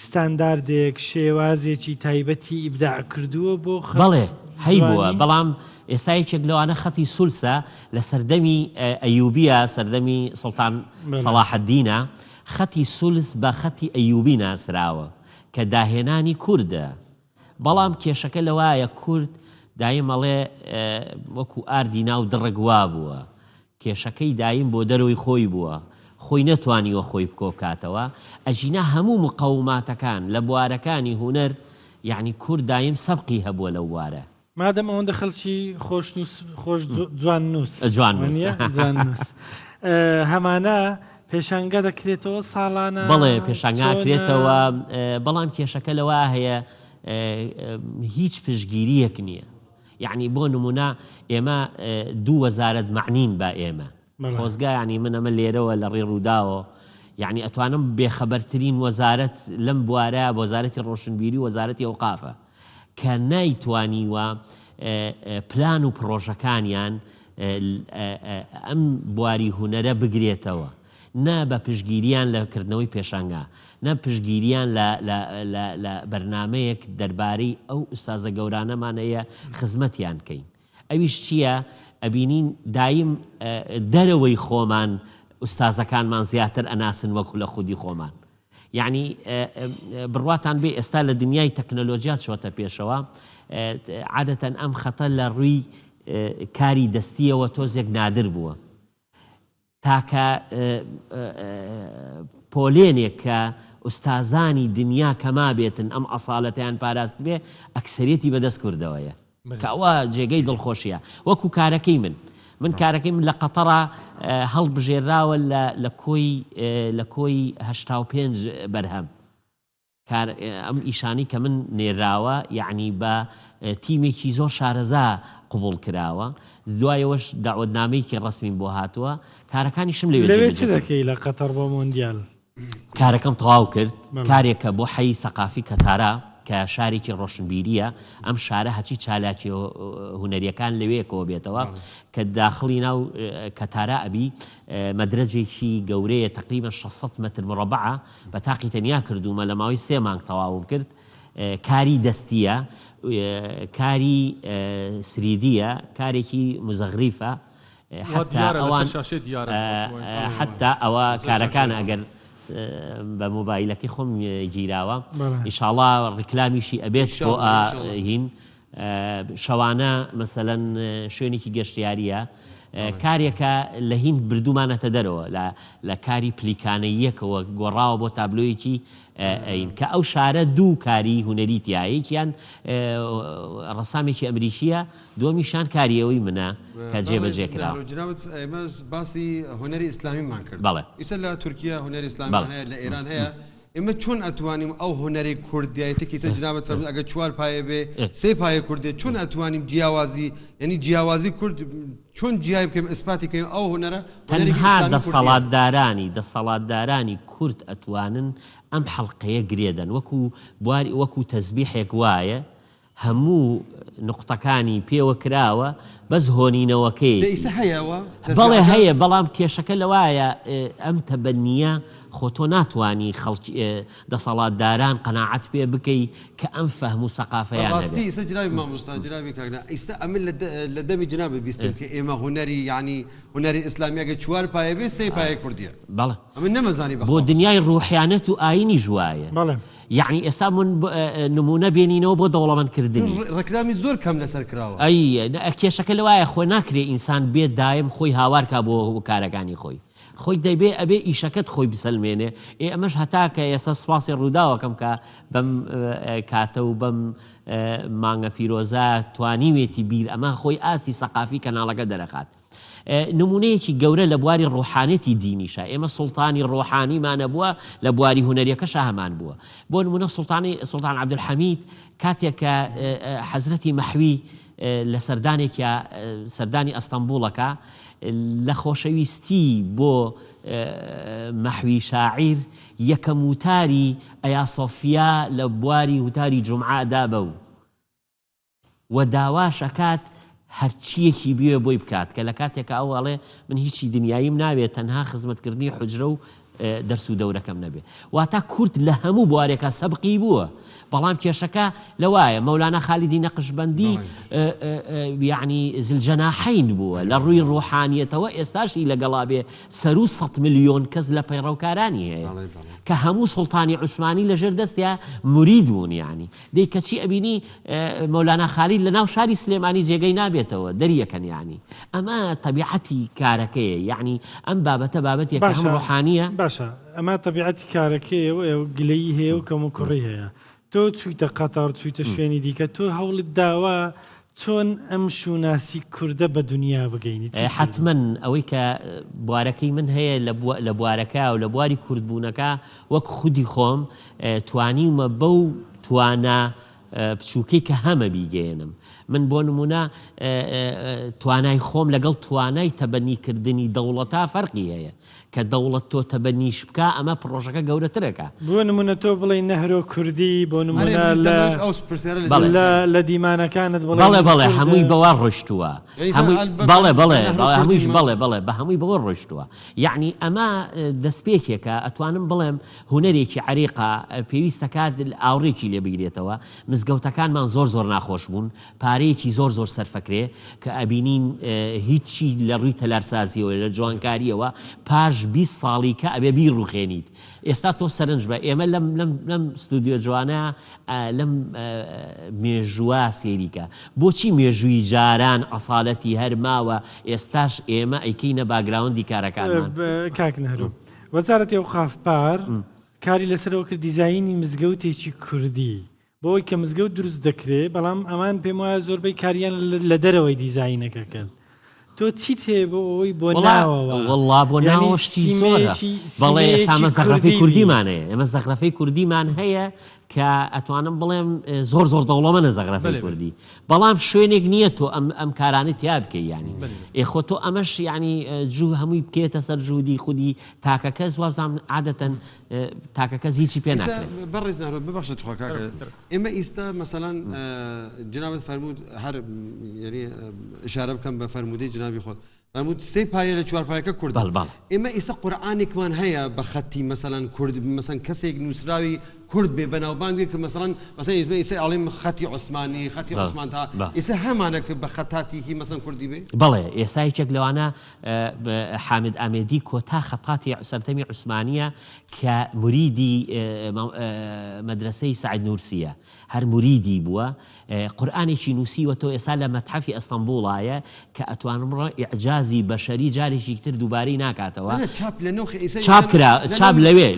Speaker 4: ستانداردێک شێوازێکی تایبەتی ئیبداع کردووە بۆ
Speaker 9: بەڵێ هەی بووە بەڵام ئێستا یەکێک لەوانە خەتی سولسە لە سەردەمی ئەیوبیە سەردەمی سڵتان سەلاحەددینە خەتی سولس بە خەتی ئەیوبی ناسراوە کە داهێنانی کووردە بەڵام کێشەکە لەوایە کورد دایم ئەڵێ وەکو ئاردی ناو دڕەگوا بووە کێشەکەی دایم بۆ دەرەوەی خۆی بووە خۆی نەتوانیوە خۆی بکۆکاتەوە ئەژینە هەموو مقەوماتەکان لە بوارەکانی هونەر یعنی کورد دایم سەبقی هەبووە لەو وارە
Speaker 4: مادەم ئەوەندە خەڵکی خۆش جوان نووس هەمانە پێشانگە دەکرێتەوە ساڵانە
Speaker 9: بەڵێ پێشانگاکرێتەوە بەڵام کێشەکە لەوە هەیە هیچ پشگیریەک نییە یعنی بۆ نمونە ئێمە 2 وەزارەت معنین بە ئێمە خۆزگا ینی من ئەمە لێرەوە لە ڕێ ڕووداوە یعنی ئەتوانم بێخەبەرترین وەزارەت لەم بوارە وەزارەتی ڕۆشنبیری و وەزارەتی ئەوقافە کە نایتوانیوە پلان و پرۆژەکانیان ئەم بواری هونەرە بگرێتەوە نە بە پشگیریان لە کردنەوەی پێشانگا نە پشگیریان لە بەرنامەیەک دەربارەی ئەو ئوستازە گەورانەمانەیە خزمەتیان کەین ئەویش چییە؟ ئەبینین دایم دەرەوەی خۆمان ئوستازەکانمان زیاتر ئەناسن وەکو لە خودی خۆمان یعنی بڕواتان بێ ئێستا لە دنیای تەکنەلۆجیات چۆتە پێشەوە عادەتەن ئەم خەتە لە ڕووی کاری دەستیەوە تۆزێک نادر بووە تاکە پۆلێنێک کە ئوستازانی دنیا کەما بێتن ئەم ئەساڵەتیان پاراست بێ ئەکسەرێتی بەدەست کوردەوەیە کە ئەوە جێگەی دڵخۆشیە وەکو کارەکەی من کارەکەی من لە قەتەڕا هەڵبژێراوە لە کۆی 85 بەرهەم ئەم ئیشانی کە من نێراوە یعنی بە تیمێکی زۆر شارەزا قوبڵ کراوە دوایەوەش داوەتنامەیەکی ڕسمیم بۆ هاتووە کارەکانیشم
Speaker 4: لەوێ چ دەکەی لە قەتەر بۆ مۆندیال
Speaker 9: کارەکەم تەواو کرد کارێکە بۆ حەی سەقافی کەتارا کە شارێکی ڕۆشنبیریە ئەم شارە هەچی چالاکی هونەریەکان لەوەیەکەوە بێتەوە کە داخلی ناو کەتارا ئەبی مەدرەجێکی گەورەیە تقریبا 600 متر مربعە بە تاقی تەنیا کردومە لە ماوەی 3 مانگ تەواوم کرد کاری دەستیە کاری سریدیە کارێکی مزەغریفە حتا ئەوە کارەکان ئەگەر بە مۆبایلەکەی خۆم گیراوە ئیشاڵڵا ڕیکلامیشی ئەبێت بۆ هین شەوانە مەسەلەن شوێنێکی گەشتیاریە کارێکە لە هین بردومانەتە دەرەوە لە کاری پلیکانەیەکەوە گۆڕاوە بۆ تابلۆیەکی کە ئەو شارە دوو کاری هونەری تایەکیان ڕەسامێکی ئەمریکیە دووەمیشان کاریەوەی منە کە جێبەجێکراوە
Speaker 1: باسی هونەری ئیسلامیمان کرد
Speaker 9: بەڵێ
Speaker 1: ئیسا لە تورکیا هونەری ئیسلامی هەیە لە ئێران هەیە ئێمە چۆن ئەتوانیم ئەو هونەری کوردیایەتێکی سە جنابەت فەرمووی ئەگەر 4 پایە بێ 3 پایە کوردێت چۆن ئەتوانیم جیاوازی یعنی جیاوازی کورد چۆن جیای بکەیم ئەسپاتی بکەیم ئەو هونەرە
Speaker 9: تەنها دەسەڵاتدارانی کورد ئەتوانن ئەم حەڵقەیە گرێدەن وەکو تەزبیحێک وایە هەموو نقطەکانی پێوە کراوە بەس هۆنینەوەکەی بەڵێ هەیە بەڵام کێشەکە لەوایە ئەم تەبەنیە خۆ تۆ ناتوانی دەسەڵاتداران قەناعەت پێ بکەی کە ئەم فەهم و سەقافەیان
Speaker 1: ڕاستی ئێستا جنابی مامۆستا جنابی کاکنا ئێستا ئەمە لە دەمی جنابە بیستم کە ئێمە هونەری یعنی هونەری ئیسلامیەکە 4 پایە بێ 3 پایە کوردیە
Speaker 9: بەڵێ
Speaker 1: ئەمە نەمەزانی
Speaker 9: بۆ دنیای ڕوحیانەت و ئاینی ژوایە یعنی ئێستا من نمونە بێنینەوە بۆ دەوڵەمەندکردنی
Speaker 1: ڕکلامی زۆر کەم لەسەر کراوە
Speaker 9: کێشەکە لەوایە خۆی ناکرێ ئینسان بێت دایم خۆی هاوارکە بۆ کارەکانی خۆی دەیبێ ئەبێ ئیشەکەت خۆی بسەلمێنێ ئەمەش هەتا کە ئێستا سواسی ڕووداوەکەم کە بەم کاتە و بەم مانگە پیرۆزە توانیوێتی بیر ئەمە خۆی ئاستی سەقافی کەناڵەکە دەرەخات نمونەیەکی گەورە لە بواری ڕۆحانەتی دینیشە ئێمە سوڵتانی ڕۆحانیمانە بووە لە بواری هونەریەکەش هەمان بووە بۆ نمونە سوڵتان عەبدولحەمید کاتێککە حەزرەتی مەحوی لە سەردانی ئەستەمبوڵەکە لە خۆشەویستی بۆ مەحوی شاعیر یەکەم وتاری ئەیا سۆفیا لە بواری وتاری جومعەدا بە و داواشەکات هەرچیەکی بێ بۆی بکات کە لە کاتێکە ئەو ئەڵێ من هیچی دنیایم ناوێت تەنها خزمەتکردنی حوجرە و دەرس و دەورەکەم نەبێ واتە کورد لە هەموو بوارێکە سەبقی بووە بەڵام کێشەکە لەوایە مەولانا خالیدی نەقشبەندی یعنی زلجەناحین بووە لە ڕووی ڕوحانیەتەوە ئێستاشی لەگەڵا بێ 100 ملیۆن کەس لە پەیڕەوکارانی هەیە کە هەموو سوڵتانی عوسمانی لەژێر دەستیا مرید بوون یعنی دەی کەچی ئەبینی مەولانا خالید لە ناو شاری سلێمانی جێگەی نابێتەوە دەریەکەن یعنی ئەمە تەبیعەتی کارەکەیە یعنی ئەم بابەتە بابەتێک هەم ڕوحانیە
Speaker 4: باشە ئەمە تەبیعەتی کارەکەیەوە گلەیی هەیە و کەم و کوڕی هەیە تۆ چوویتە قەتەر چوویتە شوێنی دیکە تۆ هەوڵت داوە چۆن ئەم شوناسی کووردە بە دنیا بگەینی
Speaker 9: حتمما ئەوەی کە بوارەکەی من هەیە لە بوارەکە و لە بواری کوردبوونەکە وەک خودی خۆم توانیمە بەو توانە بچووکەی کە هەمە بیگەێنم من بۆ نمونە توانای خۆم لەگەڵ توانای تەبەنیکردنی دەوڵەتا فەرقی هەیە کە دەوڵەت تۆ تەبەنیش بکە ئەمە پڕۆژەکە گەورەترەکە
Speaker 4: بۆ نمونە تۆ بڵێ نەهرۆ کوردی بۆ نمونە لە دیمانەکانت
Speaker 9: بڵێ هەمووی بەوا ڕۆشتووە بەڵێ بە هەمووی بەوە ڕۆشتووە یعنی ئەمە دەستپێکێکە ئەتوانم بڵێم هونەرێکی عریقا پێویستەکات ئاوڕێکی لێ بگرێتەوە مزگەوتەکانمان زۆر ناخۆش بوون پارەیەکی زۆر سەرفەکرێ کە ئەبینین هیچی لە ڕووی تەلارسازیەوە لە جوانکاریەوە پاش 20 ساڵی کە ئەبێ بیڕوخێنیت ئێستا تۆ سەرنج بە ئێمە لەم ستودیۆ جوانە لەم مێژووە سێریکە بۆچی مێژووی جاران ئەساڵەتی هەرماوە ئێستاش ئێمە ئەیکەینە باگراوندی کارەکانمان
Speaker 4: کاک نەهرۆ وەزارەتی ئەوقاف کاری لەسەرەوە کرد دیزاینی مزگەوتێکی کوردی بۆی کە مزگەوت دروست دەکرێت بەڵام ئەمان پێم وایە زۆربەی کاریان لە دەرەوەی دیزاینەکە کرد تۆ چیت هەیە بۆ ئەوەی بۆ ناوەوە
Speaker 9: وەڵڵا بۆ ناوەشتی زۆرە بەڵێ ئێستا ئەمە زەخرەفەی کوردیمانەیە ئێمە زەخرەفەی کوردیمان هەیە کە ئەتوانم بڵێم زۆر زۆر دەوڵەمەندە زەغرەفەی کوردی بەڵام شوێنێک نییە تۆ ئەم کارانە تیا بکەی ینی ئێخۆ تۆ ئەمەش ینی جوو هەمووی بکێتە سەر جوودی خودی تاکەکەس وابزانام عادەتەن تاکەکەس هیچی پێ ناکرێت
Speaker 1: بەڕێز نارۆ ببەخشت خۆ کاکە ئێمە ئیستا مەسەڵەن جنابەت فەرموود هەر یعنی ئشارە بکەم بە فەرمودەی جنابی خۆت فەرموود سێ پایە لە چوار پایەکە کورد ئێمە ئیستا قورئانێکمان هەیە بە خەتی مەسەڵەن کورد مەسەن کەسێک نووسراوی کورد بێ بەناوبانگێ کە مەسەڵەن مەسەن ئیسە ئاڵێم خەتی عوسمانی خەتی عوسمان تا ئیسە هەمانە کە بە خەتاتێکی مەسەن کوردی بێ
Speaker 9: بەڵێ ئێستا یەکێک لەوانە حامد ئامێدی کۆتا خەتاتی سەرتەمی عوسمانیە کە موریدی مەدرسەی سعید نورسیە هەر موریدی بووە قورئانێکی نووسیوە تۆ ئێستا لە مەتحەفی ئەستەمبوڵایە کە ئەتوانم ئیعجازی بەشەری جارێکی تر دووبارەی ناکاتەوە چاپ لەوێ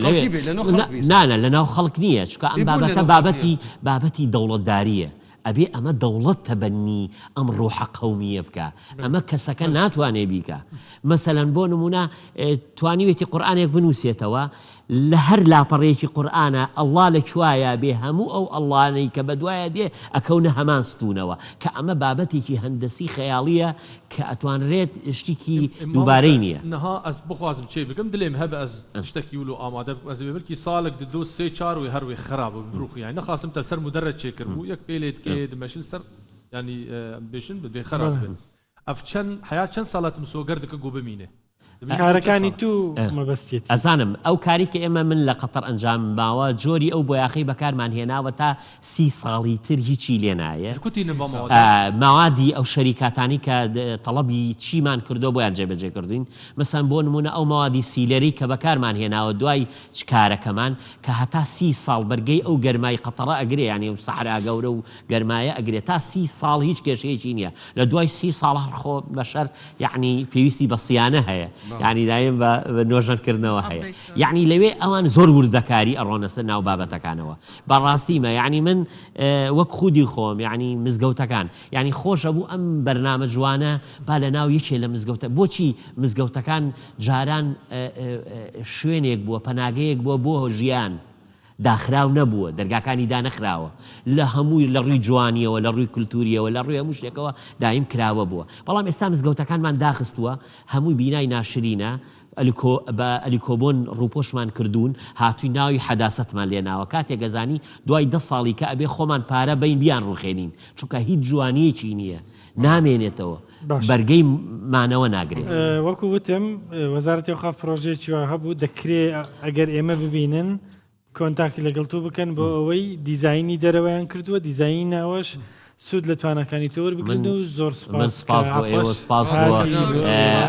Speaker 9: نانە لەناو خەڵک نییە چکە ئەم بابەتە بابەتی دەوڵەتداریە ئەبێ ئەمە دەوڵەت تەبەنی ئەم ڕۆحە قەومیە بکە ئەمە کەسەکە ناتوانێ بیکە مەسەلەن بۆ نمونە توانیوێتی قورئانێک بنووسێتەوە لە هەر لاپەڕەیەکی قورئانە ئەڵڵا لەکوایە بێ هەموو ئەو ئەڵڵانەی کە بەدوایە دێ ئەکەونە هەمان ستونەوە کە ئەمە بابەتێکی هەندەسی خەیاڵیە کە ئەتوانرێت شتێکی دووبارەی نییە
Speaker 2: نەها ئەس بخوازم چێ بگەم دلێم هەبە ئەس شتێکی ولو ئامادە ئەس بەبلکی ساڵێک دو سێ چاروی هەروی خراپ بروخ یانی نەخواستم تە سەر مدەرە چێکرد بوو یەک پێلێت کێ دمەشن سەر ینی بێشن بدێ خراپ بێت ئەف چەند حیات چەند ساڵات مسۆگەردەکە گۆ بمینێ
Speaker 4: کارەکانی تو مەبەستێت
Speaker 9: ئەزانم ئەو کاری کە ئێمە من لە قەتەر ئەنجام ماوە جۆری ئەو بۆیاخی بەکارمان هێناوە تا 30 ساڵی تر هیچی لێ نایە ماوادی ئەو شەریکاتانی کە تەڵەبی چیمان کردو بۆیان جێبەجێ کردوین مەسەن بۆ نمونە ئەو ماوادی سیلەری کە بەکارمان هێناوە دوای کارەکەمان کە هەتا 30 ساڵ بەرگەی ئەو گەرمای قەتەڕە ئەگرێ ینی و سەحرا گەورە و گەرمایە ئەگرێت تا 30 ساڵ هیچ کێشەیەکی نییە لە دوای 30 ساڵ هەرخۆ بەشەر یعنی پێویستی بە سیانە هەیە یعنی دایم بە نۆژەنکردنەوە هەیە یعنی لەوێ ئەوان زۆر وردەکاری ئەڕۆنەسەر ناو بابەتەکانەوە بەڕاستیمە یعنی من وەک خودی خۆم یعنی مزگەوتەکان یعنی خۆشە بوو ئەم بەرنامە جوانە با لە ناو یەکێ لە مزگەوتە بۆچی مزگەوتەکان جاران شوێنێک بووە پەناگەیەک بووە بۆ ژیان داخراو نەبووە دەرگاکانی دانەخراوە لە هەمووی لە ڕووی جوانیەوە لە ڕووی کولتوریەوە لە ڕووی هەموو شتێکەوە دایم کراوە بووە بەڵام ئێستا مزگەوتەکانمان داخستووە هەمووی بینای ناشرینە بە ئەلیکۆبۆن ڕووپۆشمان کردوون هاتووی ناوی حەداسەتمان لێناوە کاتێک گەزانی دوای 10 ساڵی کە ئەبێ خۆمان پارە بین بیان ڕوخێنین چونکە هیچ جوانیەکی نییە نامێنێتەوە بەرگەی مانەوە ناگرێت
Speaker 4: وەکو وتم وەزارەتی ئەوقاف پرۆژەیەکی هەبوو دەکرێت ئەگەر ئێمە ببینن کۆنتاکتی لەگەڵ تۆ بکەن بۆ ئەوەی دیزایانی دەرەوەیان کردووە دیزایین ناوەش سود لە توانەکانی تۆ وەربگرن و زۆر
Speaker 9: سپاس بۆ ئێوە سپاس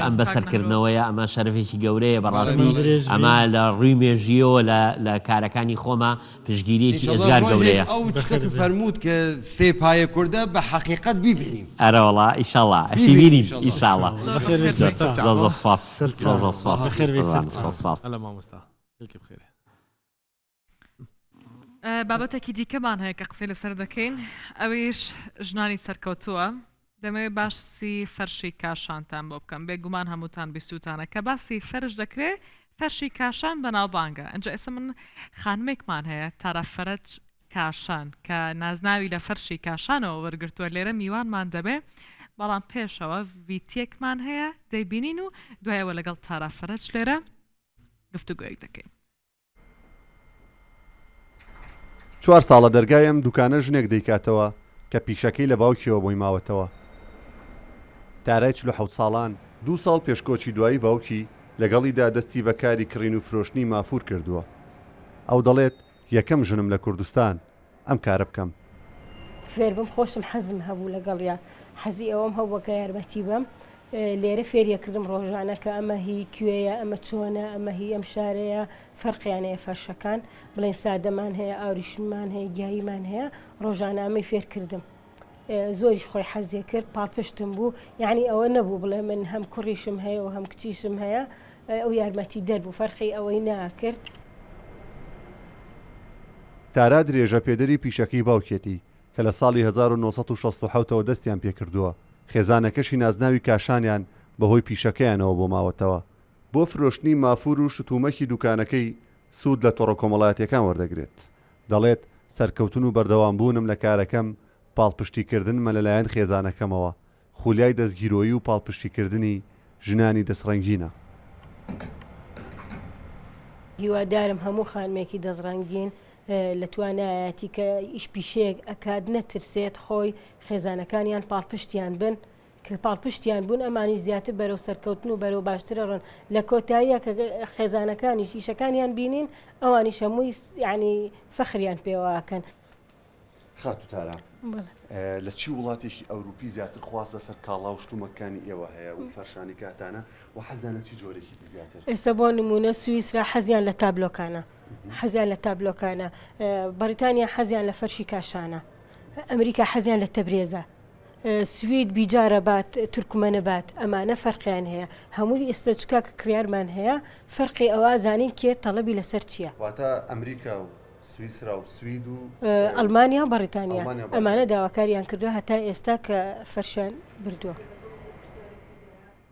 Speaker 9: ئەم بەسەرکردنەوەیە ئەمە شەرفێکی گەورەیە بەڕاستی ئەمە لە ڕووی مێژیەوە لە کارەکانی خۆمە پشگیریەکی ئەزگار گەورەیە
Speaker 1: ئەو شتێک فەرموود کە سێ پایە کوردە بە حەقیقەت بیبینین
Speaker 9: ئەرە وەڵا ئیشەڵا ئەشی بینین ئیشاڵا
Speaker 3: بابەتێکی دیکەمان هەیە کە قسەی لەسەر دەکەین ئەویش ژنانی سەرکەوتووە دەمەوێت باسی فەرشی کاشانتان بۆ بکەم بێگومان هەمووتان بیستوتانە کە باسی فەرش دەکرێت فەرشی کاشان بەناوبانگە ئەنجا ئێستا من خانمێکمان هەیە تارەفەرەج کاشان کە نازناوی لە فەرشی کاشانەوە وەرگرتووە لێرە میوانمان دەبێ بەڵام پێشەوە ڤیتیەکمان هەیە دەیبینین و دوایەوە لەگەڵ تارەفەرەج لێرە گفتوگۆیەک دەکەین
Speaker 10: 4 ساڵە دەرگای ئەم دوکانە ژنێک دەیکاتەوە کە پیشەکەی لە باوکیەوە بۆی ماوەتەوە تارای 47 ساڵان 2 ساڵ پێشکۆچی دوایی باوکی لەگەڵیدا دەستی بەکاری کڕین و فرۆشتنی مافور کردووە ئەو دەڵێت یەکەم ژنم لە کوردستان ئەم کارە بکەم
Speaker 11: فێر بم خۆشم حەزم هەبوو لەگەڵیا حەزی ئەوەم هەبووە کە یارمەتی بم لێرە فێریەکردم ڕۆژانە کە ئەمە هی کوێیە ئەمە چۆنە ئەمە هی ئەم شارەیە فەرقیانەیە فەرشەکان بڵێن سادەمان هەیە ئاوریشمان هەیە گیاییمان هەیە ڕۆژانە ئەمەی فێرکردم زۆریش خۆی حەزیە کرد پاڵپشتم بوو یعنی ئەوە نەبوو بڵێ من هەم کوڕیشم هەیە و هەم کچیشم هەیە ئەو یارمەتی دەربوو فەرقی ئەوەی ناکرد
Speaker 10: تارا درێژە پێدەری پیشەکەی باوکێتی کە لە ساڵی 1967ەوە دەستیان پێکردووە خێزانەکەشی نازناوی کاشانیان بەهۆی پیشەکەیانەوە بۆ ماوەتەوە بۆ فرۆشتنی مافور و شتومەکی دوکانەکەی سوود لە تۆڕە کۆمەڵایەتیەکان وەردەگرێت دەڵێت سەرکەوتن و بەردەوامبوونم لە کارەکەم پاڵپشتیکردن مە لەلایەن خێزانەکەمەوە خولیای دەستگیرۆیی و پاڵپشتیکردنی ژنانی دەسڕەنگینە.
Speaker 11: هیوادارم هەموو خانمێکی دەزڕەنگین لە توانایەتی کە ئیش پیشەیەک ئەکات نەترسێت خۆی خێزانەکانیان پاڵپشتیان بن کە پاڵپشتیان بوون ئەمانی زیاتر بەرەو سەرکەوتن و بەرەو باشترە ڕۆن لە کۆتاییە کە خێزانەکانیش ئیشەکانیان بینین ئەوانیش هەمووی ینی فەخریان پێوەکەن.
Speaker 10: خاتوتارە لە چی وڵاتێکی ئەوروپی زیاتر خواستە سەر کاڵا و شتومەکانی ئێوە هەیە و فەرشانی کاتانە و حەزیان لە چی جۆرێکی زیاتر؟
Speaker 11: ئێستا بۆ نمونە سوئیسرا حەزیان لە تابلۆکانە حەزیان لە تابلۆکانە بەریتانیا حەزیان لە فەرشی کاشانە ئەمریکا حەزیان لە تەبرێزە سوید بیجارە بات تورکمەنە بات ئەمانە فەرقیان هەیە هەمووی ئێستا چکا کە کریارمان هەیە فەرقی ئەوە زانین کێ تەڵەبی لەسەر چییە؟
Speaker 10: واتە ئەمریکا و سوئیسرا و سوید و
Speaker 11: ئەڵمانیا و بەریتانیا ئەمانە داواکاریان کردووە هەتا ئێستا کە فەرشیان بردووە.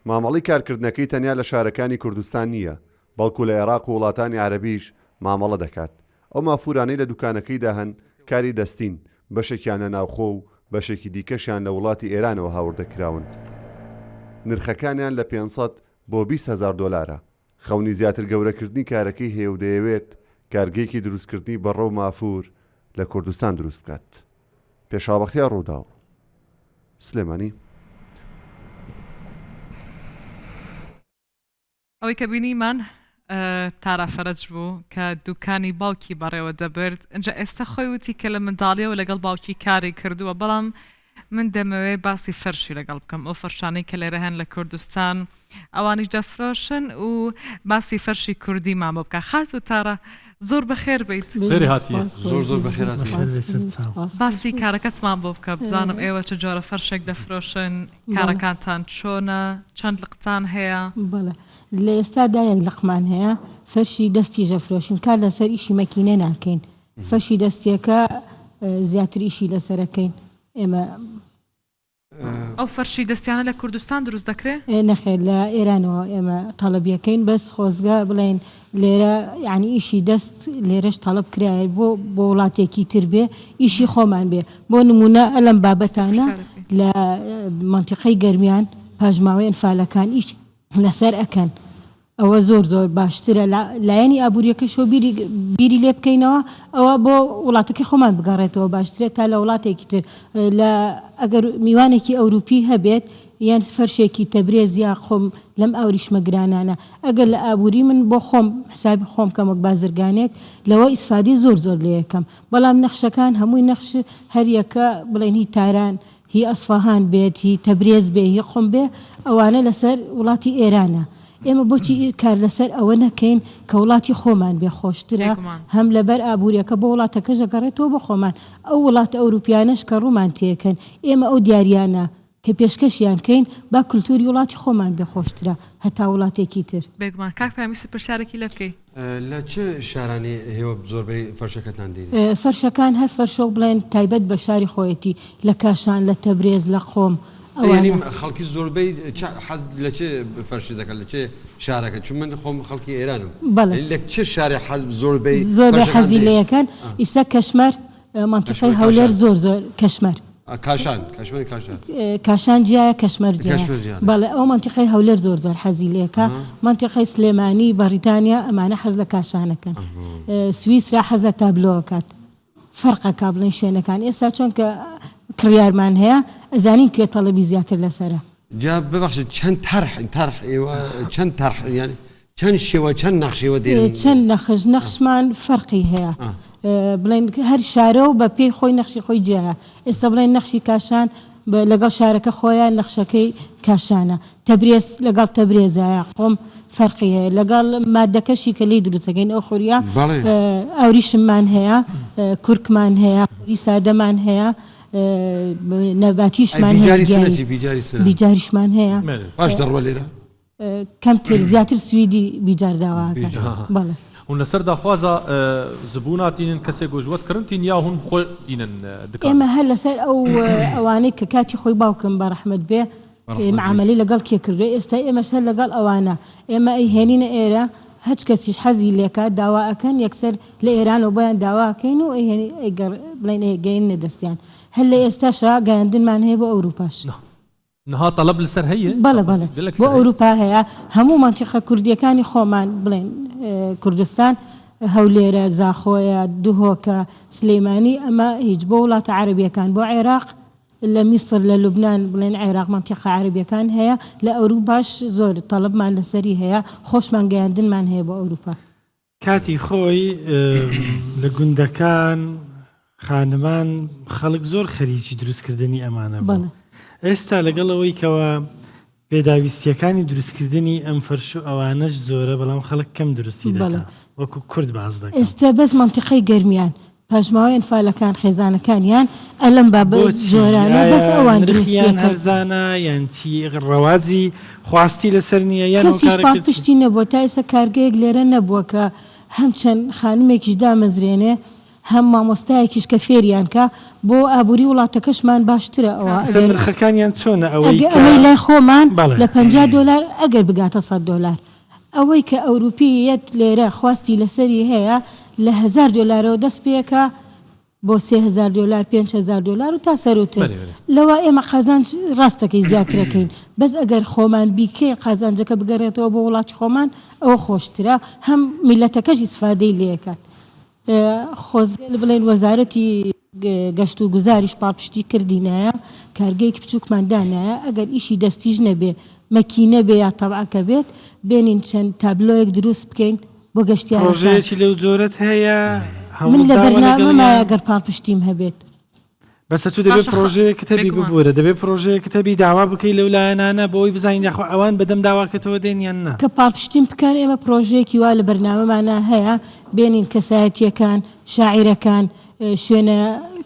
Speaker 10: مامەڵی کارکردنەکەی تەنیا لە شارەکانی کوردستان نییە بەڵکو لە عێراق و وڵاتانی عەرەبیش مامەڵە دەکات. ئەو مافورانەی لە دوکانەکەیدا هەن کاری دەستین بەشێکیانە ناوخۆ و بەشێکی دیکەشیان لە وڵاتی ئێرانەوە هاوردەکراون. نرخەکانیان لە 500 بۆ 20,000 دۆلارە. خەونی زیاتر گەورەکردنی کارەکەی هەیە و دەیەوێت کارگەیەکی دروستکردنی بەڕە و مافور لە کوردستان دروست بکات. پێشاوەختیا ڕووداو سلێمانی.
Speaker 3: ئەوەی کە بینیمان تارافەرج بوو کە دوکانی باوکی بەڕێوە دەبرد اینجا ئێستا خۆی وتی کە لە منداڵیەوە لەگەڵ باوکی کاری کردووە بەڵام من دەمەوێت باسی فەرشی لەگەڵ بکەم ئەو فەرشانەی کە لێرە هەن لە کوردستان ئەوانیش دەفرۆشن و باسی فەرشی کوردیمان بۆ بکە خات و تارە زۆر بەخێر بیت
Speaker 1: زۆر بەخێر
Speaker 3: باسی کارەکەتمان بۆ بکە بزانم ئێوە چه جۆرە فەرشێک دەفرۆشن کارەکانتان چۆنە چەند لقتان هەیە؟
Speaker 12: بەڵێ لە ئێستادا یەک لقمان هەیە فەرشی دەستی ژەفرۆشین کار لەسەر ئیشی مەکینە ناکەین فەرشی دەستیەکە زیاتر ئیشی لەسەرەکەین ئێمە
Speaker 3: ئەو فەرشی دەستیانە لە کوردستان دروست دەکرێت؟
Speaker 12: نەخێر لە ئێرانەوە ئێمە تەڵەبیەکەین بەس خۆزگا بڵێن لێرە یعنی ئیشی دەست لێرەش تەڵەب کرایە بۆ وڵاتێکی تر بێ ئیشی خۆمان بێ بۆ نمونە ئەلەم بابەتانە لە منتیقەی گەرمیان پاژماوەی ئەنفالەکان ئیش لەسەر ئەکەن ئەوە زۆر باشترە لایەنی ئابوووریەکەشۆ بیری لێ بکەینەوە ئەوە بۆ وڵاتەکەی خۆمان بگەڕێتەوە باشترێت تا لە وڵاتێکی تر ئەگەر میوانێکی ئەوروپی هەبێت یان فەرشێکی تەبرێز یا خۆم لەم ئەوریشمەگرانانە ئەگەر لە ئابووری من بۆ خۆم حسابی خۆم کەمەک بازرگانێک لەوە ئیسفادی زۆر لێ یەکەم بەڵام نەخشەکان هەمووی نەخش هەریەکە بڵێن هی تاران هی ئەسفاهان بێت هی تەبرێز بێ هی خۆم بێ ئەوانە لەسەر وڵاتی ئێرانە ئێمە بۆچی کار لەسەر ئەوە نەکەین کە وڵاتی خۆمان بێ خۆشترە هەم لەبەر ئابوووریەکە بۆ وڵاتەکە ژەگەڕێتەوە بە خۆمان ئەو وڵات ئەوروپیانش کە ڕوومان تێکەن ئێمە ئەو دیاریانە کە پێشکەشیان کەین با کولتوری وڵاتی خۆمان بێ خۆشترە هەتا وڵاتێکی تر
Speaker 3: بێگومان کاک پێویستە پرسیارێکی لێ بکەی
Speaker 1: لە چه شارانی هێوە زۆربەی فەرشەکەتان دێت؟
Speaker 12: فەرشەکان هەر فەرشۆ بڵێن تایبەت بە شاری خۆیەتی لە کاشان لە تەبرێز لە خۆم
Speaker 1: خەڵکی زۆربەی لە چێ فەرشی دەکەن لە چێ شارەکە چون من خۆم خەڵکی ئێرانم لە چه شاری زۆربەی
Speaker 12: حەزی لەیەکان ئیستا کەشمەر منتیقەی هەولێر زۆر کەشمەر کاشان جیایە کەشمەر بەڵێ ئەو منتیقەی هەولێر زۆر حەزی لێکە منتیقەی سلێمانی بەریتانیا ئەمانە حەز لە کاشانەکەن سوئیسرا حەز لە تابلۆکات فەرقەکە بڵێن شوێنەکان ئێستا چۆن کە کڕیارمان هەیە ئەزانین کوێ تەڵەبی زیاتر لەسەرە
Speaker 1: جا ببەخشید چەند چەند یعنی چەند شێوە چەند نەخشێوە دێن
Speaker 12: چەند نەخشمان فەرقی هەیە بڵێن هەر شارە و بە پێی خۆی نەخشی خۆی جیایە ئێستا بڵێن نەخشی کاشان لەگەڵ شارەکە خۆیان نەخشەکەی کاشانە تەبرێز لەگەڵ تەبرێزایە خۆم فەرقی هەیە لەگەڵ مادەکەشی کە لی دروستەکەین ئەو خوریە ئەوریشممان هەیە کورکمان هەیە سادەمان هەیە نەباتیشمان بیجاریشمان هەیە
Speaker 1: باش دەڕوە لێرە
Speaker 12: کەمتر زیاتر سویدی بیجارداواکە بەڵێ
Speaker 2: هون لەسەر داخوازە زبووناتینن کەسێک گۆژوەتکردین یا هون خۆ دینن
Speaker 12: ئێمە هەر لەسەر ئەوانەی کە کاتی خۆی باوکم بە ڕەحمەت بێ معاملەی لەگەڵ کێ کردوێ ئێستا ئێمە هەر لەگەڵ ئەوانە ئێمە ئەی هێنینە ئێرە هەچ کەسیش حەزی لێکات داواەکەن یەکسەر لە ئێرانەوە بۆیان داواکەین و بڵێن گەین نەدەستیان هەر لە ئێستاشا گەیاندنمان هەیە بۆ ئەوروپاش
Speaker 2: نها طلب لەسەر هەیە
Speaker 12: بەڵێ بۆ ئەوروپا هەیە هەموو مانتیقە کوردیەکانی خۆمان بڵێن کوردستان هەولێرە زاخۆیە دوهۆکە سلەیمانی ئەمە هیچ بۆ وڵاتە عەرەبیەکان بۆ عێراق لە میسر لە لوبنان بڵێن عێراق مانتیقە عەرەبیەکان هەیە لە ئەوروپاش زۆر تەڵەبمان لەسەری هەیە خۆشمان گەیاندنمان هەیە بۆ ئەوروپا
Speaker 4: کاتی خۆی لە گوندەکان خانمان خەڵک زۆر خەریکی دروستکردنی ئەمانە بوو ئێستا لەگەڵەوەی کەوە پێداویستیەکانی دروستکردنی ئەم فەرش و ئەوانەش زۆرە بەڵام خەڵک کەم دروستی دەکات وەکو کورد باز دەکات
Speaker 12: ئێستا بەس مانتیقەی گەرمیان پاشماوەی ئەنفالەکان خێزانەکان ئەلم بابەت جۆرانە بەس ئەوان
Speaker 4: دروستیان هەرزانە یانتی ڕەوازی خواستی لەسەر نییە یان
Speaker 12: کەسیش پاڵپشتی نەبووە تا ئێستا کارگەیەک لێرە نەبووە کە هەم چەند خانمێکیش دامەزرێنێ هەم مامۆستایەکیش کە فێریان کە بۆ ئابووری وڵاتەکەشمان باشترە ئەوە
Speaker 4: نرخەکانیان چۆنە
Speaker 12: ئەمەی لای خۆمان لە $50 ئەگەر بگاتە $100 ئەوەی کە ئەوروپیەت لێرە خواستی لەسەری هەیە لە $1000 دەست پێکە بۆ $3000 $5000 و تا سەرۆتر لەوە ئێمە قازانج ڕاستەکەی زیاترەکەین بەس ئەگەر خۆمان بیکەین قازانجەکە بگەڕێتەوە بۆ وڵاتی خۆمان ئەوە خۆشترە هەم میلەتەکەش ئیسفادەی لێکات خۆزگە بڵێن وەزارەتی گەشت و گوزاریش پاڵپشتی کردینایە کارگەیەک بچووکماندانایە ئەگەر ئیشی دەستیش نەبێ مەکینە بێ یا تەبعەکە بێت بێنین چەند تابلۆیەک دروست بکەین بۆ گەشتیان
Speaker 4: پرۆژەیەکی لەو جۆرەت هەیە
Speaker 12: من لە بەرنامەمایە ئەگەر پاڵپشتیم هەبێت
Speaker 4: بەسە تو دەبێت پرۆژەیە کتەبی ببوورە دەبێت پرۆژەیە کتەبی داوا بکەی لەو لایەنانە بۆی بزانین یاخوا ئەوان بەدەم داواکەتەوە دێنیان نا
Speaker 12: کە پاڵپشتیم بکەن ئێمە پرۆژەیەکی وا لە بەرنامەمانە هەیە بێنین کەسایەتیەکان شاعیرەکان شوێنە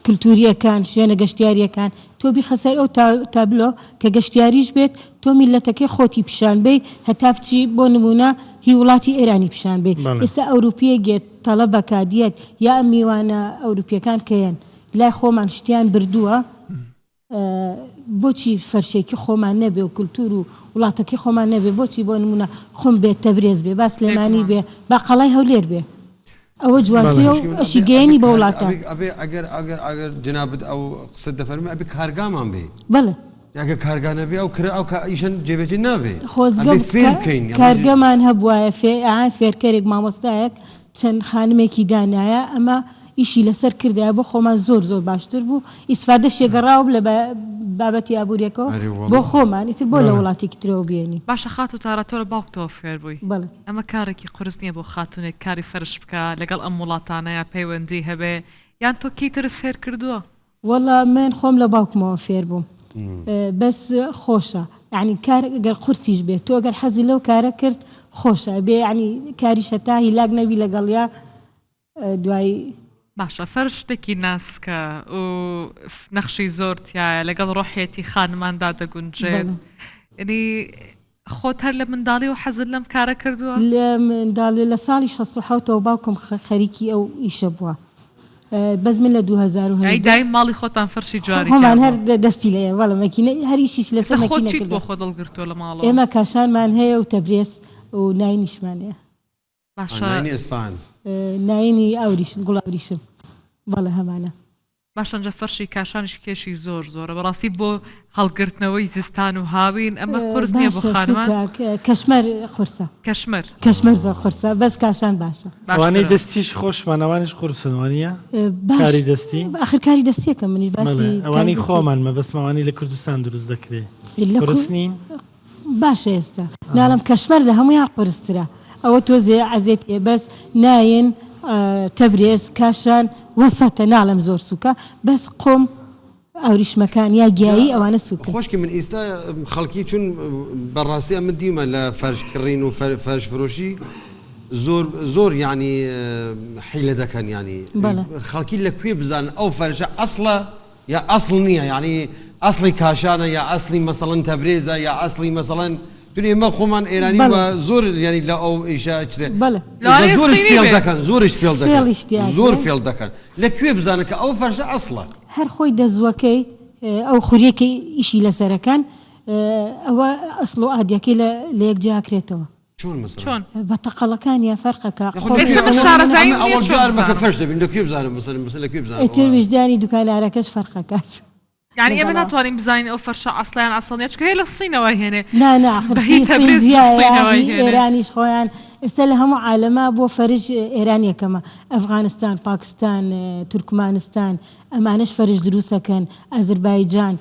Speaker 12: کللتوریەکان شوێنە گەشتیاریەکان تۆ بیخەسەر ئەو تابلۆ کە گەشتیاریش بێت تۆ میلەتەکەی خۆتی پیشان بێ هەتا بچی بۆ نمونە هی وڵاتی ئێرانی پیشان بێ ئێستا ئەوروپیە گێت تەڵە بەکادیەت یا ئەم میوانە ئەوروپیەکان کەیەن لای خۆمان شتیان بردووە بۆچی فەرشێکی خۆمان نەبێ و کولتور و وڵاتەکەی خۆمان نەبێ بۆچی بۆ نمونە خۆم بێت تەبرێز بێ با سلێمانی بێ با قەڵای هەولێر بێ ئەوە جوانترە و ئەشی گەیەنی بە وڵاتە
Speaker 1: ئەگەر جنابەت ئەو قسەت دەفەرمێ ئەبێ کارگامان بێ
Speaker 12: بەڵێ
Speaker 1: ئەگە کارگانە بێ ئەو کرا ئەو ئیشەن جێبەجێ نابێ
Speaker 12: خۆزگە کارگەمان هەبووە فێرکەرێک مامۆستایەک چەند خانمێکی دانایە ئەمە ئیشی لەسەر کردایە بۆ خۆمان زۆر باشتر بوو ئیسفادە شێگەڕاو لە بابەتی ئابوووریەکەەوە بۆ خۆمان ئیتر بۆ لە وڵاتێکی ترەوە بێنی
Speaker 3: باشە خات و تارە تۆ لە باوکتەوە فێر بووی ئەمە کارێکی قرس نییە بۆ خاتونێک کاری فەرش بکە لەگەڵ ئەم وڵاتانەیە پەیوەندی هەبێ یان تۆ کەیتر فێر کردووە
Speaker 12: وەڵا من خۆم لە باوکمەوە فێر بووم بەس خۆشە یعنی کار ئەگەر قورسیش بێت تۆ ئەگەر حەزی لەو کارە کرد خۆشە بێ ینی کاریشە تا هیلاک نەبی لەگەڵیا دوایی
Speaker 3: باشە فەرش شتێکی ناسکە و نەخشی زۆر تایە لەگەڵ ڕۆحێتی خانماندا دەگونجێت ینی خۆت هەر لە منداڵی و حەزت لەم کارە کردووە
Speaker 12: لە منداڵی لە ساڵی 1960ەوە باوکم خەریکی ئەو ئیشە بووە بەس من لە 2000
Speaker 3: دایم ماڵی خۆتان فەرشی جواری
Speaker 12: خۆمان هەر دەستی لێ وەڵە مەکینە هەریشیش لەسەر مەکینە
Speaker 3: خۆچیت بۆ خۆ دڵگرتووە لە ماڵەوە
Speaker 12: ئێمە کاشانمان هەیە و تەبرێز و ناینیشمان هەیە
Speaker 3: باشە
Speaker 1: ئێسفان
Speaker 12: ناینی ئەوریشم گوڵاوریشم بەڵێ هەمانە
Speaker 3: باشەنجە فەرشی کاشانش کێشی زۆرە بەڕاستی بۆ هەڵگرتنەوەی زستان و هاوین ئەمە قورس نییە بۆ خانمان
Speaker 12: کەشمەر قورسە کەشمەر زۆر قورسە بەس کاشان باشە
Speaker 4: ئەوانەی دەستیش خۆشمانەوانش قورسنوانە کاری دەستی
Speaker 12: ئاخر کاری دەستیەکە منی باسی
Speaker 4: ئەوانی خۆمانمە بەسمەوانی لە کوردستان دروست دەکرێت قورسنین
Speaker 12: باشە ئێستا ناڵم کەشمەر لە هەمویان قورسترە ئەوە تۆزێ عەزێتێ بەس ناین تەبرێز کاشان وەسەتە ناڵم زۆر سووکە بەس قۆم ئەوریشمەکان یا گیایی ئەوانە سووکە
Speaker 1: خۆشکی من ئێستا خەڵکی چون بەڕاستی ئەمە دیمە لە فەرشکڕین و فەرش فرۆشی زۆر ینی حیلە دەکەن ینی خەڵکی لەکوێ بزانن ئەو فەرشە ئەسڵە یا ئەسڵ نییە ینی ئەسڵی کاشانە یا ئەسڵی مەسەڵەن تەبرێزە یا ئەسڵی مەسەڵەن تونی ئێمە خۆمان ئێرانی بە زۆر ینی لە ئەو ئیشە زۆرش فێڵ دەکەن زۆرش فێڵ دەکەن زۆر فێڵ دەکەن لەکوێ بزانن کە ئەو فەرشە ئەسڵە
Speaker 12: هەر خۆی دەزوەکەی ئەو خوریەکەی ئیشی لەسەرەکان ئەوە ئەسڵ و ئادیەکەی لە یەکجیاکرێتەوە
Speaker 1: شلون مثلا؟
Speaker 3: شلون؟
Speaker 12: بتقلكان يا فرقك
Speaker 3: اسم الشارع زين
Speaker 1: اول جار ما كفرش بدك كيف زعل مثلا كيف زعل
Speaker 12: اتر وجداني دكان عركش فرقك
Speaker 3: يعني ابن هاتواني بزاين او فرشا اصلا اصليتش هي للصين وهي هنا
Speaker 12: لا خرسي صين ايراني شخوان استلهم عالمه بو فرج ايرانيا كما افغانستان باكستان تركمانستان امانش فرج دروسه كان اذربيجان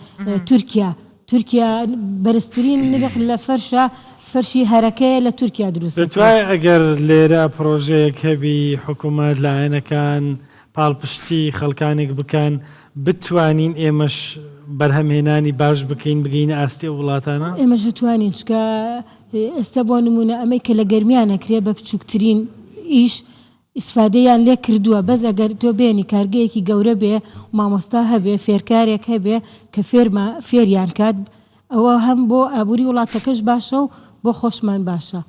Speaker 12: تركيا برسترين نرخ لفرشا فرشي هركه لتركيا دروسه
Speaker 4: دتوای اگر ليرا بروجيك هبي حكومات لعينه كان بالبشتي خلقانك بكان بتوانین ئێمەش بەرهەمهێنانی باش بکەین بگەینە ئاستی وڵاتانە
Speaker 12: ئێمەش دەتوانین چکە ئێستا بۆ نمونە ئەمەی کە لە گەرمیانەکرێ بە بچووکترین ئیش ئیسفادەیان لێ کردووە بەس ئەگەر تۆ بێنی کارگەیەکی گەورە بێ مامۆستا هەبێ فێرکارێک هەبێ کە فێریان کات ئەوە هەم بۆ ئابووری وڵاتەکەش باشە و بۆ خۆشمان باشە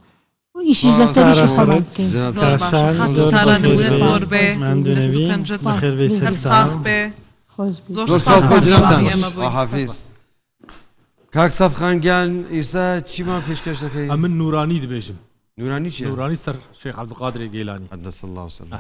Speaker 12: ئیشیش لەسەریشی خۆمان بکەین
Speaker 1: زۆر ساز بۆ جنابتان حافیز کاک سەفخانگیان ئیسا چیمان پێشکەش دەکەی؟
Speaker 2: من نورانی دەبێژم
Speaker 1: نورانی چیە؟
Speaker 2: نورانی سەر شێخ عەبدولقادر گەیلانی
Speaker 1: قەدەس الله وسلم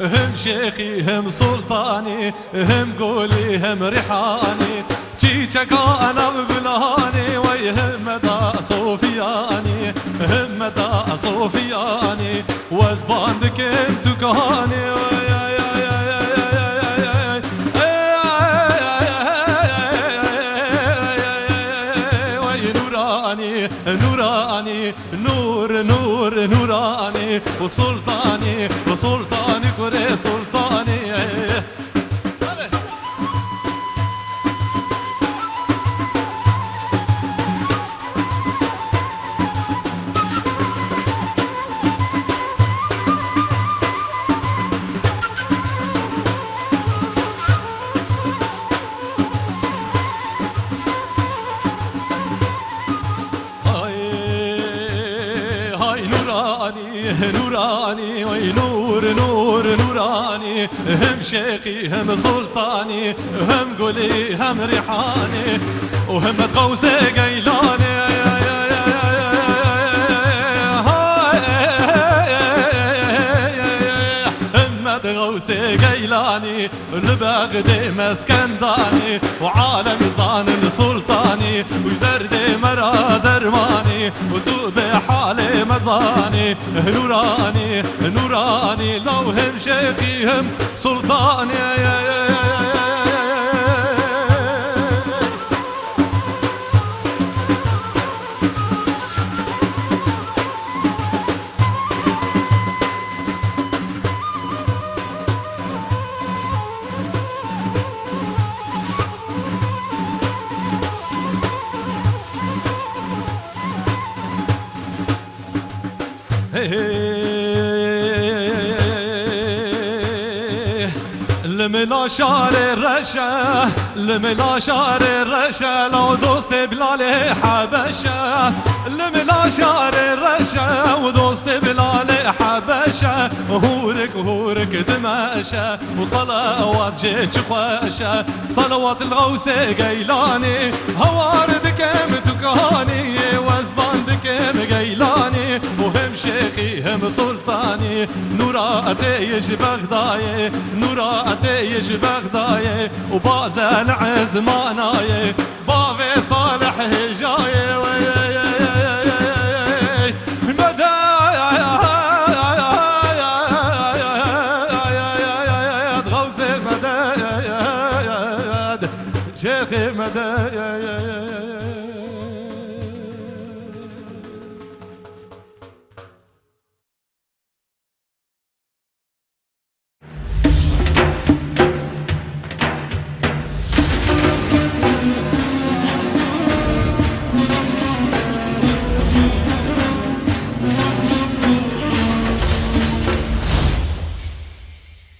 Speaker 7: هم شيخي هم سلطاني هم قولي هم ريحاني تيجاكا انا بقولاني ويهم مدى صوفياني هم مدى صوفياني وزباندك انتو كهاني نوراني نور نور نوراني وسلطاني وسلطاني كوري سلطاني نوراني وي نور نور نوراني هم شيخي هم سلطاني هم قولي هم ريحاني وهم تغوصي قيلاني هم تغوصي قيلاني لبغدي مسكنداني وعالم زان سلطاني وجدردي مرا درماني وتوبي حالي مزاني نوراني نوراني لو هم شيخي هم سلطاني لملا شعر الرشا لملا شعر الرشا لو دوست بلال حبشة لملا شعر الرشا ودوست بلال حبشة هورك هورك دمشة وصلوات جيتش خوشة صلوات الغوث قيلاني هواردك متكاني وزباندك قيلاني وهم شيخي هم سلطاني نورا أتيش بغداي نورا أتيش بغداي وبازل عزماناي بافي صالح هجاي مدى غوث مدى شيخي مدى